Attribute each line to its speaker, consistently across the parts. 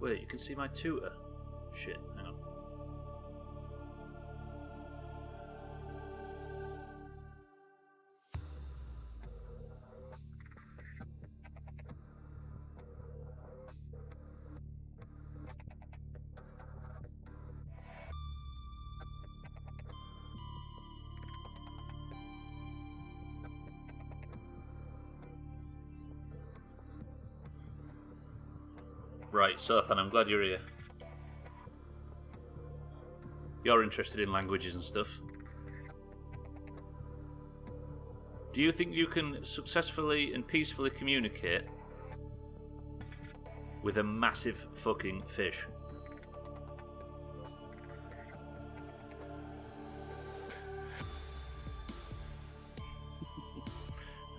Speaker 1: Wait, you can see my tutor? Shit, hang on. Right, Sothan, I'm glad you're here. You're interested in languages and stuff. Do you think you can successfully and peacefully communicate with a massive fucking fish?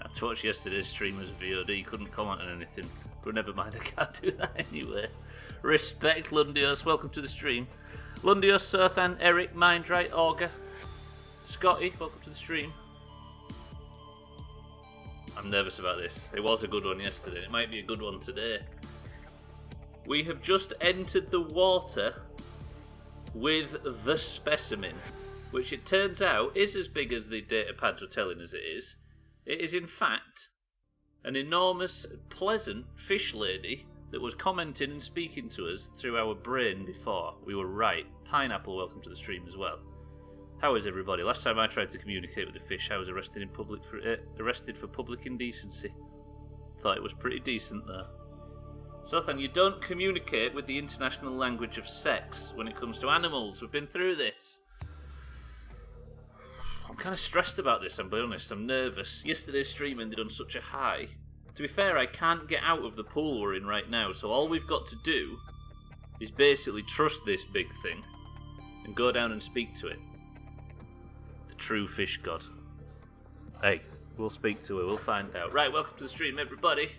Speaker 1: I watched yesterday's stream as a VOD, couldn't comment on anything. But never mind, I can't do that anyway. Respect, Lundios, welcome to the stream. Lundios, Sothan, Eric, Mindright, Auger, Scotty, welcome to the stream. I'm nervous about this. It was a good one yesterday, it might be a good one today. We have just entered the water with the specimen, which it turns out is as big as the data pads were telling us it is. It is in fact an enormous, pleasant fish lady that was commenting and speaking to us through our brain before. We were right. Pineapple, welcome to the stream as well. How is everybody? Last time I tried to communicate with the fish, I was arrested for public indecency. Thought it was pretty decent though. Sothan, you don't communicate with the international language of sex when it comes to animals. We've been through this. I'm kind of stressed about this, I'll be honest. I'm nervous. Yesterday's stream ended on such a high. To be fair, I can't get out of the pool we're in right now, so all we've got to do is basically trust this big thing and go down and speak to it. The true fish god. Hey, we'll speak to her, we'll find out. Right, welcome to the stream, everybody.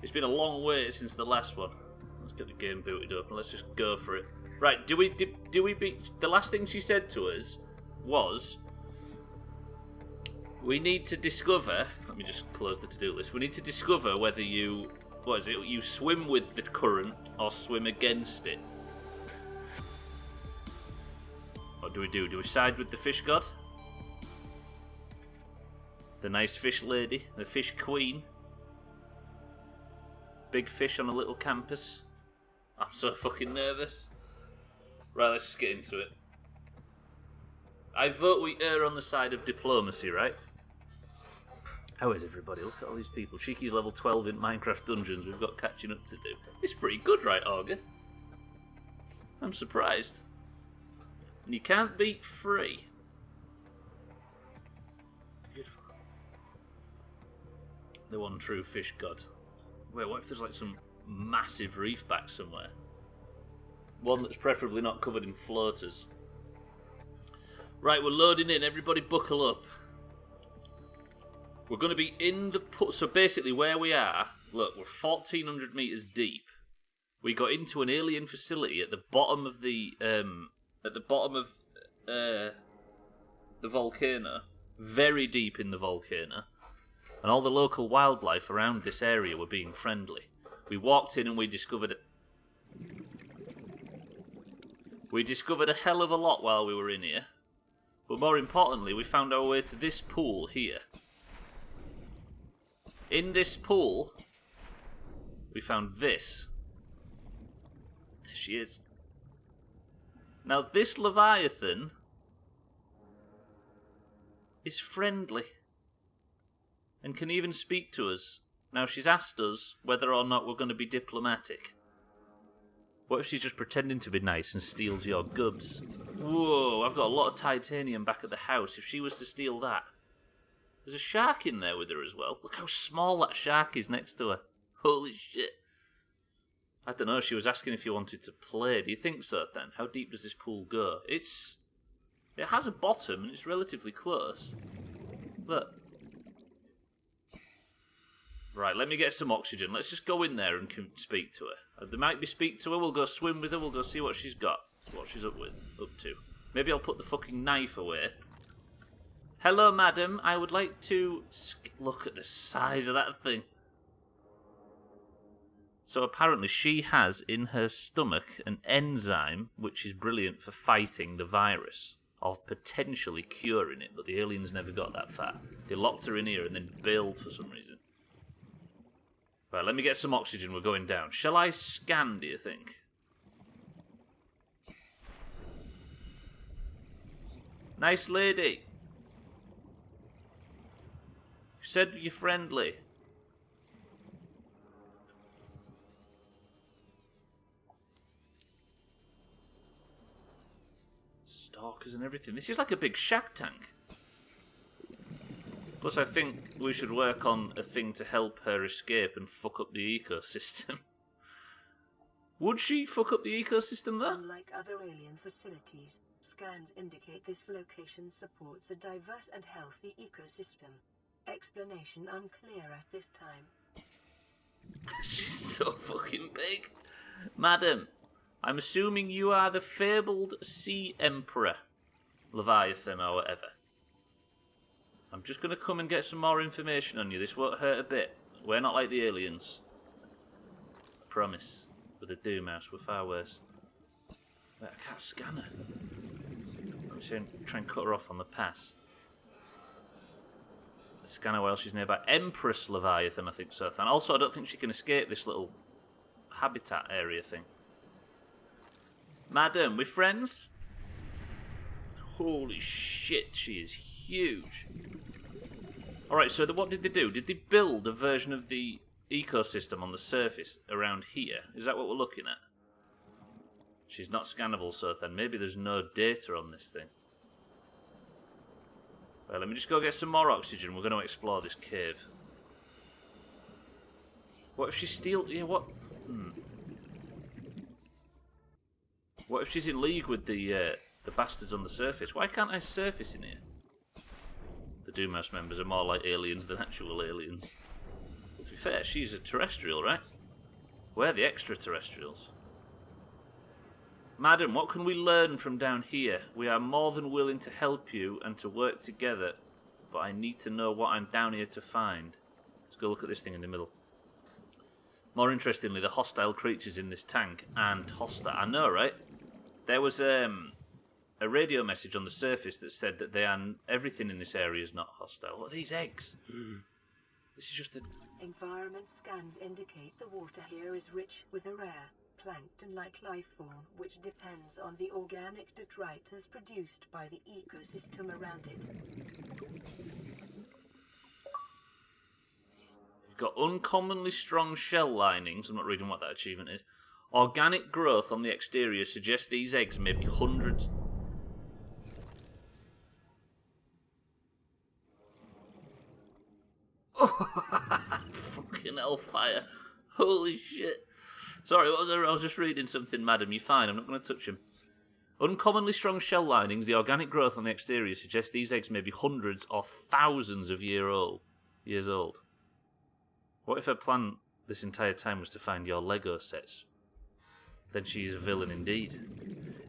Speaker 1: It's been a long wait since the last one. Let's get the game booted up and let's just go for it. Right, do we the last thing she said to us was, we need to discover, let me just close the to-do list, we need to discover whether you, you swim with the current or swim against it. What do? Do we side with the fish god? The nice fish lady, the fish queen? Big fish on a little campus? I'm so fucking nervous. Right, let's just get into it. I vote we err on the side of diplomacy, right? How is everybody? Look at all these people. Cheeky's level 12 in Minecraft Dungeons. We've got catching up to do. It's pretty good, right, Auger? I'm surprised. And you can't beat free. Beautiful. The one true fish god. Wait, what if there's like some massive reef back somewhere? One that's preferably not covered in floaters. Right, we're loading in. Everybody buckle up. We're going to be in the pool. So basically where we are, look, we're 1,400 metres deep. We got into an alien facility at the bottom of the volcano. Very deep in the volcano. And all the local wildlife around this area were being friendly. We walked in and we discovered a hell of a lot while we were in here. But more importantly, we found our way to this pool here. In this pool, we found this. There she is. Now this Leviathan is friendly and can even speak to us. Now she's asked us whether or not we're going to be diplomatic. What if she's just pretending to be nice and steals your goods? Whoa, I've got a lot of titanium back at the house. If she was to steal that. There's a shark in there with her as well. Look how small that shark is next to her. Holy shit. I don't know, she was asking if you wanted to play. Do you think so then? How deep does this pool go? It has a bottom and it's relatively close. Look. Right, let me get some oxygen. Let's just go in there and speak to her. There might be speak to her, we'll go swim with her, we'll go see what she's got. That's what she's up to. Maybe I'll put the fucking knife away. Hello, madam. I would like to... Look at the size of that thing. So apparently she has in her stomach an enzyme which is brilliant for fighting the virus, or potentially curing it, but the aliens never got that far. They locked her in here and then bailed for some reason. Right, let me get some oxygen, we're going down. Shall I scan, do you think? Nice lady. You said you're friendly. Stalkers and everything. This is like a big Shark Tank. Plus, I think we should work on a thing to help her escape and fuck up the ecosystem. Would she fuck up the ecosystem there?
Speaker 2: Unlike other alien facilities, scans indicate this location supports a diverse and healthy ecosystem. Explanation unclear at this time.
Speaker 1: She's so fucking big. Madam, I'm assuming you are the fabled Sea Emperor, Leviathan or whatever. I'm just going to come and get some more information on you. This won't hurt a bit. We're not like the aliens. I promise. With a Doomhaus, we're far worse. Wait, I can't scan her. I'm saying try and cut her off on the pass. Scan her while she's nearby. Empress Leviathan, I think so. And also, I don't think she can escape this little habitat area thing. Madam, we friends? Holy shit, she is huge. Alright, so what did they do? Did they build a version of the ecosystem on the surface around here? Is that what we're looking at? She's not scannable, so then maybe there's no data on this thing. Well, let me just go get some more oxygen. We're going to explore this cave. What if she steals... Yeah, what... What if she's in league with the bastards on the surface? Why can't I surface in here? The Doomhaus members are more like aliens than actual aliens. But to be fair, she's a terrestrial, right? We're the extraterrestrials. Madam, what can we learn from down here? We are more than willing to help you and to work together, but I need to know what I'm down here to find. Let's go look at this thing in the middle. More interestingly, the hostile creatures in this tank and hostile. I know, right? There was a radio message on the surface that said that everything in this area is not hostile. What are these eggs? This is just a...
Speaker 2: Environment scans indicate the water here is rich with a rare, plankton-like life form which depends on the organic detritus produced by the ecosystem around it.
Speaker 1: They've got uncommonly strong shell linings. I'm not reading what that achievement is. Organic growth on the exterior suggests these eggs may be hundreds... Fucking hellfire. Holy shit. Sorry, what was I was just reading something, madam. You're fine, I'm not going to touch him. Uncommonly strong shell linings, the organic growth on the exterior suggests these eggs may be hundreds or thousands of years old. What if her plan this entire time was to find your Lego sets? Then she's a villain indeed.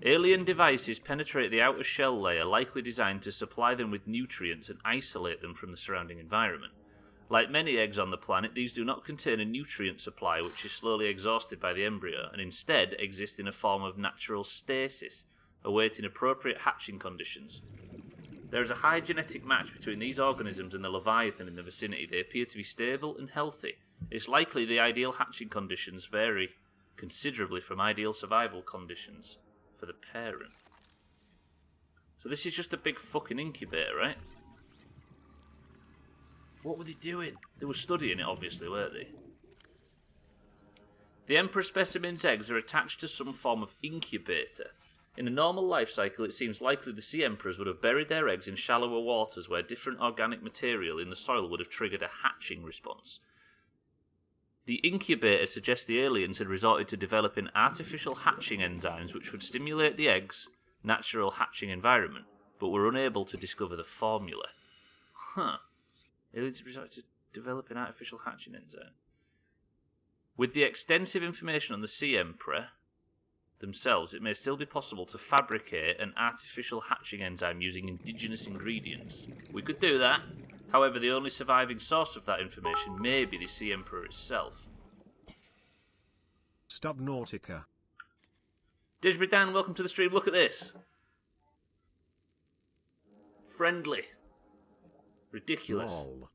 Speaker 1: Alien devices penetrate the outer shell layer, likely designed to supply them with nutrients and isolate them from the surrounding environment. Like many eggs on the planet, these do not contain a nutrient supply which is slowly exhausted by the embryo, and instead exist in a form of natural stasis, awaiting appropriate hatching conditions. There is a high genetic match between these organisms and the Leviathan in the vicinity. They appear to be stable and healthy. It's likely the ideal hatching conditions vary considerably from ideal survival conditions for the parent. So this is just a big fucking incubator, right? What were they doing? They were studying it, obviously, weren't they? The Emperor specimen's eggs are attached to some form of incubator. In a normal life cycle, it seems likely the sea emperors would have buried their eggs in shallower waters where different organic material in the soil would have triggered a hatching response. The incubator suggests the aliens had resorted to developing artificial hatching enzymes which would stimulate the egg's natural hatching environment, but were unable to discover the formula. Huh. Aliens resorted to developing artificial hatching enzyme. With the extensive information on the sea emperor themselves, it may still be possible to fabricate an artificial hatching enzyme using indigenous ingredients. We could do that. However, the only surviving source of that information may be the sea emperor itself.
Speaker 3: Subnautica.
Speaker 1: Disbury Dan, welcome to the stream. Look at this. Friendly. Ridiculous.
Speaker 3: Lol.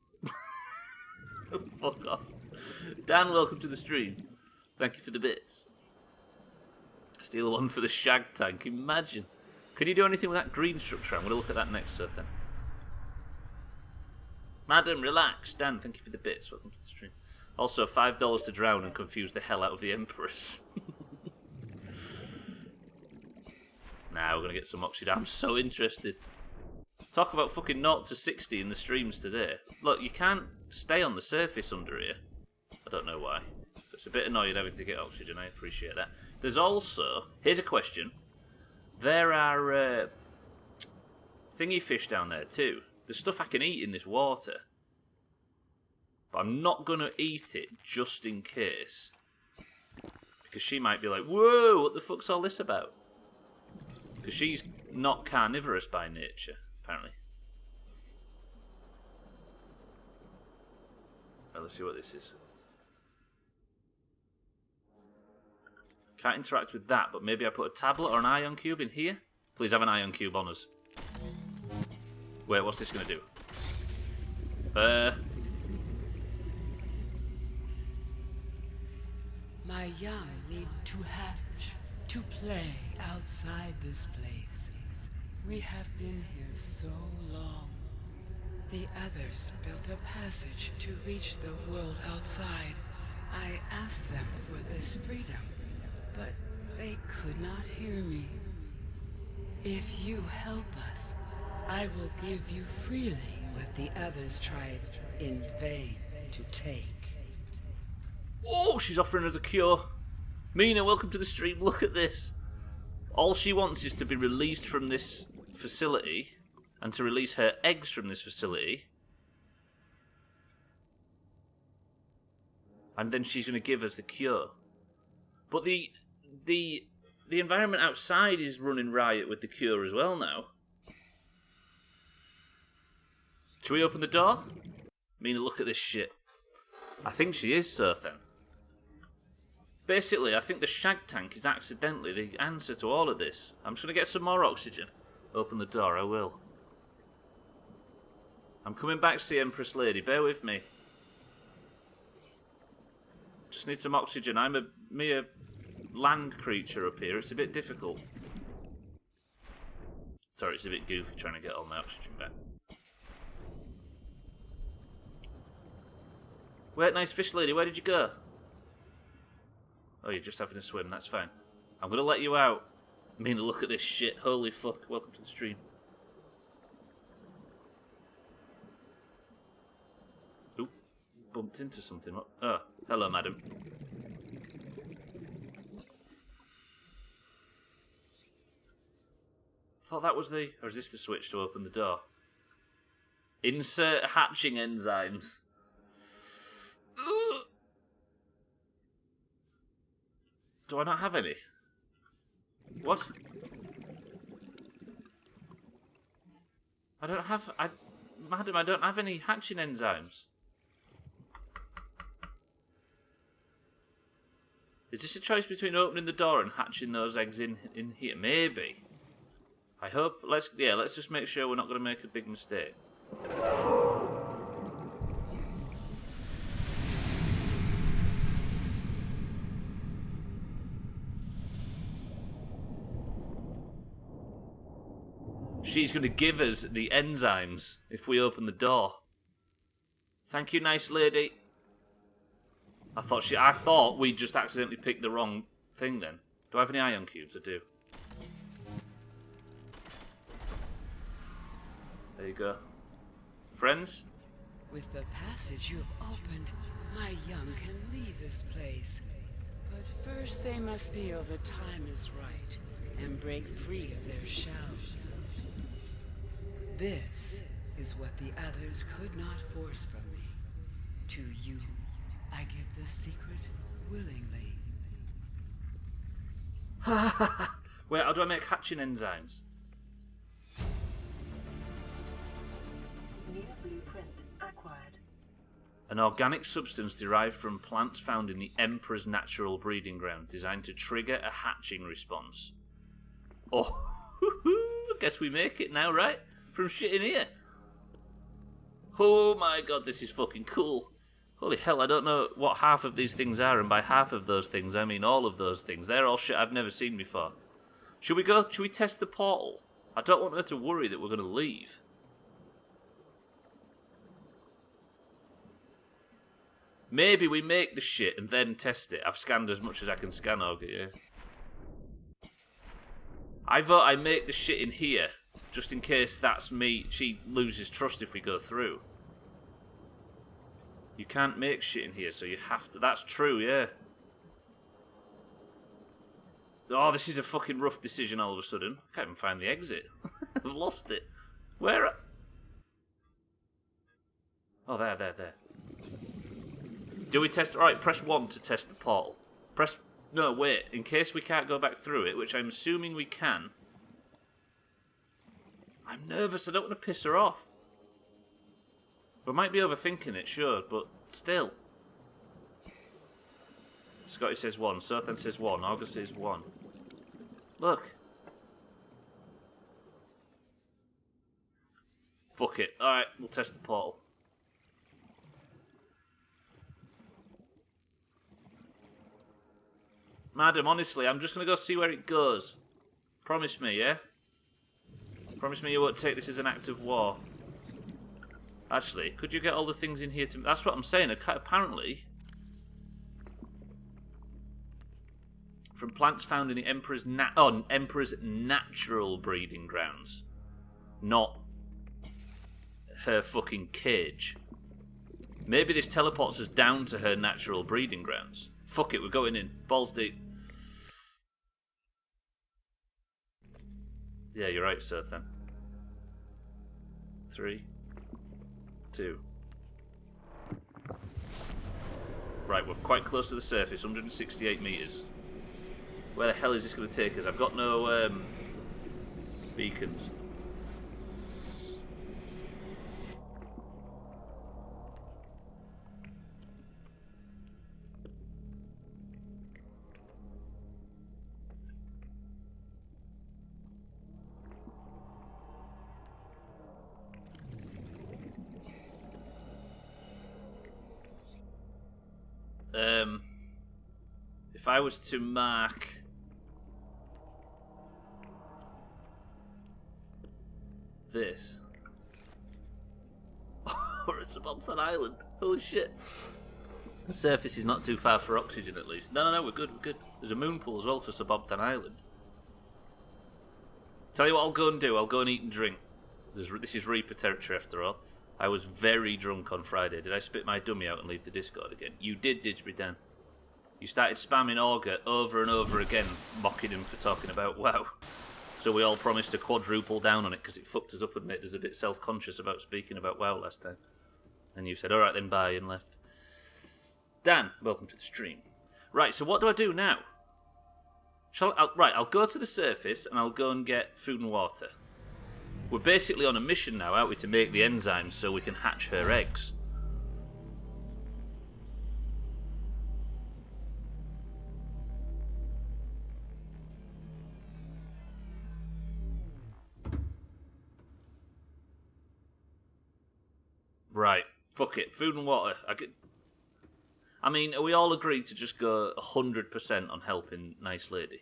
Speaker 1: Fuck off. Dan, welcome to the stream. Thank you for the bits. Steal one for the shag tank. Imagine. Can you do anything with that green structure? I'm going to look at that next, sir, then. Madam, relax. Dan, thank you for the bits. Welcome to the stream. Also, $5 to drown and confuse the hell out of the Empress. Now we're going to get some oxygen. I'm so interested. Talk about fucking 0 to 60 in the streams today. Look, you can't stay on the surface under here. I don't know why. It's a bit annoying having to get oxygen. I appreciate that. There's also... Here's a question. There are thingy fish down there too. There's stuff I can eat in this water. But I'm not going to eat it just in case. Because she might be like, whoa, what the fuck's all this about? Because she's not carnivorous by nature, apparently. Well, let's see what this is. Can't interact with that, but maybe I put a tablet or an ion cube in here? Please have an ion cube on us. Wait, what's this going to do?
Speaker 4: My young need to hatch, to play outside this place. We have been here so long. The others built a passage to reach the world outside. I asked them for this freedom, but they could not hear me. If you help us, I will give you freely what the others tried in vain to take.
Speaker 1: Oh, she's offering us a cure. Mina, welcome to the stream. Look at this. All she wants is to be released from this facility and to release her eggs from this facility. And then she's going to give us the cure. But the environment outside is running riot with the cure as well now. Should we open the door? Mina, look at this shit. I think she is, sir, then. Basically, I think the shag tank is accidentally the answer to all of this. I'm just going to get some more oxygen. Open the door, I will. I'm coming back to see Empress Lady. Bear with me. Just need some oxygen. I'm a mere land creature up here. It's a bit difficult. Sorry, it's a bit goofy trying to get all my oxygen back. Wait, nice fish lady, where did you go? Oh, you're just having a swim, that's fine. I'm going to let you out. I mean, look at this shit. Holy fuck. Welcome to the stream. Oop. Bumped into something. Oh, hello, madam. I thought that was the... Or is this the switch to open the door? Insert hatching enzymes. Do I not have any? What? I don't have... Madam, I don't have any hatching enzymes. Is this a choice between opening the door and hatching those eggs in here? Maybe. I hope... Let's just make sure we're not going to make a big mistake. She's going to give us the enzymes if we open the door. Thank you, nice lady. I thought we just accidentally picked the wrong thing then. Do I have any ion cubes? I do. There you go. Friends?
Speaker 4: With the passage you have opened, my young can leave this place. But first they must feel the time is right and break free of their shells. This is what the others could not force from me. To you, I give the secret willingly.
Speaker 1: Wait, how do I make hatching enzymes?
Speaker 2: New blueprint acquired.
Speaker 1: An organic substance derived from plants found in the Emperor's natural breeding ground, designed to trigger a hatching response. Oh, I guess we make it now, right? From shit in here. Oh my god, this is fucking cool. Holy hell, I don't know what half of these things are, and by half of those things, I mean all of those things. They're all shit I've never seen before. Should we test the portal? I don't want her to worry that we're going to leave. Maybe we make the shit and then test it. I've scanned as much as I can scan, Auger, yeah. I vote I make the shit in here, just in case that's me. She loses trust if we go through. You can't make shit in here, so you have to. That's true, yeah. Oh, this is a fucking rough decision all of a sudden. I can't even find the exit. I've lost it. Where? Oh, there. Do we test? Alright, press 1 to test the portal. Press... No, wait. In case we can't go back through it, which I'm assuming we can. I'm nervous. I don't want to piss her off. We might be overthinking it, sure, but still. Scotty says 1. Sothan says 1. August says 1. Look. Fuck it. Alright, we'll test the portal. Madam, honestly, I'm just going to go see where it goes. Promise me, yeah? Promise me you won't take this as an act of war. Actually, could you get all the things in here to... That's what I'm saying. Apparently, from plants found in the Emperor's natural breeding grounds. Not her fucking cage. Maybe this teleports us down to her natural breeding grounds. Fuck it, we're going in. Balls deep. Yeah, you're right, Sothan. 3, 2. Right, we're quite close to the surface, 168 metres. Where the hell is this going to take us? I've got no beacons. If I was to mark this, we're at Subnautica Island. Holy shit! The surface is not too far for oxygen, at least. No, we're good. We're good. There's a moon pool as well for Subnautica Island. Tell you what, I'll go and do. I'll go and eat and drink. This is Reaper territory, after all. I was very drunk on Friday. Did I spit my dummy out and leave the Discord again? You did, Didsbury Dan. You started spamming Auger over and over again, mocking him for talking about WoW. So we all promised to quadruple down on it because it fucked us up and made us a bit self-conscious about speaking about WoW last time. And you said, alright then, bye, and left. Dan, welcome to the stream. Right, so what do I do now? I'll go to the surface and I'll go and get food and water. We're basically on a mission now, aren't we, to make the enzymes so we can hatch her eggs. Right, fuck it, food and water. I mean, are we all agreed to just go 100% on helping Nice Lady?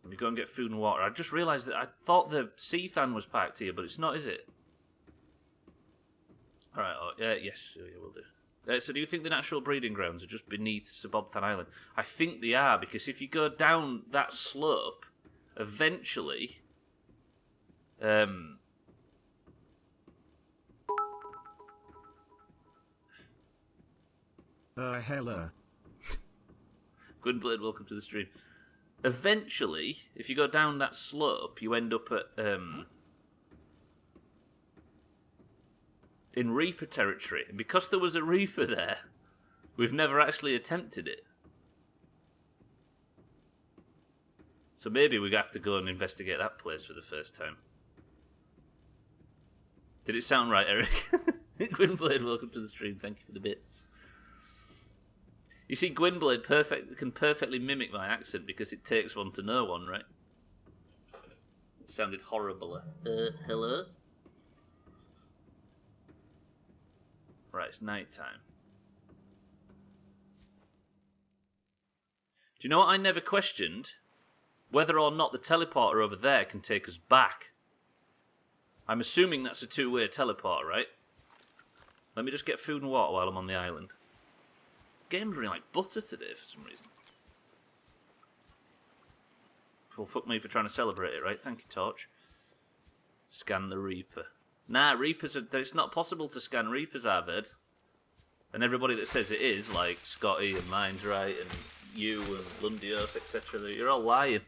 Speaker 1: Let me go and get food and water. I just realised that I thought the Seathan was parked here, but it's not, is it? Alright, yes, we'll do. So do you think the natural breeding grounds are just beneath Subnautica Island? I think they are, because if you go down that slope, eventually...
Speaker 3: Hello.
Speaker 1: Gwynblade, welcome to the stream. Eventually, if you go down that slope, you end up at in Reaper territory. And because there was a Reaper there, we've never actually attempted it. So maybe we have to go and investigate that place for the first time. Did it sound right, Eric? Gwynblade, welcome to the stream. Thank you for the bits. You see, Gwynblade can perfectly mimic my accent because it takes one to know one, right? It sounded horrible. Hello? Right, it's night time. Do you know what I never questioned? Whether or not the teleporter over there can take us back. I'm assuming that's a two-way teleporter, right? Let me just get food and water while I'm on the island. Game's running like butter today for some reason. Well, fuck me for trying to celebrate it, right? Thank you, Torch. Scan the Reaper. Nah, Reapers it's not possible to scan Reapers, I've heard. And everybody that says it is, like Scotty and Mind's Right and you and Lundios, etc., you're all lying.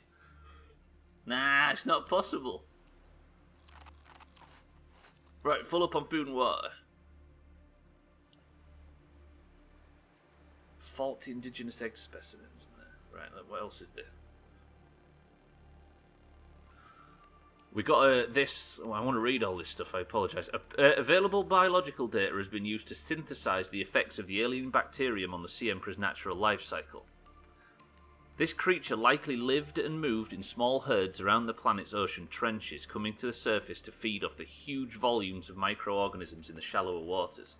Speaker 1: Nah, it's not possible. Right, full up on food and water. 40 indigenous egg specimens in there. Right, what else is there? We got this. Oh, I want to read all this stuff. I apologise. Available biological data has been used to synthesise the effects of the alien bacterium on the Sea Emperor's natural life cycle. This creature likely lived and moved in small herds around the planet's ocean trenches, coming to the surface to feed off the huge volumes of microorganisms in the shallower waters.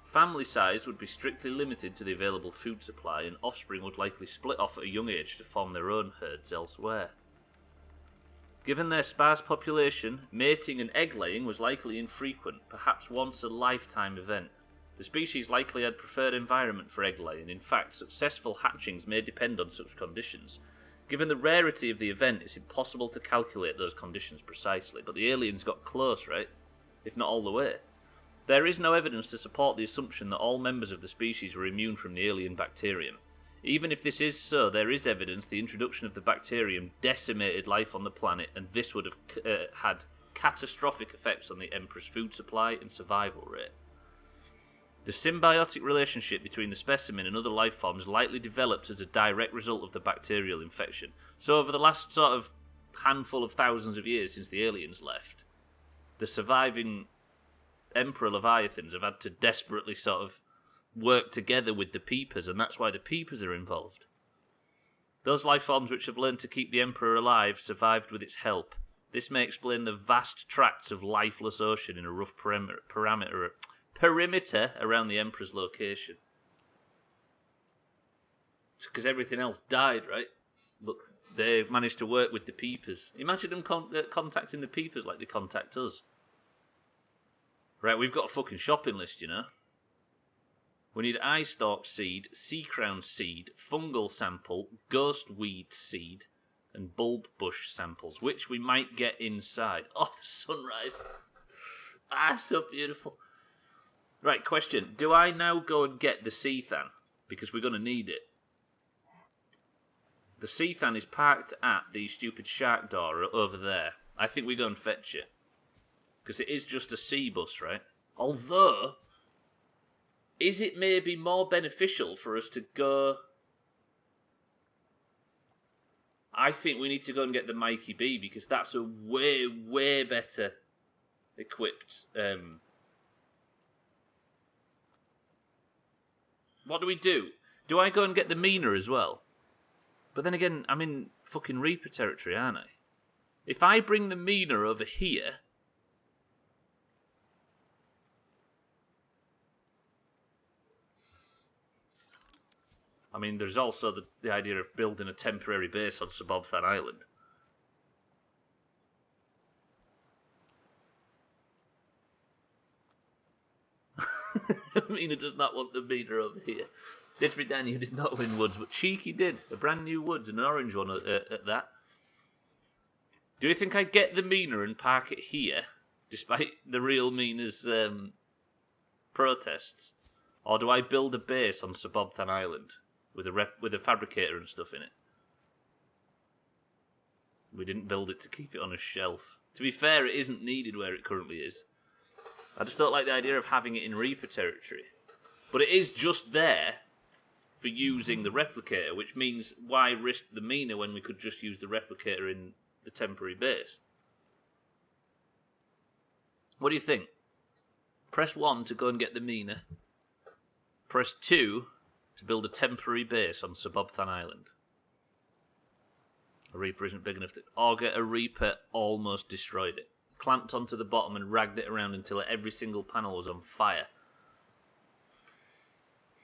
Speaker 1: Family size would be strictly limited to the available food supply, and offspring would likely split off at a young age to form their own herds elsewhere. Given their sparse population, mating and egg-laying was likely infrequent, perhaps once a lifetime event. The species likely had preferred environment for egg-laying. In fact, successful hatchings may depend on such conditions. Given the rarity of the event, it's impossible to calculate those conditions precisely, but the aliens got close, right? If not all the way. There is no evidence to support the assumption that all members of the species were immune from the alien bacterium. Even if this is so, there is evidence the introduction of the bacterium decimated life on the planet, and this would have had catastrophic effects on the Emperor's food supply and survival rate. The symbiotic relationship between the specimen and other life forms likely developed as a direct result of the bacterial infection. So over the last sort of handful of thousands of years since the aliens left, the surviving Emperor Leviathans have had to desperately sort of work together with the Peepers, and that's why the Peepers are involved. Those life forms which have learned to keep the Emperor alive survived with its help. This may explain the vast tracts of lifeless ocean in a rough perimeter around the Emperor's location. It's because everything else died, right? Look, they managed to work with the Peepers. Imagine them contacting the Peepers like they contact us. Right, we've got a fucking shopping list, you know. We need eye stalk seed, sea crown seed, fungal sample, ghost weed seed, and bulb bush samples, which we might get inside. Oh, the sunrise. So beautiful. Right, question. Do I now go and get the Seathan? Because we're going to need it. The Seathan is parked at the stupid shark door over there. I think we go and fetch it. Because it is just a sea bus, right? Although, is it maybe more beneficial for us to go... I think we need to go and get the Mikey B, because that's a way, way better equipped... What do we do? Do I go and get the Mina as well? But then again, I'm in fucking Reaper territory, aren't I? If I bring the Mina over here... I mean, there's also the idea of building a temporary base on Subnautica Island. Mina does not want the Mina over here. Ditch me down, you did not win Woods, but Cheeky did. A brand new Woods and an orange one at that. Do you think I get the Mina and park it here, despite the real Mina's protests? Or do I build a base on Subnautica Island? With a fabricator and stuff in it. We didn't build it to keep it on a shelf. To be fair, it isn't needed where it currently is. I just don't like the idea of having it in Reaper territory. But it is just there for using the replicator, which means why risk the Mina when we could just use the replicator in the temporary base? What do you think? Press 1 to go and get the Mina. Press 2 to build a temporary base on Subnautica Island. A Reaper isn't big enough to... Auger, a Reaper almost destroyed it. Clamped onto the bottom and ragged it around until every single panel was on fire.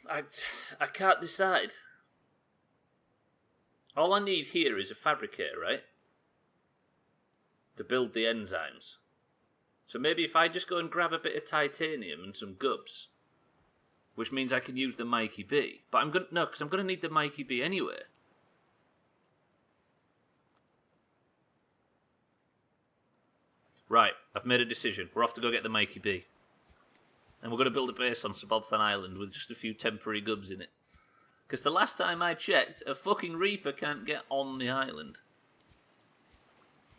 Speaker 1: I can't decide. All I need here is a fabricator, right? To build the enzymes. So maybe if I just go and grab a bit of titanium and some gubs, which means I can use the Mikey B. But I'm gonna because I'm gonna need the Mikey B anyway. Right, I've made a decision. We're off to go get the Mikey B. And we're going to build a base on Subnautica Island with just a few temporary gubs in it. Because the last time I checked, a fucking Reaper can't get on the island.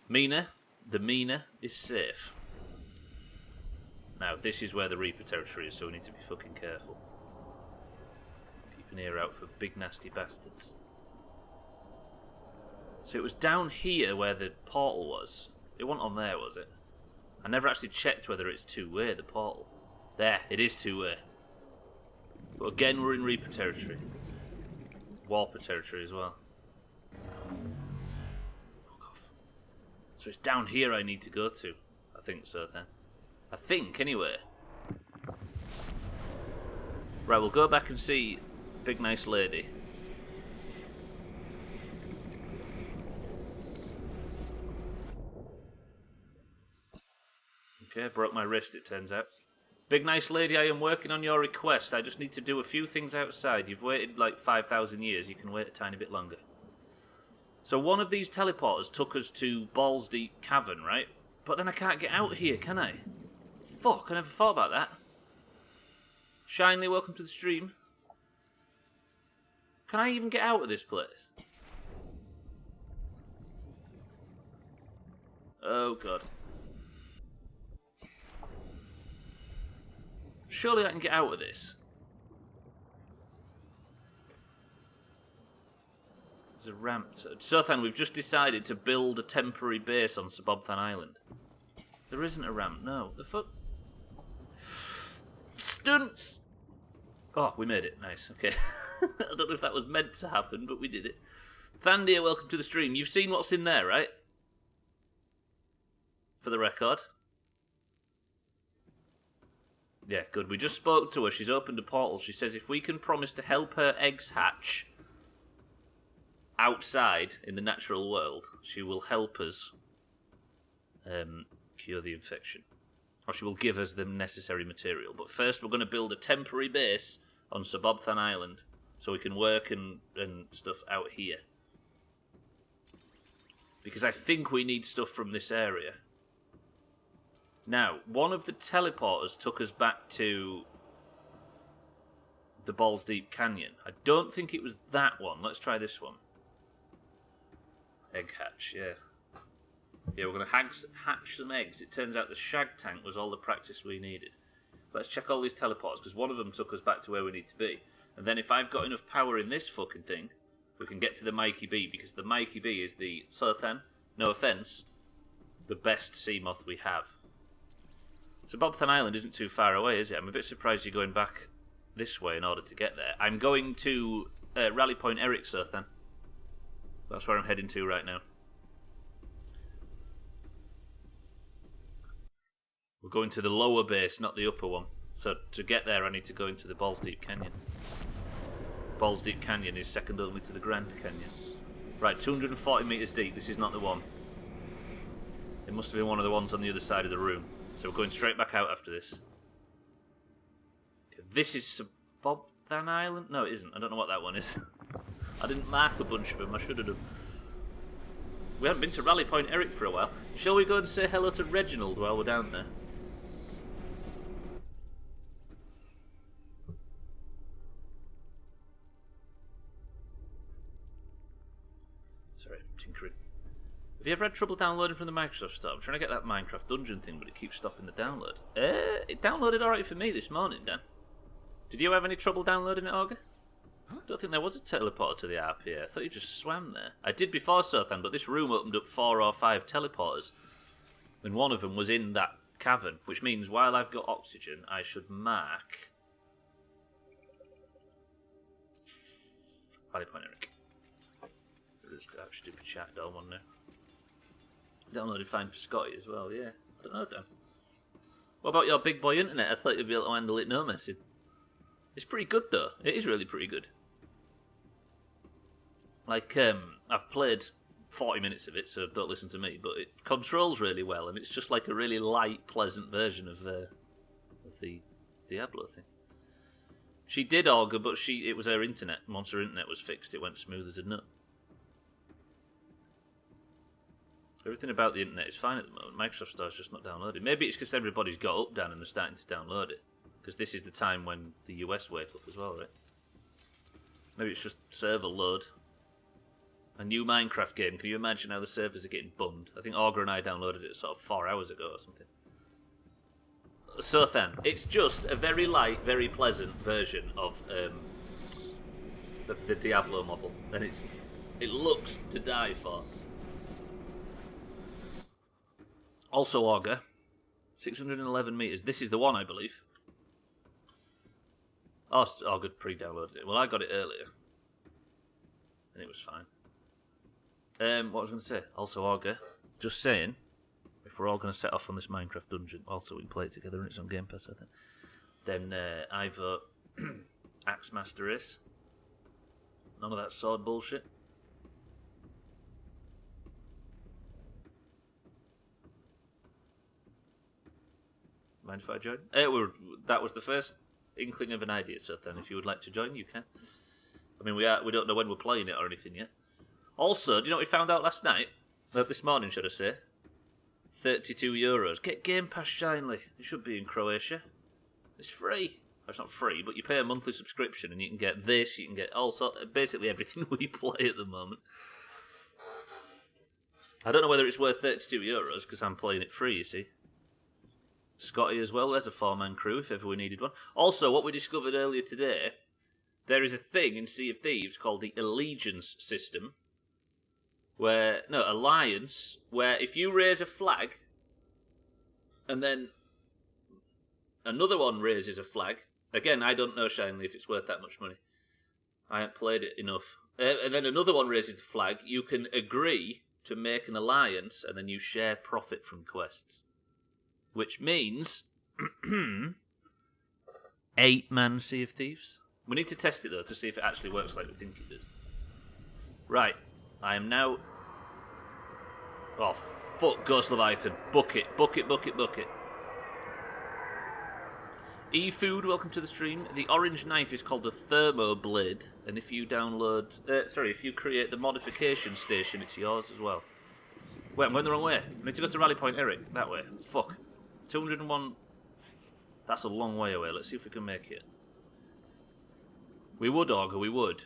Speaker 1: Mina, the Mina is safe. Now, this is where the Reaper territory is, so we need to be fucking careful. Keep an ear out for big nasty bastards. So it was down here where the portal was. It wasn't on there, was it? I never actually checked whether it's two-way, the portal. There, it is two-way. But again, we're in Reaper territory. Warper territory as well. Fuck off. So it's down here I need to go to. I think so then. I think, anyway. Right, we'll go back and see Big Nice Lady. Okay, broke my wrist, it turns out. Big Nice Lady, I am working on your request. I just need to do a few things outside. You've waited like 5,000 years. You can wait a tiny bit longer. So one of these teleporters took us to Balls Deep Cavern, right? But then I can't get out here, can I? Fuck, I never thought about that. Shinley, welcome to the stream. Can I even get out of this place? Oh, God. Surely I can get out of this. There's a ramp. Sothan, we've just decided to build a temporary base on Subnautica Island. There isn't a ramp, no. The fuck? Stunts! Oh, we made it. Nice, okay. I don't know if that was meant to happen, but we did it. Thandia, welcome to the stream. You've seen what's in there, right? For the record. Yeah, good. We just spoke to her. She's opened a portal. She says if we can promise to help her eggs hatch outside in the natural world, she will help us cure the infection. Or she will give us the necessary material. But first we're going to build a temporary base on Subnautica Island so we can work and stuff out here. Because I think we need stuff from this area. Now, one of the teleporters took us back to the Balls Deep Canyon. I don't think it was that one. Let's try this one. Egg hatch, yeah. Yeah, we're going to hatch some eggs. It turns out the shag tank was all the practice we needed. Let's check all these teleporters, because one of them took us back to where we need to be. And then if I've got enough power in this fucking thing, we can get to the Mikey B, because the Mikey B is the, Sothan, no offence, the best sea moth we have. So Subnautica Island isn't too far away, is it? I'm a bit surprised you're going back this way in order to get there. I'm going to Rally Point Eric, Sothan. That's where I'm heading to right now. We're going to the lower base, not the upper one. So to get there, I need to go into the Balls Deep Canyon. Balls Deep Canyon is second only to the Grand Canyon. Right, 240 metres deep. This is not the one. It must have been one of the ones on the other side of the room. So we're going straight back out after this. Okay, this is Subnautica Island? No, it isn't. I don't know what that one is. I didn't mark a bunch of them. I should have done. We haven't been to Rally Point Eric for a while. Shall we go and say hello to Reginald while we're down there? Sorry, I'm tinkering. Have you ever had trouble downloading from the Microsoft Store? I'm trying to get that Minecraft dungeon thing, but it keeps stopping the download. It downloaded alright for me this morning, Dan. Did you have any trouble downloading it, Auger? I don't think there was a teleporter to the RPA. I thought you just swam there. I did before Sothan, but this room opened up 4 or 5 teleporters. And one of them was in that cavern, which means while I've got oxygen, I should mark Valley Point Eric. There's that stupid chat down one now. Downloaded fine for Scotty as well, yeah. I don't know, Dan. What about your big boy internet? I thought you'd be able to handle it no messing. It's pretty good though. It is really pretty good. Like, I've played 40 minutes of it, so don't listen to me, but it controls really well, and it's just like a really light, pleasant version of the Diablo thing. She did auger, but it was her internet. Once her internet was fixed, it went smooth as a nut. Everything about the internet is fine at the moment. Microsoft Store's just not downloading. Maybe it's because everybody's got up, down, and they're starting to download it. Because this is the time when the US wake up as well, right? Maybe it's just server load. A new Minecraft game. Can you imagine how the servers are getting bummed? I think Augur and I downloaded it sort of 4 hours ago or something. So then, it's just a very light, very pleasant version of the Diablo model. And it looks to die for. Also Augur, 611 meters. This is the one, I believe. Oh, Augur pre-downloaded it. Well, I got it earlier, and it was fine. What was I going to say? Also Augur. Just saying, if we're all going to set off on this Minecraft dungeon, also we can play it together, and it's on Game Pass, I think. Then I vote Axemaster Race. None of that sword bullshit. Mind if I join? That was the first inkling of an idea, so then if you would like to join, you can. I mean, we don't know when we're playing it or anything yet. Also, do you know what we found out last night? This morning, should I say? €32. Get Game Pass, Shinley. It should be in Croatia. It's free. It's not free, but you pay a monthly subscription and you can get this, you can get basically everything we play at the moment. I don't know whether it's worth €32 because I'm playing it free, you see. Scotty as well, there's a 4-man crew if ever we needed one. Also, what we discovered earlier today, there is a thing in Sea of Thieves called the Allegiance system, Alliance, where if you raise a flag, and then another one raises a flag, again, I don't know, Shinley, if it's worth that much money. I haven't played it enough. And then another one raises the flag, you can agree to make an alliance, and then you share profit from quests. Which means 8-man Sea of Thieves. We need to test it though to see if it actually works like we think it does. Right, I am now. Oh fuck, Ghost Leviathan! Bucket. eFood, welcome to the stream. The orange knife is called the Thermo Blade, and if you if you create the modification station, it's yours as well. Wait, I'm going the wrong way. I need to go to Rally Point Eric that way. Fuck. 201. That's a long way away. Let's see if we can make it. We would, Augur, we would.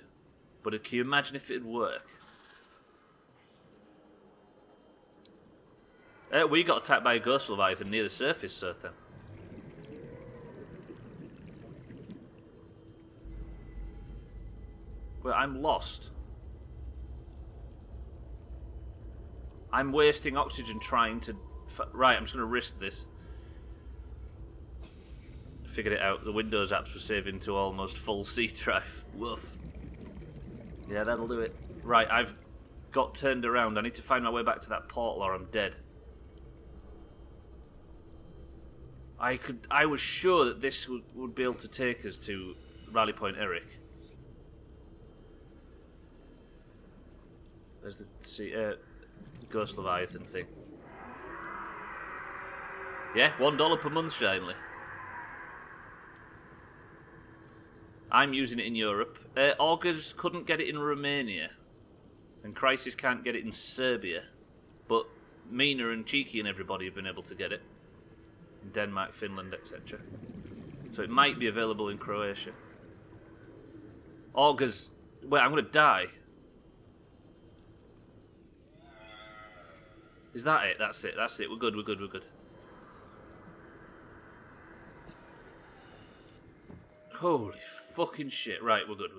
Speaker 1: But can you imagine if it'd work? We got attacked by a Ghost Leviathan near the surface, sir. Then. Well, I'm lost. I'm wasting oxygen trying to... Right, I'm just going to risk this. Figured it out. The Windows apps were saving to almost full C drive. Woof. Yeah, that'll do it. Right, I've got turned around. I need to find my way back to that portal or I'm dead. I was sure that this would be able to take us to Rally Point Eric. There's the Ghost Leviathan thing. Yeah, $1 per month, Shinley. I'm using it in Europe. Augurs couldn't get it in Romania. And Crisis can't get it in Serbia. But Mina and Cheeky and everybody have been able to get it. In Denmark, Finland, etc. So it might be available in Croatia. Augurs... Wait, I'm going to die. Is that it? That's it. We're good. Holy fucking shit. Right, we're good.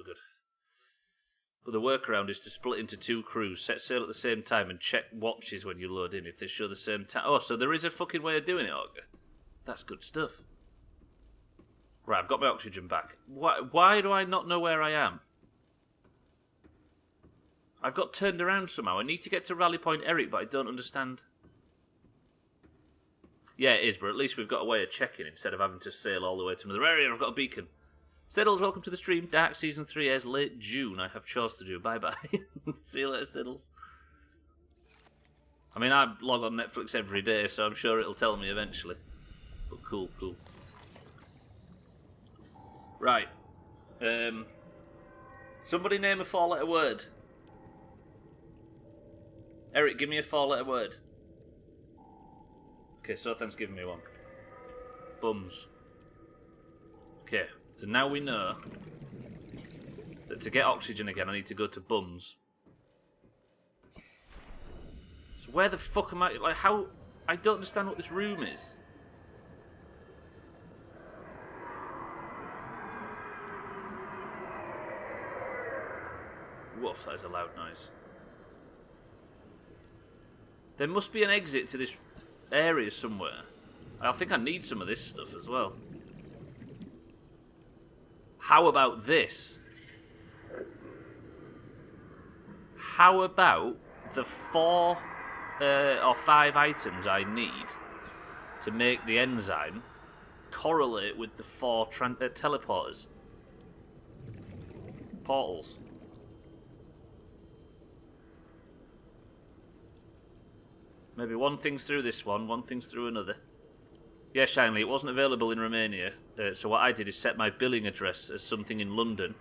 Speaker 1: But the workaround is to split into 2 crews, set sail at the same time, and check watches when you load in if they show the same time. Oh, so there is a fucking way of doing it, Augur? That's good stuff. Right, I've got my oxygen back. Why do I not know where I am? I've got turned around somehow. I need to get to Rally Point Eric, but I don't understand. Yeah, it is, but at least we've got a way of checking instead of having to sail all the way to another area. I've got a beacon. Siddles, welcome to the stream. Dark Season 3 airs late June. I have chores to do. Bye-bye. See you later, Siddles. I mean, I log on Netflix every day, so I'm sure it'll tell me eventually. But cool. Right. Somebody name a 4-letter word. Eric, give me a 4-letter word. Okay, so thanks for giving me one. Bums. Okay, so now we know that to get oxygen again, I need to go to bums. So where the fuck am I? Like, how? I don't understand what this room is. Woof, that is a loud noise. There must be an exit to this area somewhere. I think I need some of this stuff as well. How about this? How about the 4 or 5 items I need to make the enzyme correlate with the 4 teleporters? Portals. Maybe one thing's through this one thing's through another. Yeah, Shinley, it wasn't available in Romania, so what I did is set my billing address as something in London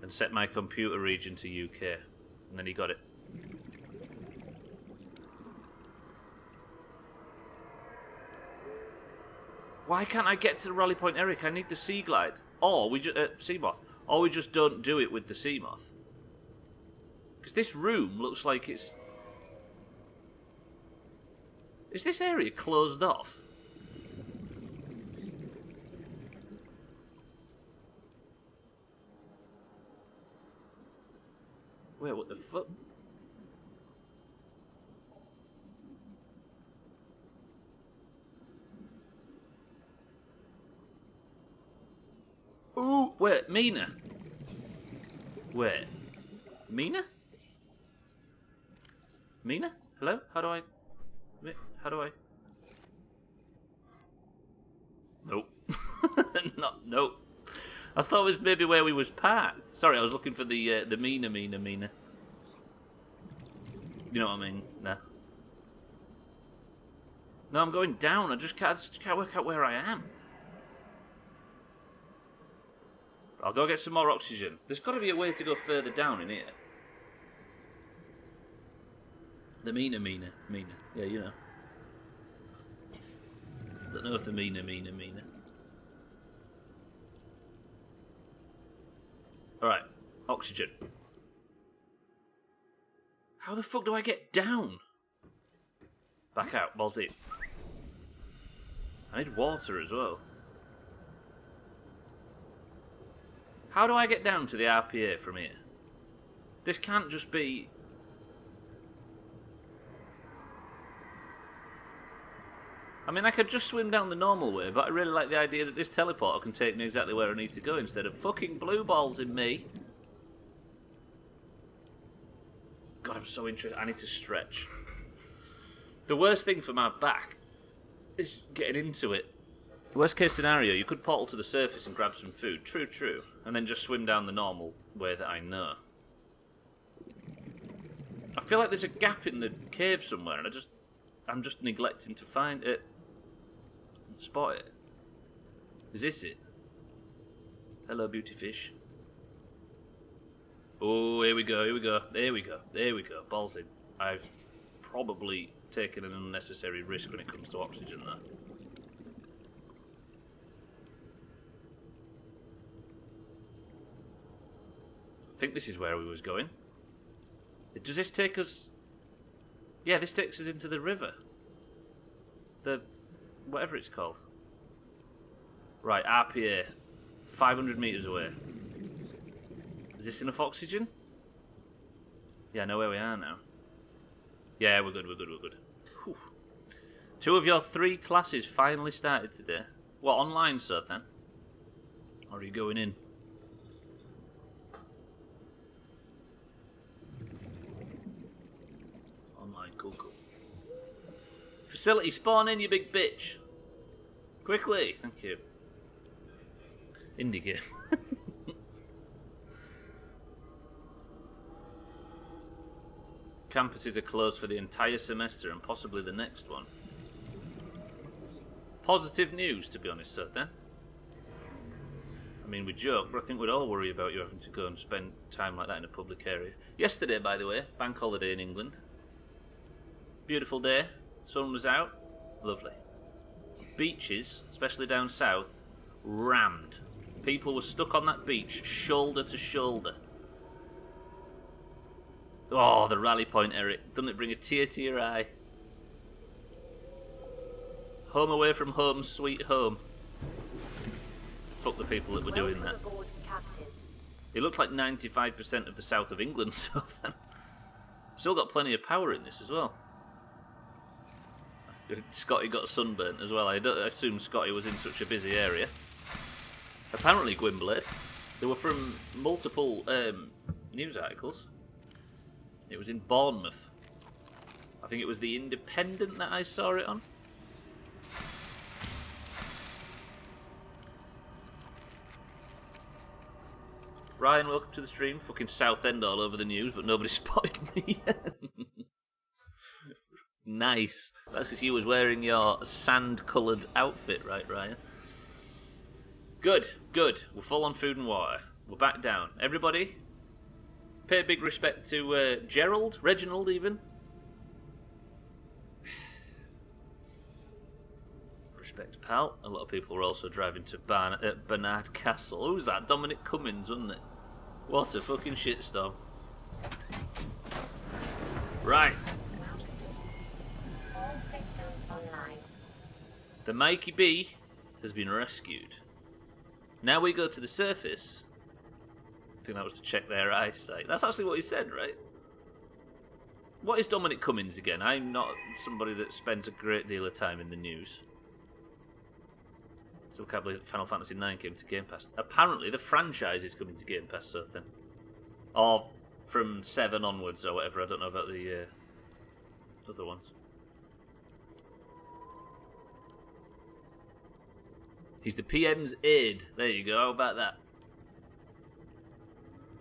Speaker 1: and set my computer region to UK. And then he got it. Why can't I get to the Rally Point Eric? I need the Sea Glide. Or we just... Seamoth. Or we just don't do it with the Seamoth. Because this room looks like it's... Is this area closed off? Wait, what the fuck? Ooh, wait, Mina. Wait. Mina? Mina? Hello? How do I... Nope. Nope. I thought it was maybe where we was parked. Sorry, I was looking for the Mina. You know what I mean? Nah. No, I'm going down. I just can't work out where I am. I'll go get some more oxygen. There's got to be a way to go further down in here. The Mina. Yeah, you know. Don't know if the Mina. Alright, oxygen. How the fuck do I get down? Back out, balls deep. I need water as well. How do I get down to the RPA from here? This can't just be... I mean, I could just swim down the normal way, but I really like the idea that this teleporter can take me exactly where I need to go instead of fucking blue balls in me. God, I'm so interested. I need to stretch. The worst thing for my back is getting into it. Worst case scenario, you could portal to the surface and grab some food. True. And then just swim down the normal way that I know. I feel like there's a gap in the cave somewhere, and I'm just neglecting to find it. Spot it. Is this it? Hello, beauty fish. Oh, here we go. There we go. Balls in. I've probably taken an unnecessary risk when it comes to oxygen there. I think this is where we was going. Does this take us... Yeah, this takes us into the river. The... whatever it's called. Right, RPA. 500 metres away. Is this enough oxygen? Yeah, I know where we are now. Yeah, we're good. Whew. 2 of your 3 classes finally started today. What, online, sir, then? Or are you going in? Online, cool. Facility, spawn in, you big bitch. Quickly, thank you. Indie game. Campuses are closed for the entire semester and possibly the next one. Positive news, to be honest, sir, then. I mean, we joke, but I think we'd all worry about you having to go and spend time like that in a public area. Yesterday, by the way, bank holiday in England. Beautiful day. Sun was out. Lovely. Beaches, especially down south, rammed. People were stuck on that beach, shoulder to shoulder. Oh, the rally point, Eric. Doesn't it bring a tear to your eye? Home away from home, sweet home. Fuck the people that were doing that. It looked like 95% of the south of England, so then. Still got plenty of power in this as well. Scotty got sunburnt as well. I don't assume Scotty was in such a busy area. Apparently Gwynblade. They were from multiple news articles. It was in Bournemouth. I think it was the Independent that I saw it on. Ryan, welcome to the stream. Fucking Southend all over the news, but nobody spotted me yet. Nice. That's because you was wearing your sand-coloured outfit, right, Ryan? Good. We're full on food and water. We're back down. Everybody, pay big respect to Gerald, Reginald even. Respect, pal. A lot of people were also driving to Bernard Castle. Who's that? Dominic Cummings, wasn't it? What a fucking shitstorm. Right.
Speaker 3: All systems online.
Speaker 1: The Mikey B has been rescued. Now we go to the surface. I think that was to check their eyesight. That's actually what he said, right? What is Dominic Cummings again? I'm not somebody that spends a great deal of time in the news. Still can't believe Final Fantasy IX came to Game Pass. Apparently the franchise is coming to Game Pass, so then. Or from 7 onwards or whatever. I don't know about the other ones. He's the PM's aide. There you go. How about that?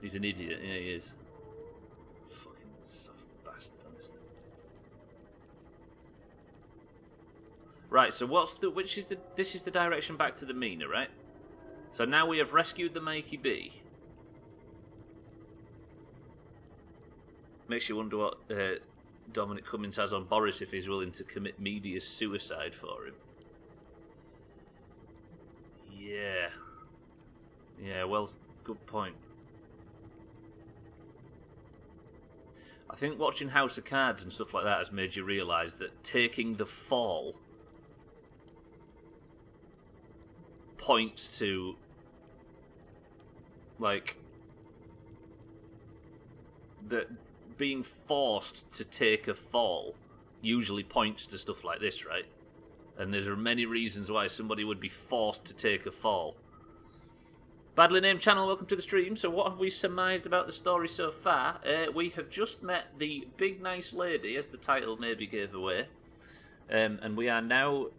Speaker 1: He's an idiot. Yeah, he is. Fucking soft bastard, honestly. Right. So this is the direction back to the Mina, right? So now we have rescued the Mikey B. Makes you wonder what Dominic Cummings has on Boris if he's willing to commit media suicide for him. Yeah, well, good point. I think watching House of Cards and stuff like that has made you realise that taking the fall points to, like, that being forced to take a fall usually points to stuff like this, right? And there are many reasons why somebody would be forced to take a fall. Badly named channel, welcome to the stream. So what have we surmised about the story so far? We have just met the big nice lady, as the title maybe gave away. And we are now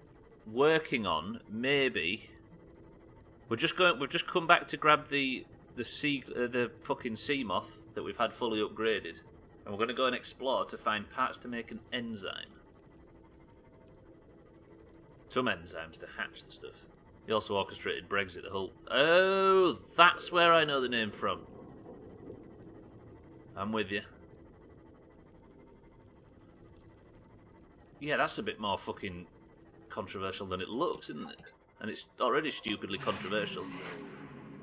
Speaker 1: working on, maybe... We've just come back to grab the fucking sea moth that we've had fully upgraded. And we're going to go and explore to find parts to make an enzyme. Some enzymes to hatch the stuff. He also orchestrated Brexit, the whole... Oh, that's where I know the name from. I'm with you. Yeah, that's a bit more fucking controversial than it looks, isn't it? And it's already stupidly controversial.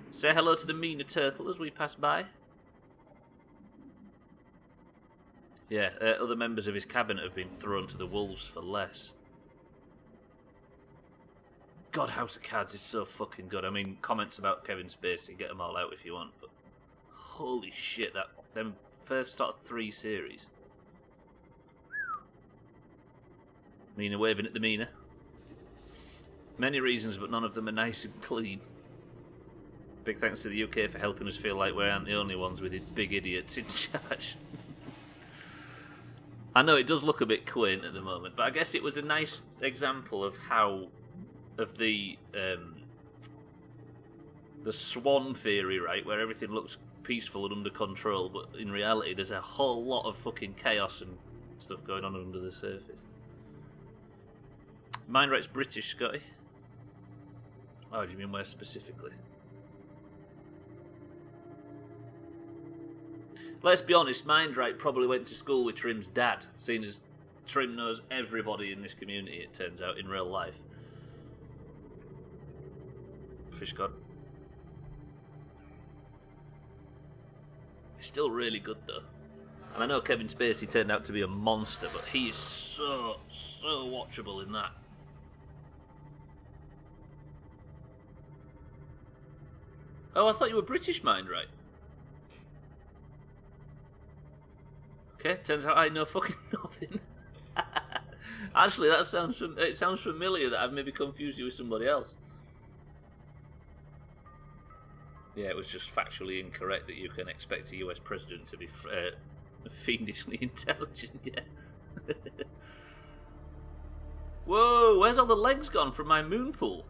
Speaker 1: Say hello to the Mina turtle as we pass by. Yeah, other members of his cabinet have been thrown to the wolves for less. God, House of Cards is so fucking good. I mean, comments about Kevin Spacey, get them all out if you want, but holy shit, them first sort of 3 series. Mina waving at the Mina. Many reasons, but none of them are nice and clean. Big thanks to the UK for helping us feel like we aren't the only ones with big idiots in charge. I know it does look a bit quaint at the moment, but I guess it was a nice example of how, of the swan theory, right, where everything looks peaceful and under control, but in reality there's a whole lot of fucking chaos and stuff going on under the surface. Mindright's British, Scotty. Oh, do you mean where specifically? Let's be honest, Mindright probably went to school with Trim's dad, seeing as Trim knows everybody in this community, it turns out, in real life. Fish God. He's still really good, though. And I know Kevin Spacey turned out to be a monster, but he is so watchable in that. Oh, I thought you were British, Mindright. Okay, turns out I know fucking nothing. Actually, it sounds familiar that I've maybe confused you with somebody else. Yeah, it was just factually incorrect that you can expect a US president to be fiendishly intelligent, yeah. Whoa, where's all the legs gone from my moon pool?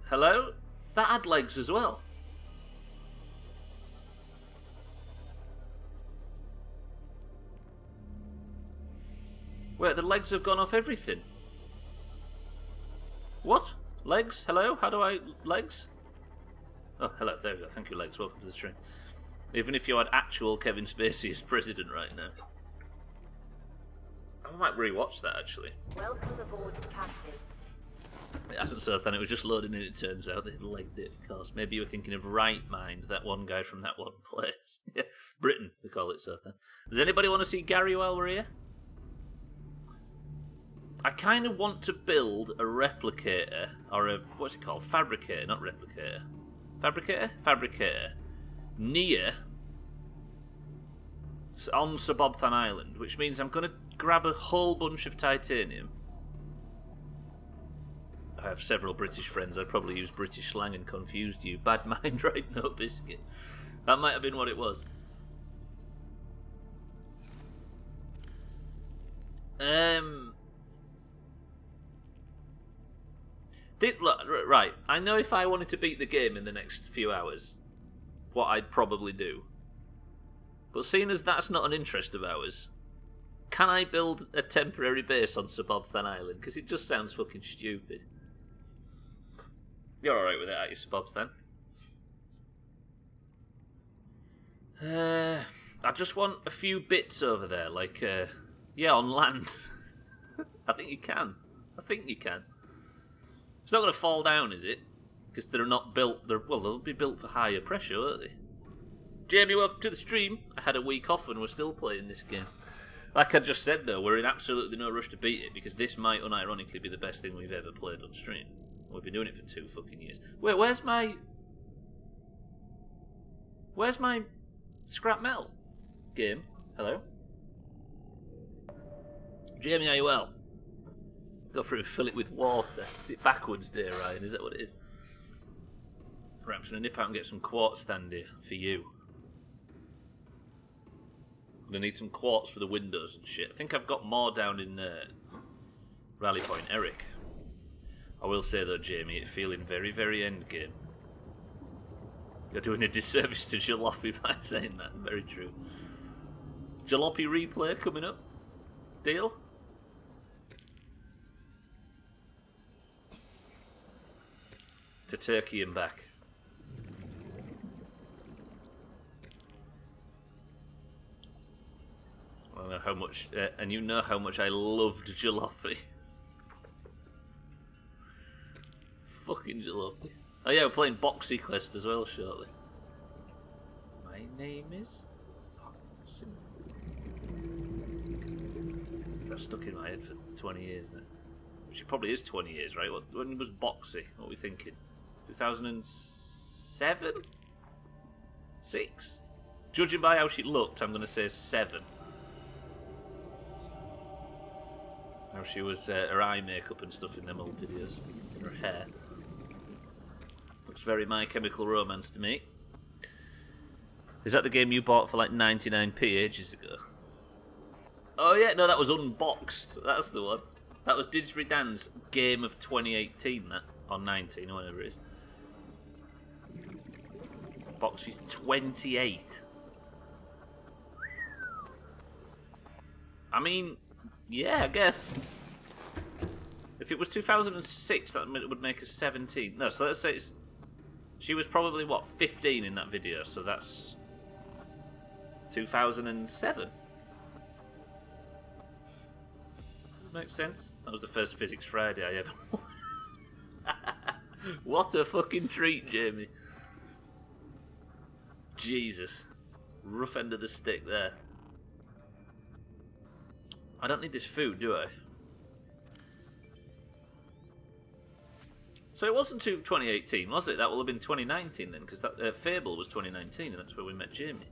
Speaker 1: Hello? That had legs as well. Wait, the legs have gone off everything. What? Legs? Hello? How do I... Legs? Oh, hello. There we go. Thank you, legs. Welcome to the stream. Even if you had actual Kevin Spacey as president right now. I might rewatch that, actually.
Speaker 2: Welcome aboard, Captain.
Speaker 1: It hasn't Sothan, it was just loading in, it turns out. They've legged it, of course. Maybe you were thinking of Right Mind, that one guy from that one place. Yeah, Britain, we call it Sothan. Does anybody want to see Gary while we're here? I kind of want to build a replicator, or a, what's it called? Fabricator, not replicator. Fabricator? Fabricator. Near, on Subnautica Island, which means I'm going to grab a whole bunch of titanium. I have several British friends, I'd probably use British slang and confused you. Bad mind, right? No biscuit. That might have been what it was. Look, right, I know if I wanted to beat the game in the next few hours, what I'd probably do. But seeing as that's not an interest of ours, can I build a temporary base on Subnautica Island? Because it just sounds fucking stupid. You're alright with it, aren't you, Subnautica? I just want a few bits over there, like, yeah, on land. I think you can. I think you can. It's not going to fall down, is it? Because they're not built... Well, they'll be built for higher pressure, won't they? Jamie, welcome to the stream. I had a week off and we're still playing this game. Like I just said, though, we're in absolutely no rush to beat it, because this might unironically be the best thing we've ever played on stream. We've been doing it for 2 fucking years. Wait, where's my... Where's my scrap metal game? Hello? Jamie, are you well? Go through and fill it with water. Is it backwards, dear Ryan? Is that what it is? Right, I'm just going to nip out and get some quartz stand here for you. I'm going to need some quartz for the windows and shit. I think I've got more down in Rally Point Eric. I will say though, Jamie, it's feeling very, very endgame. You're doing a disservice to Jalopy by saying that. Very true. Jalopy replay coming up. Deal? To Turkey and back. I know how much, and you know how much I loved jalopy. Fucking jalopy. Oh yeah, we're playing Boxy Quest as well shortly. My name is Boxy. That's stuck in my head for 20 years now. Which it probably is 20 years, right? When was Boxy? What are we thinking? 2007? 6? Judging by how she looked, I'm going to say 7. How she was, her eye makeup and stuff in them old videos. Her hair. Looks very My Chemical Romance to me. Is that the game you bought for like 99p ages ago? Oh yeah, no, that was Unboxed. That's the one. That was Didsbury Dan's Game of 2018, that. Or 19, or whatever it is. Box is 28. I mean, yeah, I guess. If it was 2006, that would make her 17. No, so let's say it's... She was probably, what, 15 in that video, so that's... 2007. Makes sense. That was the first Physics Friday I ever... What a fucking treat, Jamie. Jesus. Rough end of the stick there. I don't need this food, do I? So it wasn't 2018, was it? That will have been 2019 then, because that Fable was 2019, and that's where we met Jamie.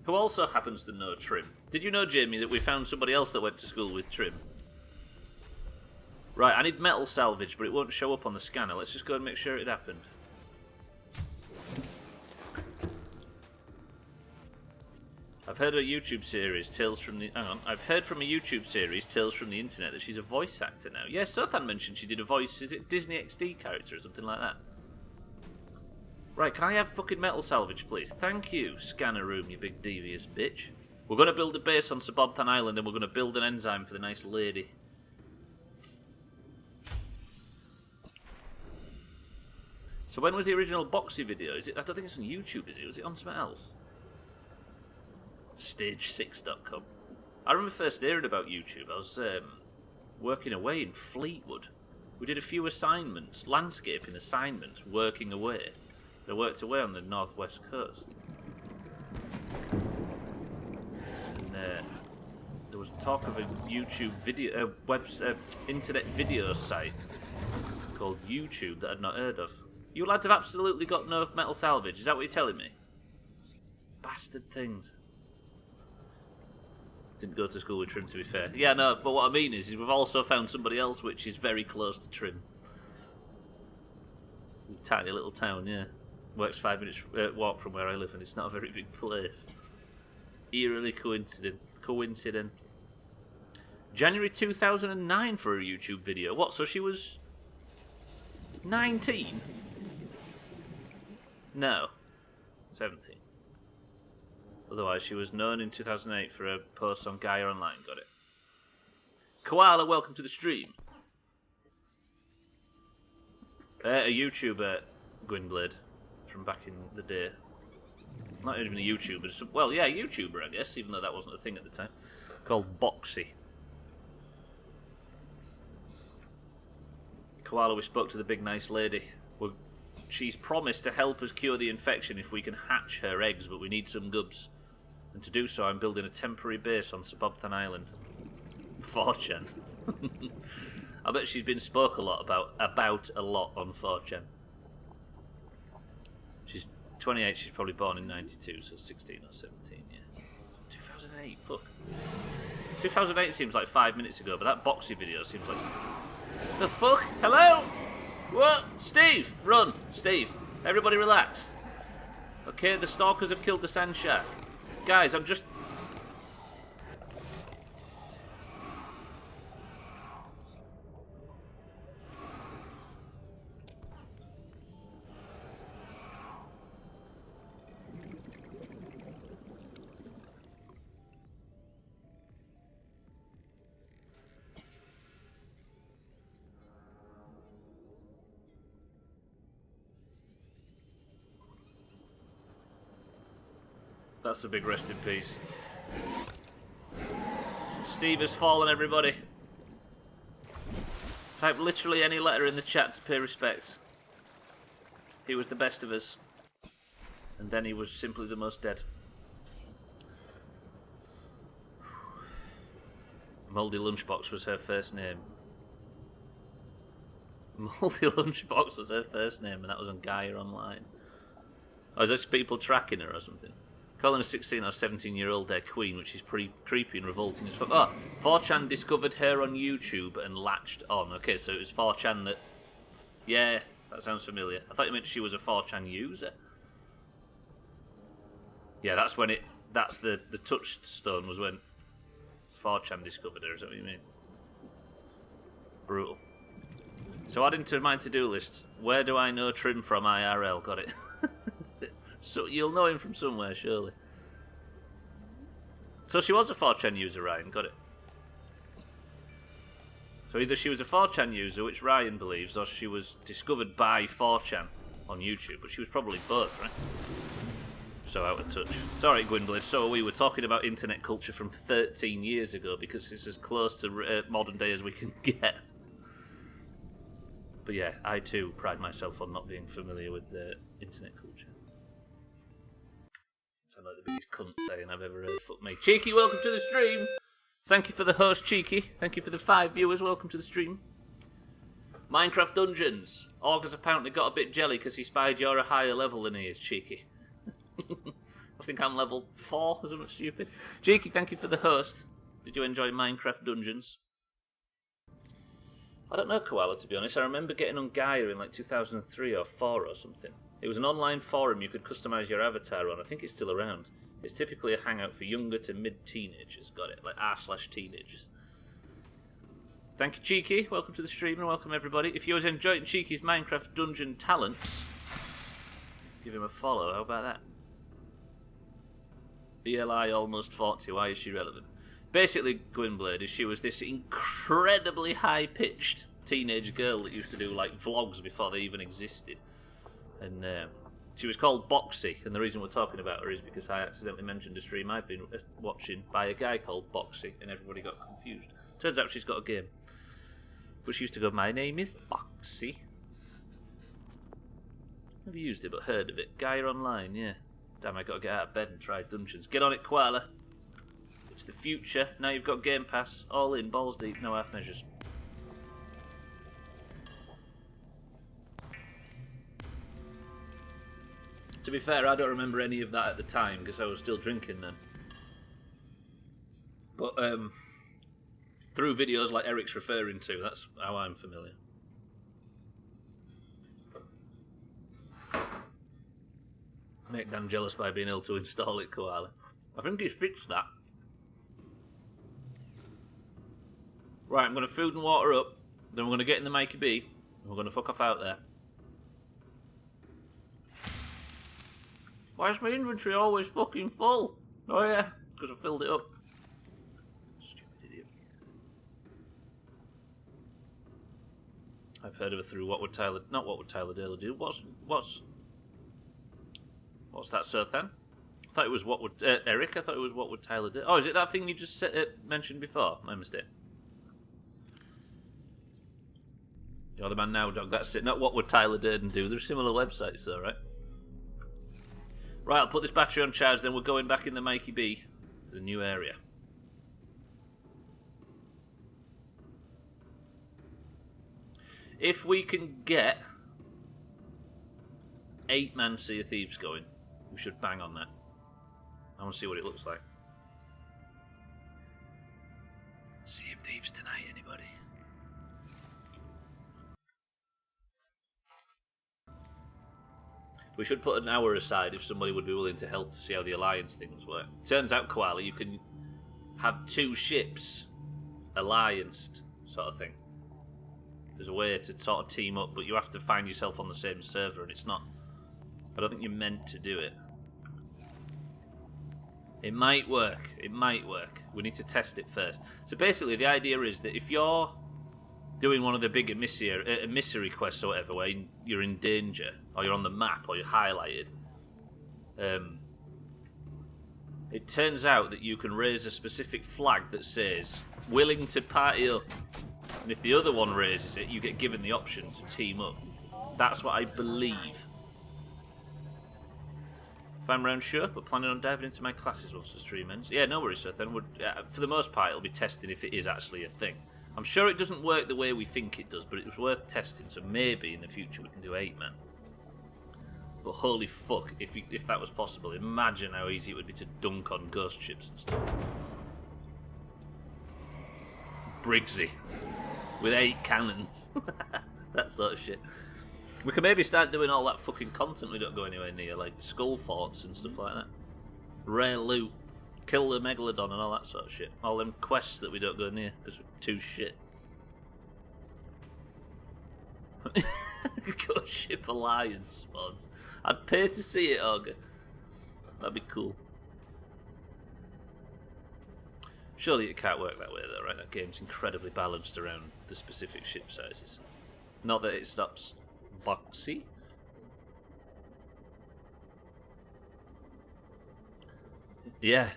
Speaker 1: Who also happens to know Trim. Did you know, Jamie, that we found somebody else that went to school with Trim? Right, I need metal salvage, but it won't show up on the scanner. Let's just go and make sure it happened. I've heard a YouTube series, Tales from the... Hang on. I've heard from a YouTube series, Tales from the Internet, that she's a voice actor now. Yeah, Sothan mentioned she did a voice... Is it Disney XD character or something like that? Right, can I have fucking metal salvage, please? Thank you, Scanner Room, you big devious bitch. We're going to build a base on Subnautica Island, and we're going to build an enzyme for the nice lady. So when was the original Boxy video? Is it? I don't think it's on YouTube, is it? Was it on something else? Stage6.com. I remember first hearing about YouTube. I was working away in Fleetwood. We did a few assignments, landscaping assignments, working away. They worked away on the northwest coast. And there was talk of a YouTube video, internet video site called YouTube that I'd not heard of. You lads have absolutely got no metal salvage. Is that what you're telling me? Bastard things. Didn't go to school with Trim, to be fair. Yeah, no, but what I mean is we've also found somebody else which is very close to Trim. Tiny little town, yeah. Works 5 minutes walk from where I live, and it's not a very big place. Eerily coincident. January 2009 for a YouTube video. What, so she was 19? No. 17. Otherwise, she was known in 2008 for a post on Gaia Online. Got it. Koala, welcome to the stream. A YouTuber, Gwynblade, from back in the day. Not even a YouTuber. Well, yeah, YouTuber, I guess, even though that wasn't a thing at the time. Called Boxy. Koala, we spoke to the big nice lady. She's promised to help us cure the infection if we can hatch her eggs, but we need some gubs. And to do so, I'm building a temporary base on Subnautica Island. 4chan. I bet she's been spoke a lot about a lot on 4chan. She's 28, she's probably born in 92, so 16 or 17, yeah. So 2008, fuck. 2008 seems like 5 minutes ago, but that Boxy video seems like... The fuck? Hello? What? Steve! Run! Steve! Everybody relax. Okay, the stalkers have killed the sand shark. Guys, I'm just... That's a big rest in peace. Steve has fallen, everybody. Type literally any letter in the chat to pay respects. He was the best of us. And then he was simply the most dead. Mouldy Lunchbox was her first name. Mouldy Lunchbox was her first name, and that was on Gaia Online. Or is this people tracking her or something? Calling a 16 or 17-year-old their queen, which is pretty creepy and revolting as fuck. Oh, 4chan discovered her on YouTube and latched on. Okay, so it was 4chan that... Yeah, that sounds familiar. I thought you meant she was a 4chan user. Yeah, that's when it... That's the touchstone was when 4chan discovered her, is that what you mean? Brutal. So adding to my to-do list, where do I know Trim from IRL? Got it. So you'll know him from somewhere, surely. So she was a 4chan user, Ryan. Got it. So either she was a 4chan user, which Ryan believes, or she was discovered by 4chan on YouTube. But she was probably both, right? So out of touch. Sorry, Gwynblade. So we were talking about internet culture from 13 years ago, because it's as close to modern day as we can get. But yeah, I too pride myself on not being familiar with internet culture. Sound like the biggest cunt saying I've ever heard. Fuck me. Cheeky, welcome to the stream. Thank you for the host, Cheeky. Thank you for the 5 viewers. Welcome to the stream. Minecraft Dungeons. August apparently got a bit jelly because he spied you're a higher level than he is, Cheeky. I think I'm level 4, is that stupid? Cheeky, thank you for the host. Did you enjoy Minecraft Dungeons? I don't know, Koala, to be honest. I remember getting on Gaia in like 2003 or 4 or something. It was an online forum you could customise your avatar on. I think it's still around. It's typically a hangout for younger to mid-teenagers. Got it, like r/teenagers. Thank you, Cheeky. Welcome to the stream and welcome everybody. If you was enjoying Cheeky's Minecraft Dungeon talents, give him a follow. How about that? BLI almost 40. Why is she relevant? Basically, Gwynblade, she was this incredibly high-pitched teenage girl that used to do like vlogs before they even existed. And she was called Boxy, and the reason we're talking about her is because I accidentally mentioned a stream I've been watching by a guy called Boxy, and everybody got confused. Turns out she's got a game. But she used to go, my name is Boxy. Never used it, but heard of it. Gaia Online, yeah. Damn, I gotta get out of bed and try Dungeons. Get on it, Koala. It's the future. Now you've got Game Pass. All in, balls deep, no half measures. To be fair, I don't remember any of that at the time because I was still drinking then. But through videos like Eric's referring to, that's how I'm familiar. Make Dan jealous by being able to install it, Koala. I think he's fixed that. Right, I'm going to food and water up, then we're going to get in the Mikey B, and we're going to fuck off out there. Why is my inventory always fucking full? Oh yeah, because I filled it up. Stupid idiot. I've heard of her through What Would Tyler... Not What Would Tyler Dale Do. What's that, Sir Then? I thought it was What Would... Eric, I thought it was What Would Tyler Do. Oh, is it that thing you just mentioned before? My mistake. You're the man now, dog. That's it. Not What Would Tyler Durden Do. They're similar websites, though, right? Right, I'll put this battery on charge, then we're going back in the Mikey B to the new area. If we can get 8-man Sea of Thieves going, we should bang on that. I want to see what it looks like. Sea of Thieves tonight, anybody? We should put an hour aside if somebody would be willing to help to see how the alliance things work. Turns out, Koala, you can have 2 ships allianced, sort of thing. There's a way to sort of team up, but you have to find yourself on the same server, and it's not... I don't think you're meant to do it. It might work. It might work. We need to test it first. So basically, the idea is that if you're doing one of the big emissary quests or whatever, where you're in danger, or you're on the map, or you're highlighted, it turns out that you can raise a specific flag that says, willing to party up. And if the other one raises it, you get given the option to team up. That's what I believe. If I'm round, sure, but planning on diving into my classes once the stream ends. Yeah, no worries, sir. Then for the most part, it'll be testing if it is actually a thing. I'm sure it doesn't work the way we think it does, but it was worth testing, so maybe in the future we can do 8-man. But holy fuck, if that was possible, imagine how easy it would be to dunk on ghost ships and stuff. Briggsy. With 8 cannons. That sort of shit. We can maybe start doing all that fucking content we don't go anywhere near, like skull forts and stuff like that. Rare loot. Kill the megalodon and all that sort of shit. All them quests that we don't go near because we're too shit. Ghost ship alliance spawns. I'd pay to see it, Augur. That'd be cool. Surely it can't work that way though, right? That game's incredibly balanced around the specific ship sizes. Not that it stops boxy. Yeah.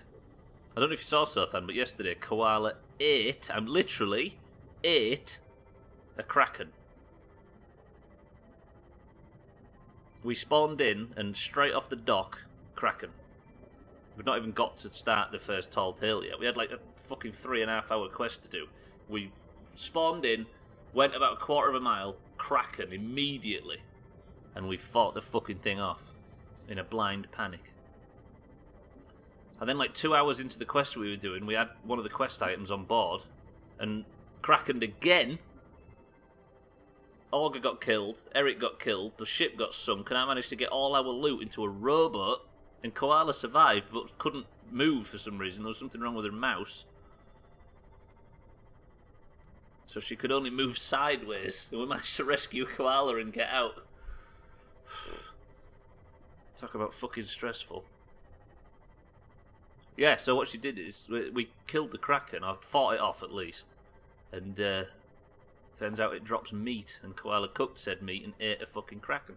Speaker 1: I don't know if you saw Sothan, but yesterday Koala ate, I'm literally ate a kraken. We spawned in and straight off the dock, kraken. We've not even got to start the first tall tale yet. We had like a fucking 3.5 hour quest to do. We spawned in, went about a quarter of a mile, kraken immediately, and we fought the fucking thing off in a blind panic. And then like 2 hours into the quest we were doing, we had one of the quest items on board, and krakened again. Augur got killed, Eric got killed, the ship got sunk, and I managed to get all our loot into a rowboat, and Koala survived, but couldn't move for some reason. There was something wrong with her mouse. So she could only move sideways, and we managed to rescue Koala and get out. Talk about fucking stressful. Yeah, so what she did is, we killed the kraken, I fought it off at least, and turns out it drops meat, and Koala cooked said meat and ate a fucking kraken.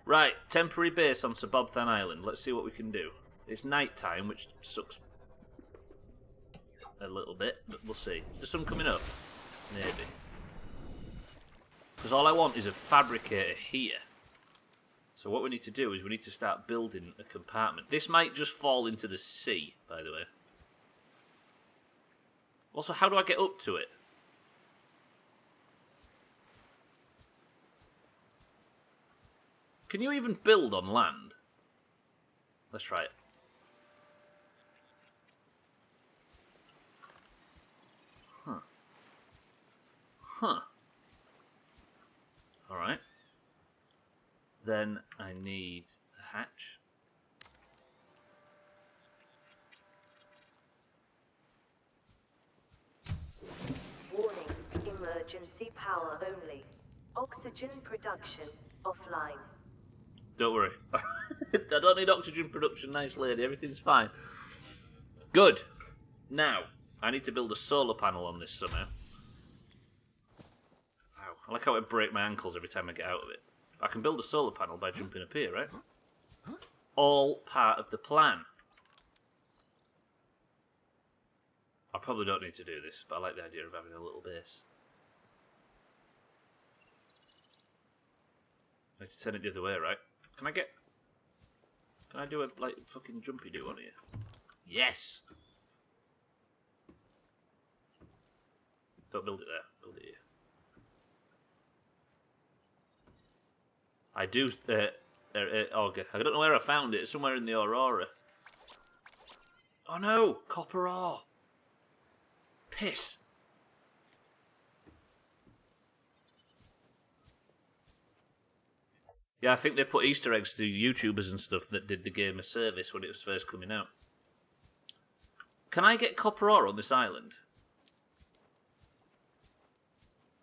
Speaker 1: Right, temporary base on Subnautica Island. Let's see what we can do. It's night time, which sucks a little bit, but we'll see. Is the sun coming up? Maybe. Because all I want is a fabricator here. So what we need to do is we need to start building a compartment. This might just fall into the sea, by the way. Also, how do I get up to it? Can you even build on land? Let's try it. Huh. Huh. Alright. Then I need a hatch.
Speaker 3: Warning, emergency power only. Oxygen production offline.
Speaker 1: Don't worry. I don't need oxygen production, nice lady. Everything's fine. Good. Now, I need to build a solar panel on this somehow. Ow. I like how I break my ankles every time I get out of it. I can build a solar panel by jumping up here, right? All part of the plan. I probably don't need to do this, but I like the idea of having a little base. I need to turn it the other way, right? Can I do a, like, fucking jumpy do on here? Yes! Don't build it there. Build it here. I do, Augur. I don't know where I found it. It's somewhere in the Aurora. Oh no! Copper ore! Piss! Yeah, I think they put Easter eggs to YouTubers and stuff that did the game a service when it was first coming out. Can I get copper ore on this island?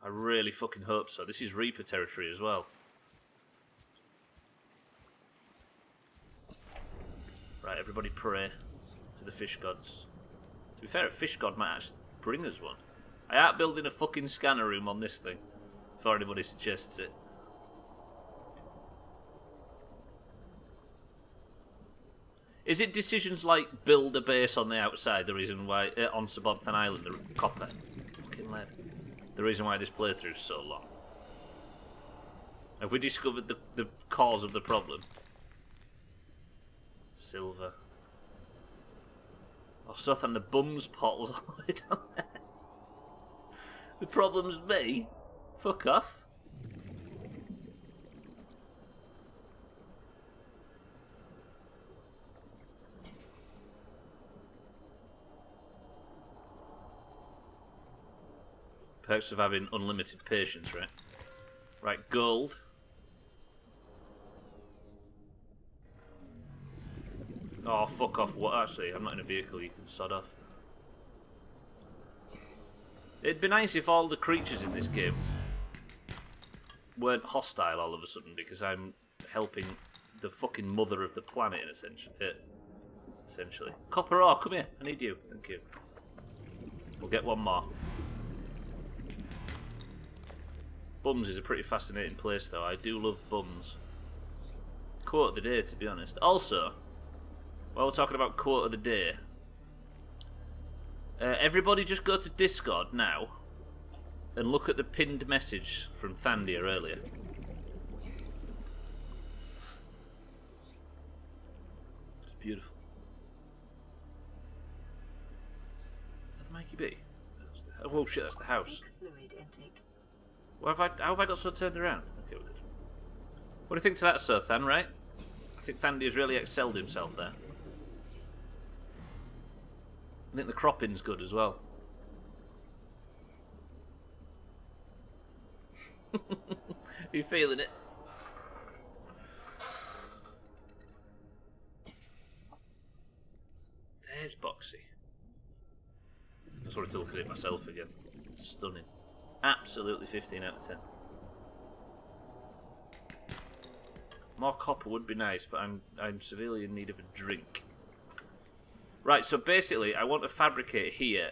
Speaker 1: I really fucking hope so. This is Reaper territory as well. Right, everybody pray to the fish gods. To be fair, a fish god might actually bring us one. I ain't building a fucking scanner room on this thing, before anybody suggests it. Is it decisions like build a base on the outside the reason why, on Subnautica Island, the copper, fucking lead, the reason why this playthrough is so long? Have we discovered the cause of the problem? Silver. Oh, Sothan, the bum's pot's all the way down there. The problem's me? Fuck off. Perks of having unlimited patience, right? Right, gold. Oh, fuck off. What? Actually, I'm not in a vehicle. You can sod off. It'd be nice if all the creatures in this game weren't hostile all of a sudden, because I'm helping the fucking mother of the planet, in essentially. Copper ore, come here. I need you. Thank you. We'll get one more. Bums is a pretty fascinating place, though. I do love bums. Quote of the day, to be honest. Also, while we're talking about quote of the day, everybody just go to Discord now and look at the pinned message from Thandia earlier. It's beautiful. Is that Mikey B? Oh shit, that's the house. How have I got so turned around? Okay, we're good. What do you think to that, Sir Than, right? I think Thandia's really excelled himself there. I think the cropping's good as well. Are you feeling it? There's Boxy. I just wanted to look at it myself again. It's stunning. Absolutely 15 out of 10. More copper would be nice, but I'm severely in need of a drink. Right, so basically, I want to fabricate here.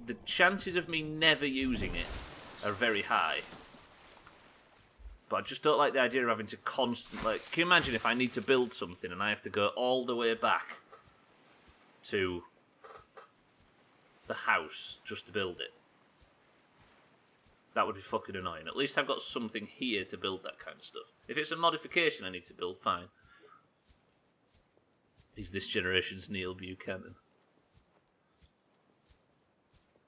Speaker 1: The chances of me never using it are very high. But I just don't like the idea of having to constantly... Can you imagine if I need to build something and I have to go all the way back to the house just to build it? That would be fucking annoying. At least I've got something here to build that kind of stuff. If it's a modification I need to build, fine. He's this generation's Neil Buchanan.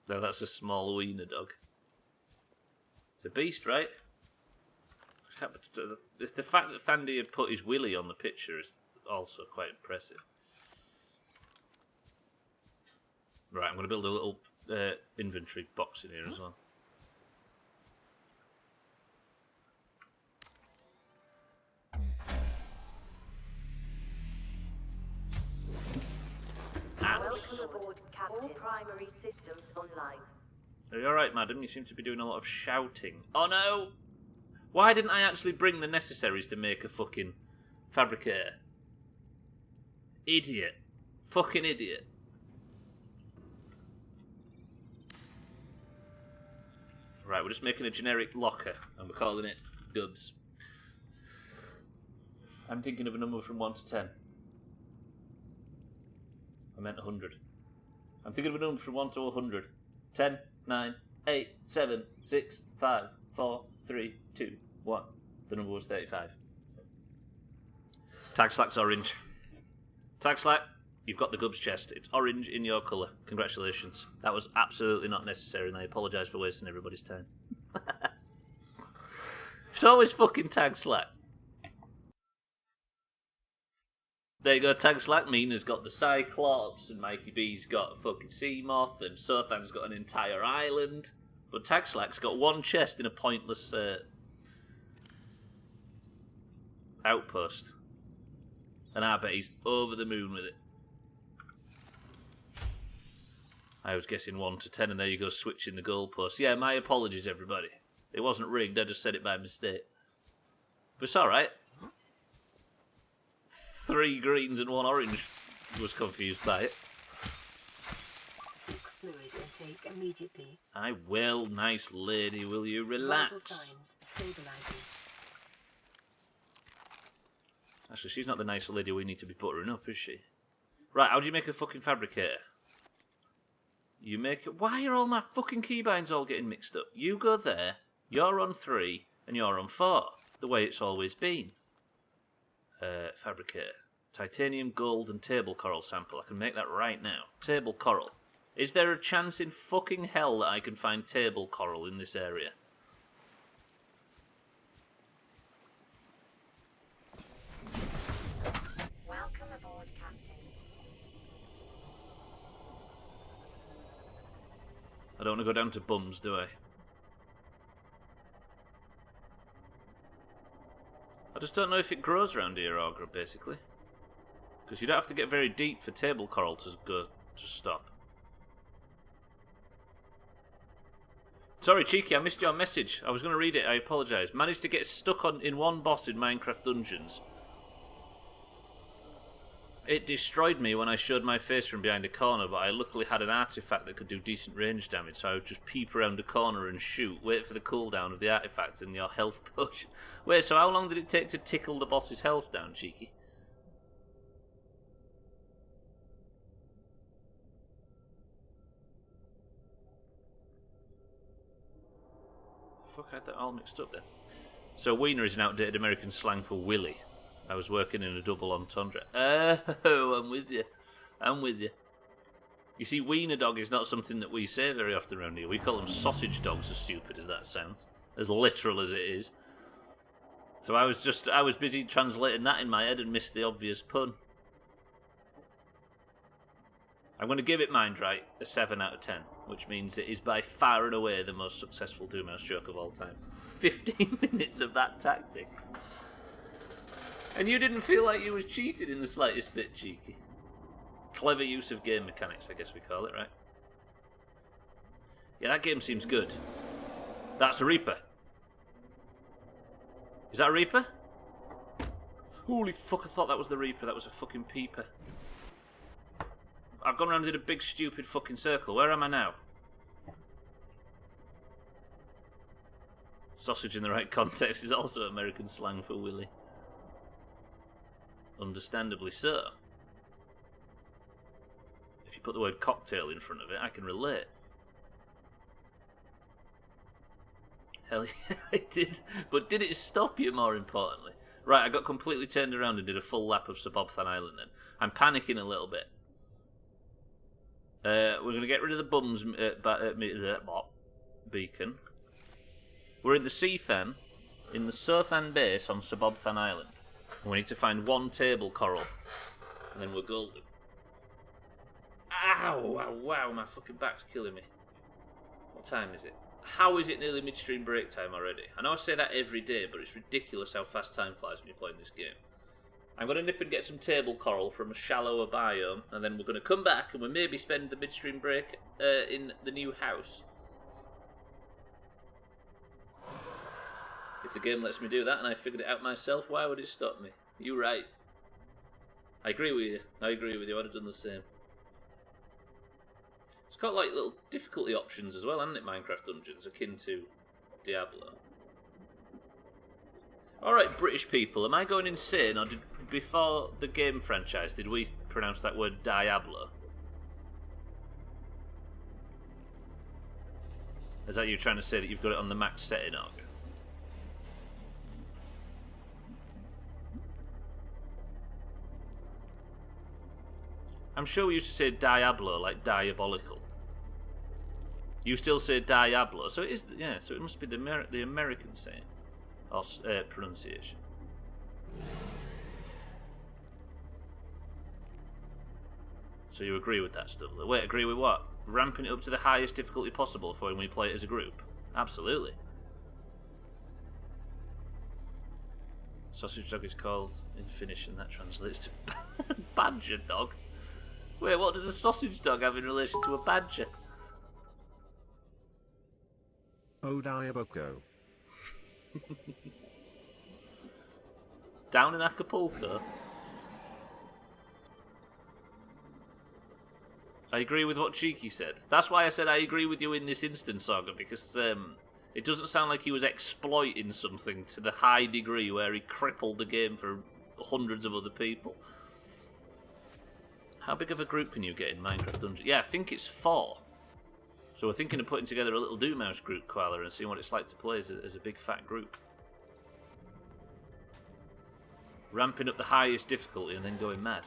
Speaker 1: No, that's a small wiener dog. It's a beast, right? The fact that Thandia put his willy on the picture is also quite impressive. Right, I'm going to build a little inventory box in here as well.
Speaker 3: Welcome aboard, Captain. All primary systems online.
Speaker 1: Are you alright, madam? You seem to be doing a lot of shouting. Oh no! Why didn't I actually bring the necessaries to make a fucking fabricator? Idiot. Fucking idiot. Right, we're just making a generic locker, and we're calling it Dubs. I'm thinking of a number from 1 to 10. I meant 100. I'm thinking of a number from 1 to 100. 10, 9, 8, 7, 6, 5, 4, 3, 2, 1. The number was 35. Tag Slack's orange. Tag Slack, you've got the Gubs chest. It's orange in your colour. Congratulations. That was absolutely not necessary, and I apologise for wasting everybody's time. It's always fucking Tag Slack. There you go, Tag Slack. Mina's got the Cyclops, and Mikey B's got a fucking Seamoth, and Sothan's got an entire island. But Tag Slack's got one chest in a pointless outpost. And I bet he's over the moon with it. I was guessing 1 to 10, and there you go, switching the goalpost. Yeah, my apologies, everybody. It wasn't rigged, I just said it by mistake. But it's alright. 3 greens and 1 orange. Was confused by it.
Speaker 2: Seek fluid intake immediately.
Speaker 1: I will, nice lady, will you relax?
Speaker 2: Vital signs stabilizing.
Speaker 1: Actually, she's not the nice lady we need to be buttering up, is she? Right, how do you make a fucking fabricator? You make it... Why are all my fucking keybinds all getting mixed up? You go there, you're on 3, and you're on 4. The way it's always been. Fabricator. Titanium, gold, and table coral sample. I can make that right now. Table coral. Is there a chance in fucking hell that I can find table coral in this area?
Speaker 3: Welcome aboard, Captain.
Speaker 1: I don't want to go down to bums, do I? just don't know if it grows around here, Augur, basically. Because you don't have to get very deep for table coral to stop. Sorry, Cheeky, I missed your message. I was going to read it, I apologise. Managed to get stuck in one boss in Minecraft Dungeons. It destroyed me when I showed my face from behind a corner, but I luckily had an artifact that could do decent range damage, so I would just peep around a corner and shoot, wait for the cooldown of the artifact and your health potion. Wait, so how long did it take to tickle the boss's health down, Cheeky? Fuck, I had that all mixed up then. So wiener is an outdated American slang for willy. I was working in a double entendre. Oh, I'm with you. I'm with you. You see, wiener dog is not something that we say very often around here. We call them sausage dogs, as stupid as that sounds. As literal as it is. So I was busy translating that in my head and missed the obvious pun. I'm going to give it Mind Right a 7 out of 10, which means it is by far and away the most successful Doomhaus joke of all time. 15 minutes of that tactic. And you didn't feel like you was cheated in the slightest bit, Cheeky. Clever use of game mechanics, I guess we call it, right? Yeah, that game seems good. That's a Reaper. Is that a Reaper? Holy fuck, I thought that was the Reaper. That was a fucking peeper. I've gone around in a big stupid fucking circle. Where am I now? Sausage in the right context is also American slang for willy. Understandably so. If you put the word cocktail in front of it, I can relate. Hell yeah, I did. But did it stop you, more importantly? Right, I got completely turned around and did a full lap of Subnautica Island then. I'm panicking a little bit. We're going to get rid of the bums beacon. We're in the Seathan, in the Sothan base on Subnautica Island. We need to find one table coral, and then we're golden. Ow! Ow, wow, my fucking back's killing me. What time is it? How is it nearly midstream break time already? I know I say that every day, but it's ridiculous how fast time flies when you're playing this game. I'm going to nip and get some table coral from a shallower biome, and then we're going to come back and we'll maybe spend the midstream break in the new house. If the game lets me do that and I figured it out myself, why would it stop me? You're right. I agree with you. I agree with you. I'd have done the same. It's got like little difficulty options as well, hasn't it, Minecraft Dungeons, akin to Diablo. Alright, British people, am I going insane, or before the game franchise, did we pronounce that word Diablo? Is that you trying to say that you've got it on the max setting, Augur? I'm sure we used to say Diablo, like diabolical. You still say Diablo, so it is, yeah. So it must be the American saying or pronunciation. So you agree with that, Stubbler? Wait, agree with what? Ramping it up to the highest difficulty possible for when we play it as a group? Absolutely. Sausage dog is called in Finnish, and that translates to badger dog. Wait, what does a sausage dog have in relation to a badger?
Speaker 5: Oh, Diaboko.
Speaker 1: Down in Acapulco? I agree with what Cheeky said. That's why I said I agree with you in this instance, Augur, because it doesn't sound like he was exploiting something to the high degree where he crippled the game for hundreds of other people. How big of a group can you get in Minecraft Dungeons? Yeah, I think it's 4. So we're thinking of putting together a little Doomhaus group, Koala, and seeing what it's like to play as a big fat group. Ramping up the highest difficulty and then going mad.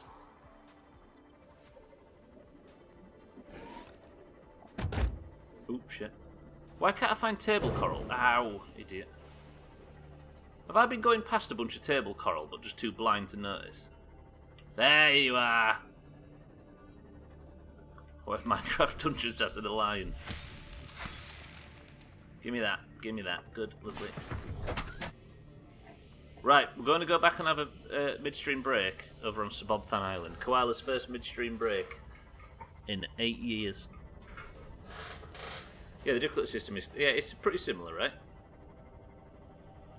Speaker 1: Oop, shit. Why can't I find table coral? Ow, idiot. Have I been going past a bunch of table coral but just too blind to notice? There you are! What if Minecraft Dungeons has an alliance? Give me that. Give me that. Good. Lovely. Right, we're going to go back and have a midstream break over on Subnautica Island. Koala's first midstream break in 8 years. Yeah, the difficulty system is... Yeah, it's pretty similar, right?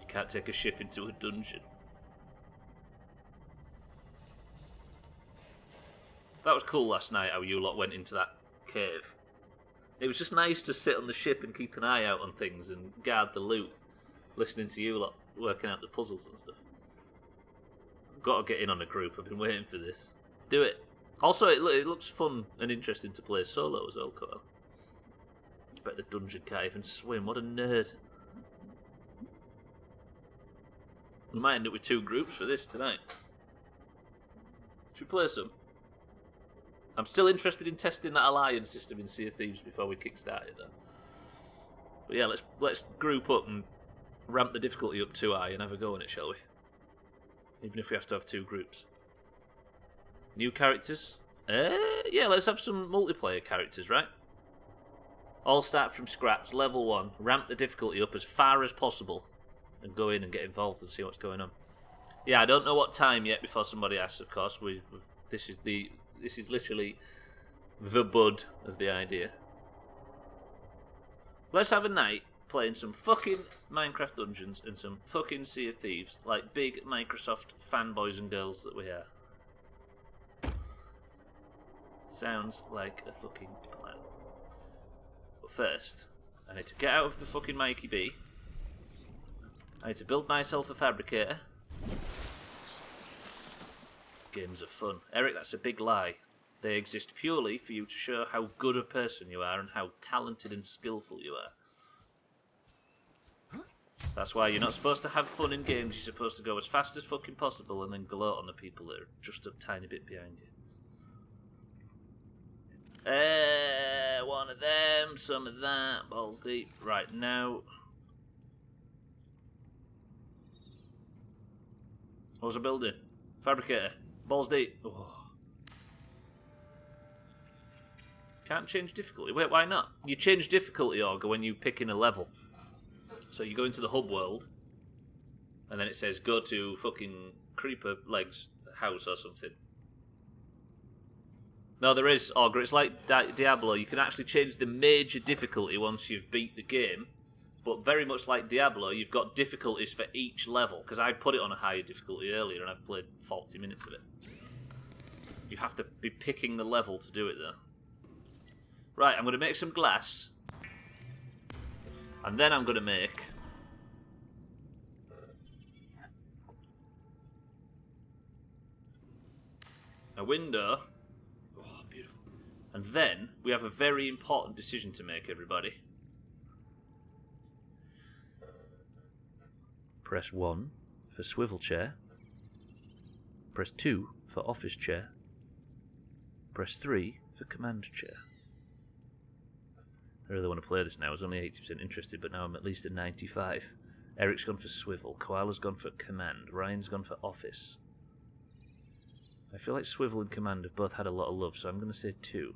Speaker 1: You can't take a ship into a dungeon. That was cool last night, how you lot went into that cave. It was just nice to sit on the ship and keep an eye out on things and guard the loot, listening to you lot working out the puzzles and stuff. I've got to get in on a group. I've been waiting for this. Do it. Also, it looks fun and interesting to play solo as well, Coyle. I bet the dungeon can't even swim. What a nerd. We might end up with 2 groups for this tonight. Should we play some? I'm still interested in testing that alliance system in Sea of Thieves before we kickstart it, though. But yeah, let's group up and ramp the difficulty up too high and have a go on it, shall we? Even if we have to have 2 groups. New characters? Yeah, let's have some multiplayer characters, right? All start from scratch, level 1, ramp the difficulty up as far as possible, and go in and get involved and see what's going on. Yeah, I don't know what time yet before somebody asks, of course. This is literally the bud of the idea. Let's have a night playing some fucking Minecraft Dungeons and some fucking Sea of Thieves, like big Microsoft fanboys and girls that we are. Sounds like a fucking plan. But first, I need to get out of the fucking Mikey B. I need to build myself a fabricator. Games are fun. Eric, that's a big lie. They exist purely for you to show how good a person you are and how talented and skillful you are. That's why you're not supposed to have fun in games. You're supposed to go as fast as fucking possible and then gloat on the people that are just a tiny bit behind you. One of them, some of that, balls deep. Right, now... What was I building? Fabricator. Balls deep. Oh. Can't change difficulty. Wait, why not? You change difficulty, Augur, when you pick in a level. So you go into the hub world, and then it says go to fucking Creeper Legs house or something. No, there is, Augur. It's like Diablo. You can actually change the major difficulty once you've beat the game. But very much like Diablo, you've got difficulties for each level. Because I put it on a higher difficulty earlier, and I've played 40 minutes of it. You have to be picking the level to do it, though. Right, I'm going to make some glass. And then I'm going to make... a window. Oh, beautiful. And then we have a very important decision to make, everybody. Press 1 for swivel chair. Press 2 for office chair. Press 3 for command chair. I really want to play this now. I was only 80% interested, but now I'm at least at 95. Eric's gone for swivel. Koala's gone for command. Ryan's gone for office. I feel like swivel and command have both had a lot of love, so I'm going to say 2.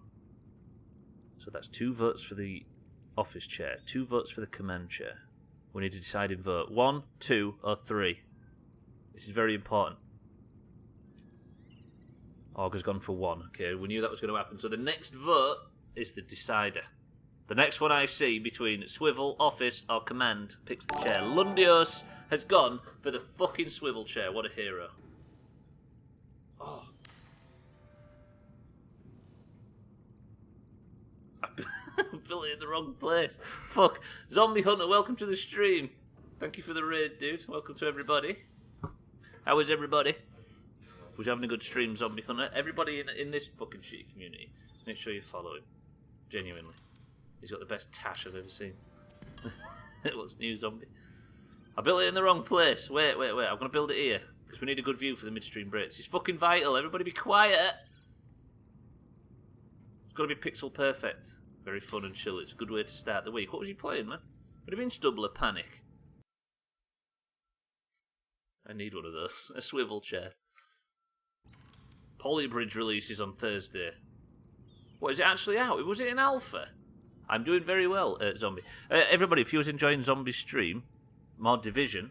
Speaker 1: So that's 2 votes for the office chair, 2 votes for the command chair. We need to decide in vote 1, 2, or 3. This is very important. Augur's gone for 1. Okay, we knew that was going to happen. So the next vote is the decider. The next one I see between swivel, office, or command picks the chair. Lundios has gone for the fucking swivel chair. What a hero. Oh. I built it in the wrong place. Fuck. Zombie Hunter, welcome to the stream. Thank you for the raid, dude. Welcome to everybody. How is everybody? Was you having a good stream, Zombie Hunter? Everybody in this fucking shitty community, make sure you follow him. Genuinely. He's got the best tash I've ever seen. What's new, Zombie? I built it in the wrong place. Wait. I'm going to build it here. Because we need a good view for the midstream breaks. It's fucking vital. Everybody be quiet. It's got to be pixel perfect. Very fun and chill. It's a good way to start the week. What was you playing, man? Would have been Stubbler Panic. I need one of those. A swivel chair. Polybridge releases on Thursday. What, is it actually out? Was it in alpha? I'm doing very well, Zombie. Everybody, if you was enjoying Zombie's stream, more Division,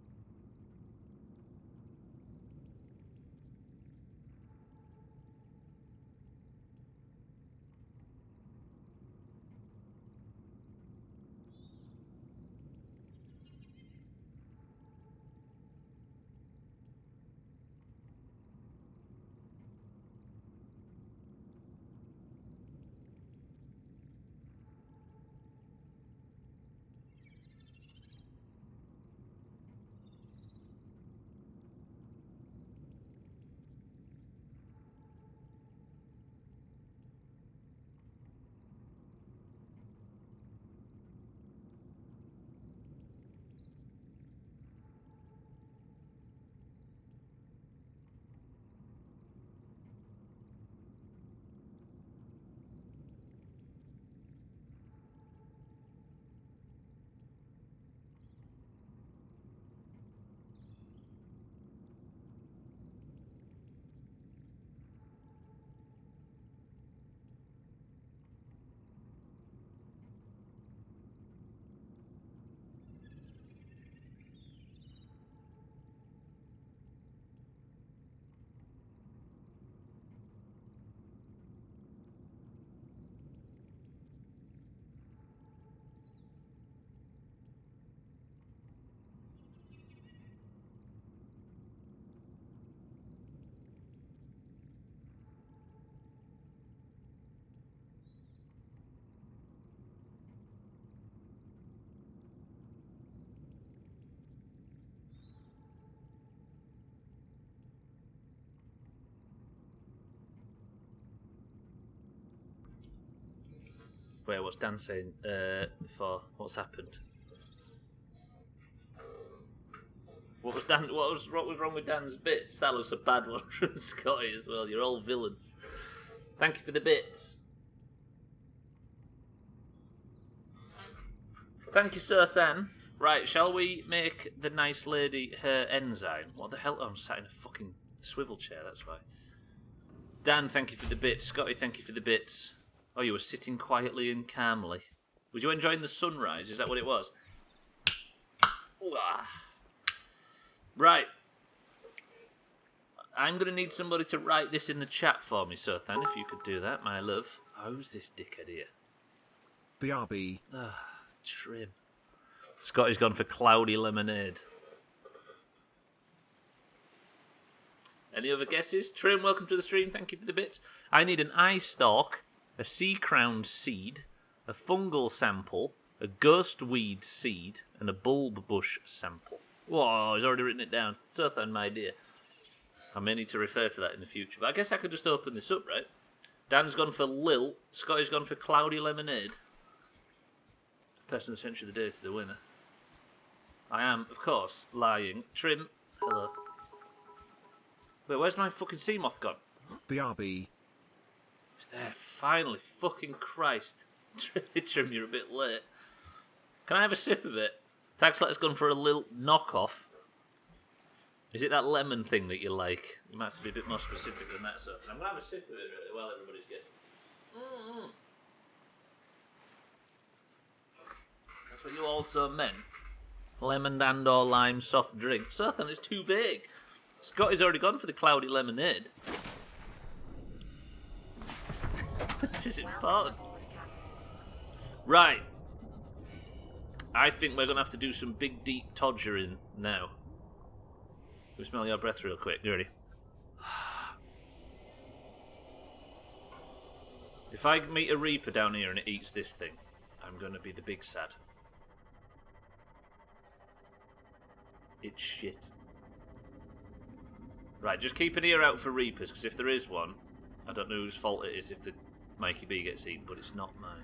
Speaker 1: Wait, what's Dan saying for what's happened? What was wrong with Dan's bits? That looks a bad one from Scotty as well. You're all villains. Thank you for the bits. Thank you, Sir Than. Right, shall we make the nice lady her enzyme? What the hell? Oh, I'm sat in a fucking swivel chair, that's why. Dan, thank you for the bits. Scotty, thank you for the bits. Oh, you were sitting quietly and calmly. Was you enjoying the sunrise? Is that what it was? Ooh, ah. Right. I'm going to need somebody to write this in the chat for me, Sir Than, if you could do that, my love. Oh, who's this dickhead here?
Speaker 5: BRB.
Speaker 1: Ah, trim. Scotty's gone for cloudy lemonade. Any other guesses? Trim, welcome to the stream. Thank you for the bits. I need an eye stalk, a sea-crowned seed, a fungal sample, a ghost weed seed, and a bulb bush sample. Whoa, he's already written it down. So than my dear. I may need to refer to that in the future. But I guess I could just open this up, right? Dan's gone for Lil. Scotty's gone for cloudy lemonade. Person of the century of the day to the winner. I am, of course, lying. Trim, hello. Wait, where's my fucking sea moth gone?
Speaker 5: BRB.
Speaker 1: It's there, finally. Fucking Christ. Trim, you're a bit late. Can I have a sip of it? Taxlet's gone for a little knockoff. Is it that lemon thing that you like? You might have to be a bit more specific than that, so I'm going to have a sip of it really while everybody's getting. That's what you also meant. Lemon and or lime soft drink. So then it's too vague. Scotty's already gone for the cloudy lemonade. This is important. Right. I think we're going to have to do some big deep todgering now. Can we smell your breath real quick? You ready? If I meet a Reaper down here and it eats this thing, I'm going to be the big sad. It's shit. Right, just keep an ear out for Reapers, because if there is one, I don't know whose fault it is if the Mikey B gets eaten, but it's not mine.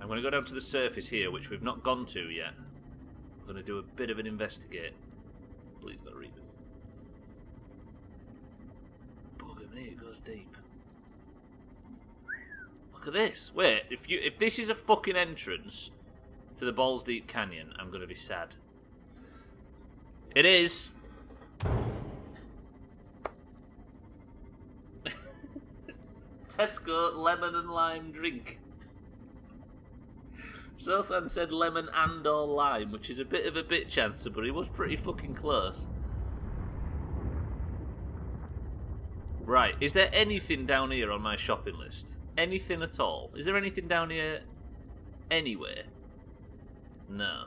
Speaker 1: I'm going to go down to the surface here, which we've not gone to yet. I'm going to do a bit of an investigate. Please, got Reapers. Bugger me, it goes deep. Look at this. Wait, if this is a fucking entrance to the Balls Deep Canyon, I'm going to be sad. It is. Tesco lemon and lime drink. Zothan said lemon and or lime, which is a bit of a bitch answer, but he was pretty fucking close. Right, is there anything down here on my shopping list? Anything at all? Is there anything down here anywhere? No.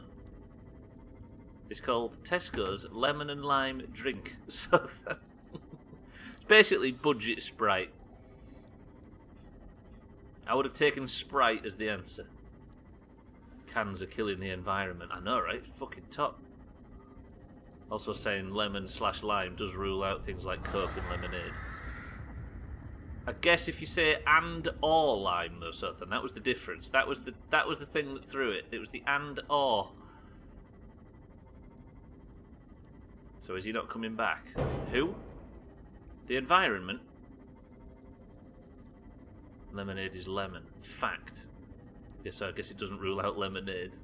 Speaker 1: It's called Tesco's lemon and lime drink. So it's basically budget Sprite. I would have taken Sprite as the answer. Cans are killing the environment. I know, right? Fucking top. Also saying lemon/lime does rule out things like Coke and lemonade. I guess if you say and or lime though, Sothan, that was the difference. That was the thing that threw it. It was the and or. So is he not coming back? Who? The environment? Lemonade is lemon. Fact. Yes, so I guess it doesn't rule out lemonade.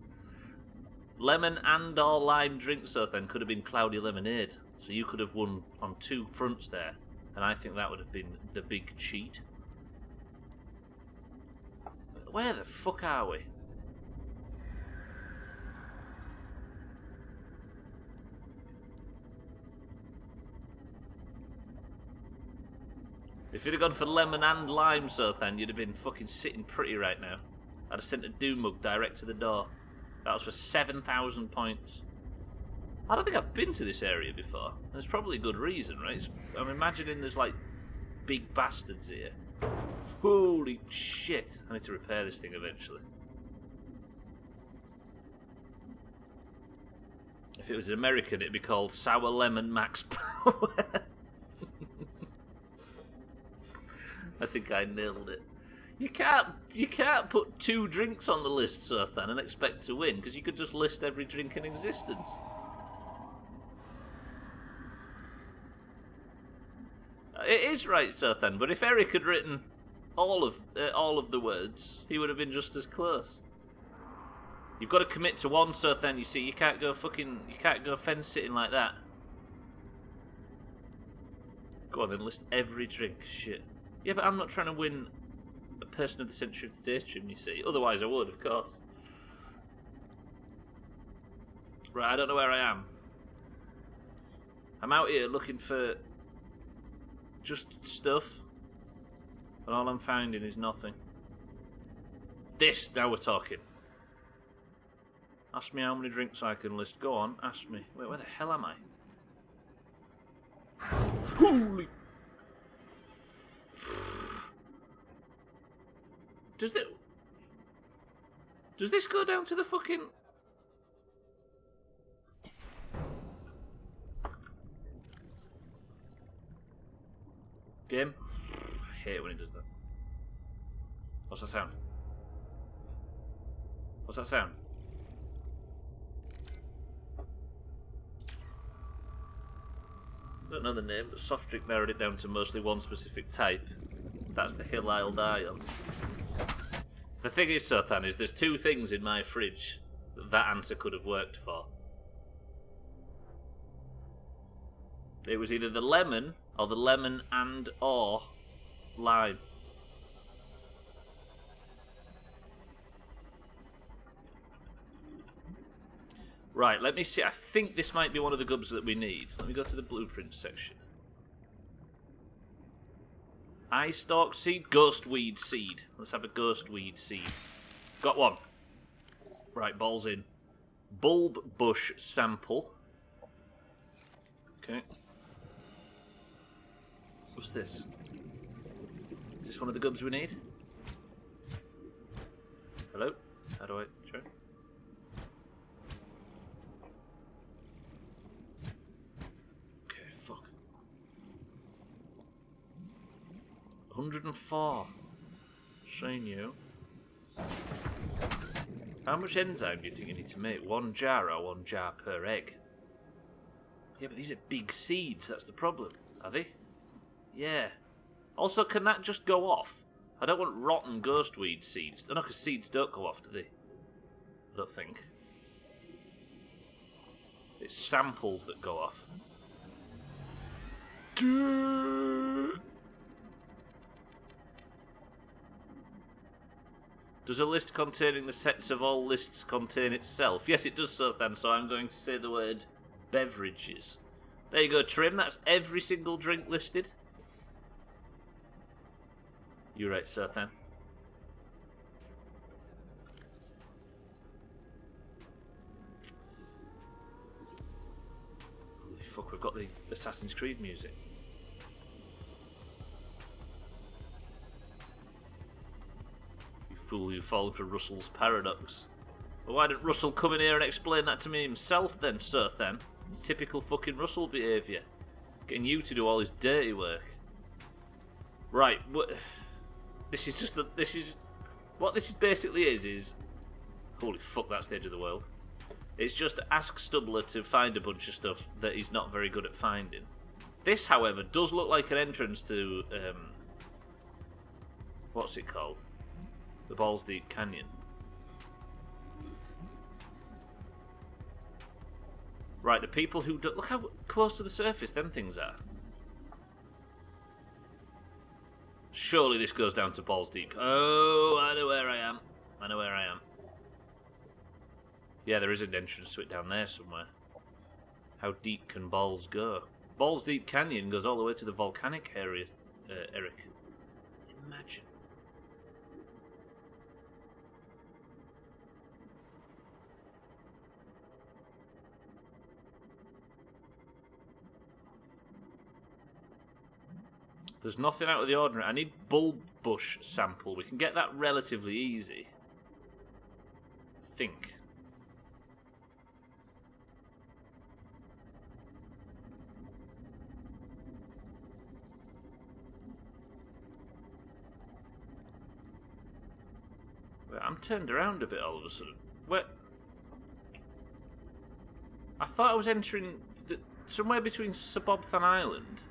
Speaker 1: Lemon and or lime drink, Sothan, could have been cloudy lemonade. So you could have won on two fronts there. And I think that would have been the big cheat. Where the fuck are we? If you'd have gone for lemon and lime, Sothan, you'd have been fucking sitting pretty right now. I'd have sent a Doom mug direct to the door. That was for 7,000 points. I don't think I've been to this area before. There's probably a good reason, right? I'm imagining there's like big bastards here. Holy shit. I need to repair this thing eventually. If it was an American, it'd be called Sour Lemon Max Power. I think I nailed it. You can't put 2 drinks on the list, Sothan, and expect to win, because you could just list every drink in existence. It is right, Sothan, but if Eric had written all of the words, he would have been just as close. You've got to commit to one, Sothan. You see, you can't go fence sitting like that. Go on then, list every drink. Shit. Yeah, but I'm not trying to win a Person of the Century of the Day stream, you see. Otherwise I would, of course. Right, I don't know where I am. I'm out here looking for just stuff, and all I'm finding is nothing. This, now we're talking. Ask me how many drinks I can list. Go on, ask me. Wait, where the hell am I? Holy... Does this go down to the fucking... Game? I hate it when it does that. What's that sound? What's that sound? I don't know the name, but soft drink narrowed it down to mostly one specific type. That's the hill I'll die on. The thing is, Sothan, is there's 2 things in my fridge that answer could have worked for. It was either the lemon or the lemon and or lime. Right, let me see. I think this might be one of the gubs that we need. Let me go to the blueprint section. Eye stalk seed, ghostweed seed. Let's have a ghostweed seed. Got one. Right, balls in. Bulb bush sample. Okay. What's this? Is this one of the gubs we need? Hello? How do I try? Okay, fuck. 104. Shane you. How much enzyme do you think you need to make? 1 jar or 1 jar per egg? Yeah, but these are big seeds, that's the problem. Are they? Yeah. Also, can that just go off? I don't want rotten ghostweed seeds. I know, because seeds don't go off, do they? I don't think. It's samples that go off. Does a list containing the sets of all lists contain itself? Yes, it does, so then, so I'm going to say the word beverages. There you go, Trim. That's every single drink listed. You're right, Sothan. Holy fuck, we've got the Assassin's Creed music. You fool, you've fallen for Russell's paradox. Well, why didn't Russell come in here and explain that to me himself then, Sothan? Typical fucking Russell behaviour. Getting you to do all his dirty work. Right, what... This is just what this basically is holy fuck, that's the edge of the world. It's just ask Stubbler to find a bunch of stuff that he's not very good at finding. This, however, does look like an entrance to what's it called? The Balls Deep Canyon. Right, the people who do, look how close to the surface them things are. Surely this goes down to balls deep. Oh, I know where I am. I know where I am. Yeah, there is an entrance to it down there somewhere. How deep can balls go? Balls Deep Canyon goes all the way to the volcanic area, Eric. Imagine. There's nothing out of the ordinary. I need bulb bush sample. We can get that relatively easy. I think. I'm turned around a bit all of a sudden. Where? I thought I was entering somewhere between Subnautica Island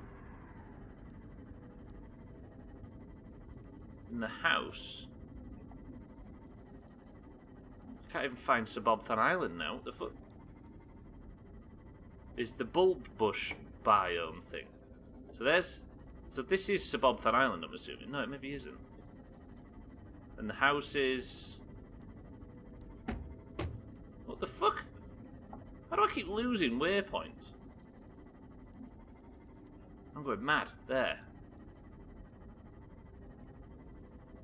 Speaker 1: and the house. I can't even find Subnautica Island now. What the fuck? Is the bulb bush biome thing? So this is Subnautica Island, I'm assuming. No, it maybe isn't. And the house is... What the fuck? How do I keep losing waypoints? I'm going mad. There.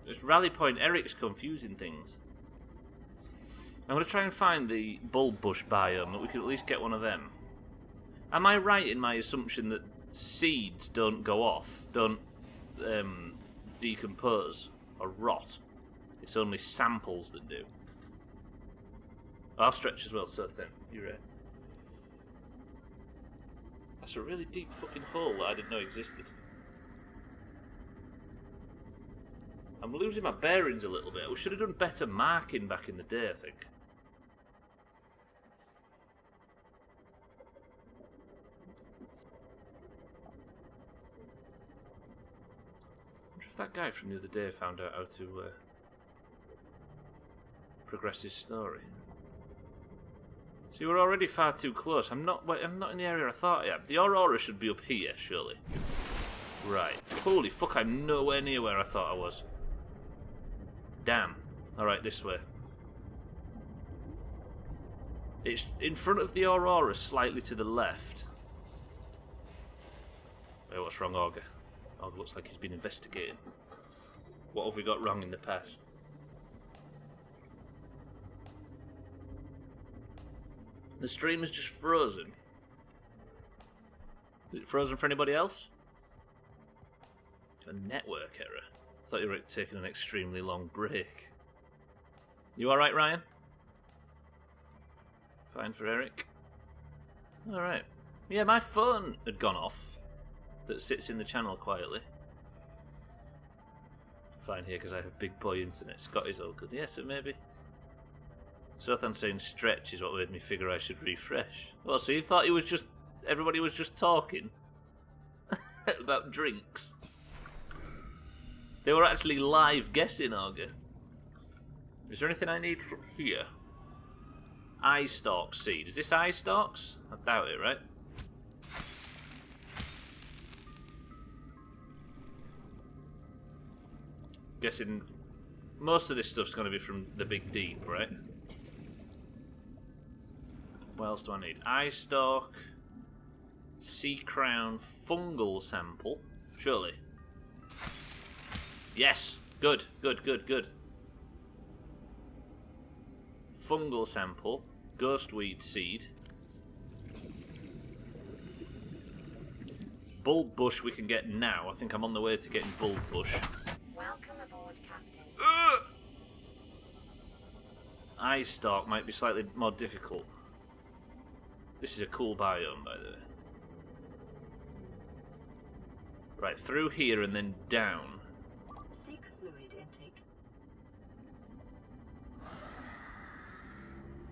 Speaker 1: It's rally point. Eric's confusing things. I'm going to try and find the bulb bush biome, that we could at least get one of them. Am I right in my assumption that seeds don't go off, don't decompose or rot? It's only samples that do. I'll stretch as well, so then. You're right. That's a really deep fucking hole that I didn't know existed. I'm losing my bearings a little bit. We should have done better marking back in the day, I think. I wonder if that guy from the other day found out how to progress his story. See, we're already far too close. I'm not in the area I thought I am. The Aurora should be up here, surely. Right. Holy fuck, I'm nowhere near where I thought I was. Damn. Alright, this way. It's in front of the Aurora, slightly to the left. Wait, what's wrong, Augur? Augur looks like he's been investigating. What have we got wrong in the past? The stream is just frozen. Is it frozen for anybody else? A network error. I thought you were taking an extremely long break. You alright, Ryan? Fine for Eric. Alright. Yeah, my phone had gone off. That sits in the channel quietly. Fine here because I have big boy internet. Scott is all good. Yeah, so maybe. Sothan saying stretch is what made me figure I should refresh. Well, so you thought everybody was just talking about drinks? They were actually live guessing, Augur. Is there anything I need from here? Eye stalk seed. Is this eye stalks? I doubt it, right? Guessing most of this stuff's going to be from the Big Deep, right? What else do I need? Eye stalk, sea crown, fungal sample. Surely. Yes! Good, good, good, good. Fungal sample, ghostweed seed. Bulb bush we can get now. I think I'm on the way to getting bulb bush.
Speaker 3: Welcome aboard, Captain.
Speaker 1: Eye stalk might be slightly more difficult. This is a cool biome, by the way. Right, through here and then down.
Speaker 2: Seek fluid intake.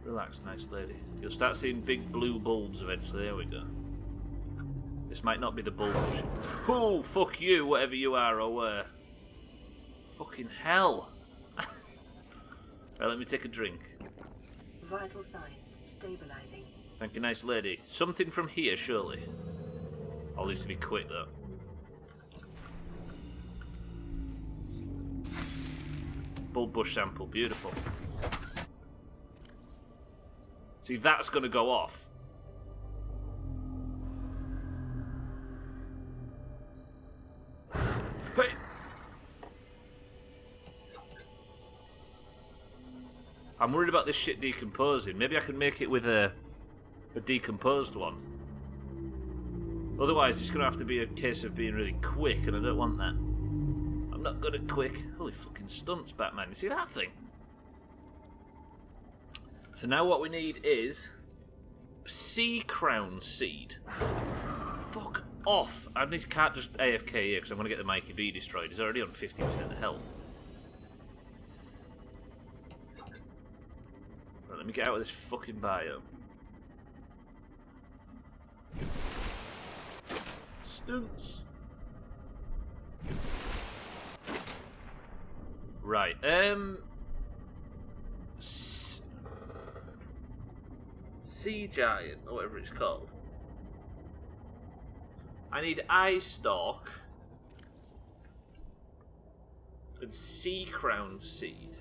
Speaker 1: Relax, nice lady. You'll start seeing big blue bulbs eventually. There we go. This might not be the bulb bush. Oh, fuck you, whatever you are or were. Fucking hell. Right, let me take a drink.
Speaker 2: Vital signs stabilizing.
Speaker 1: Thank you, nice lady. Something from here, surely. All needs to be quick, though. Bulb bush sample, beautiful. See, that's going to go off. Hey! I'm worried about this shit decomposing. Maybe I can make it with a decomposed one. Otherwise, it's going to have to be a case of being really quick, and I don't want that. I'm not good at quick. Holy fucking stunts, Batman. You see that thing? So now what we need is sea crown seed. Fuck off. I can't just AFK here because I'm going to get the Mikey B destroyed. He's already on 50% health. let me get out of this fucking biome. Stunts. Right, Sea Giant, or whatever it's called. I need Eye Stalk and Sea Crown Seed.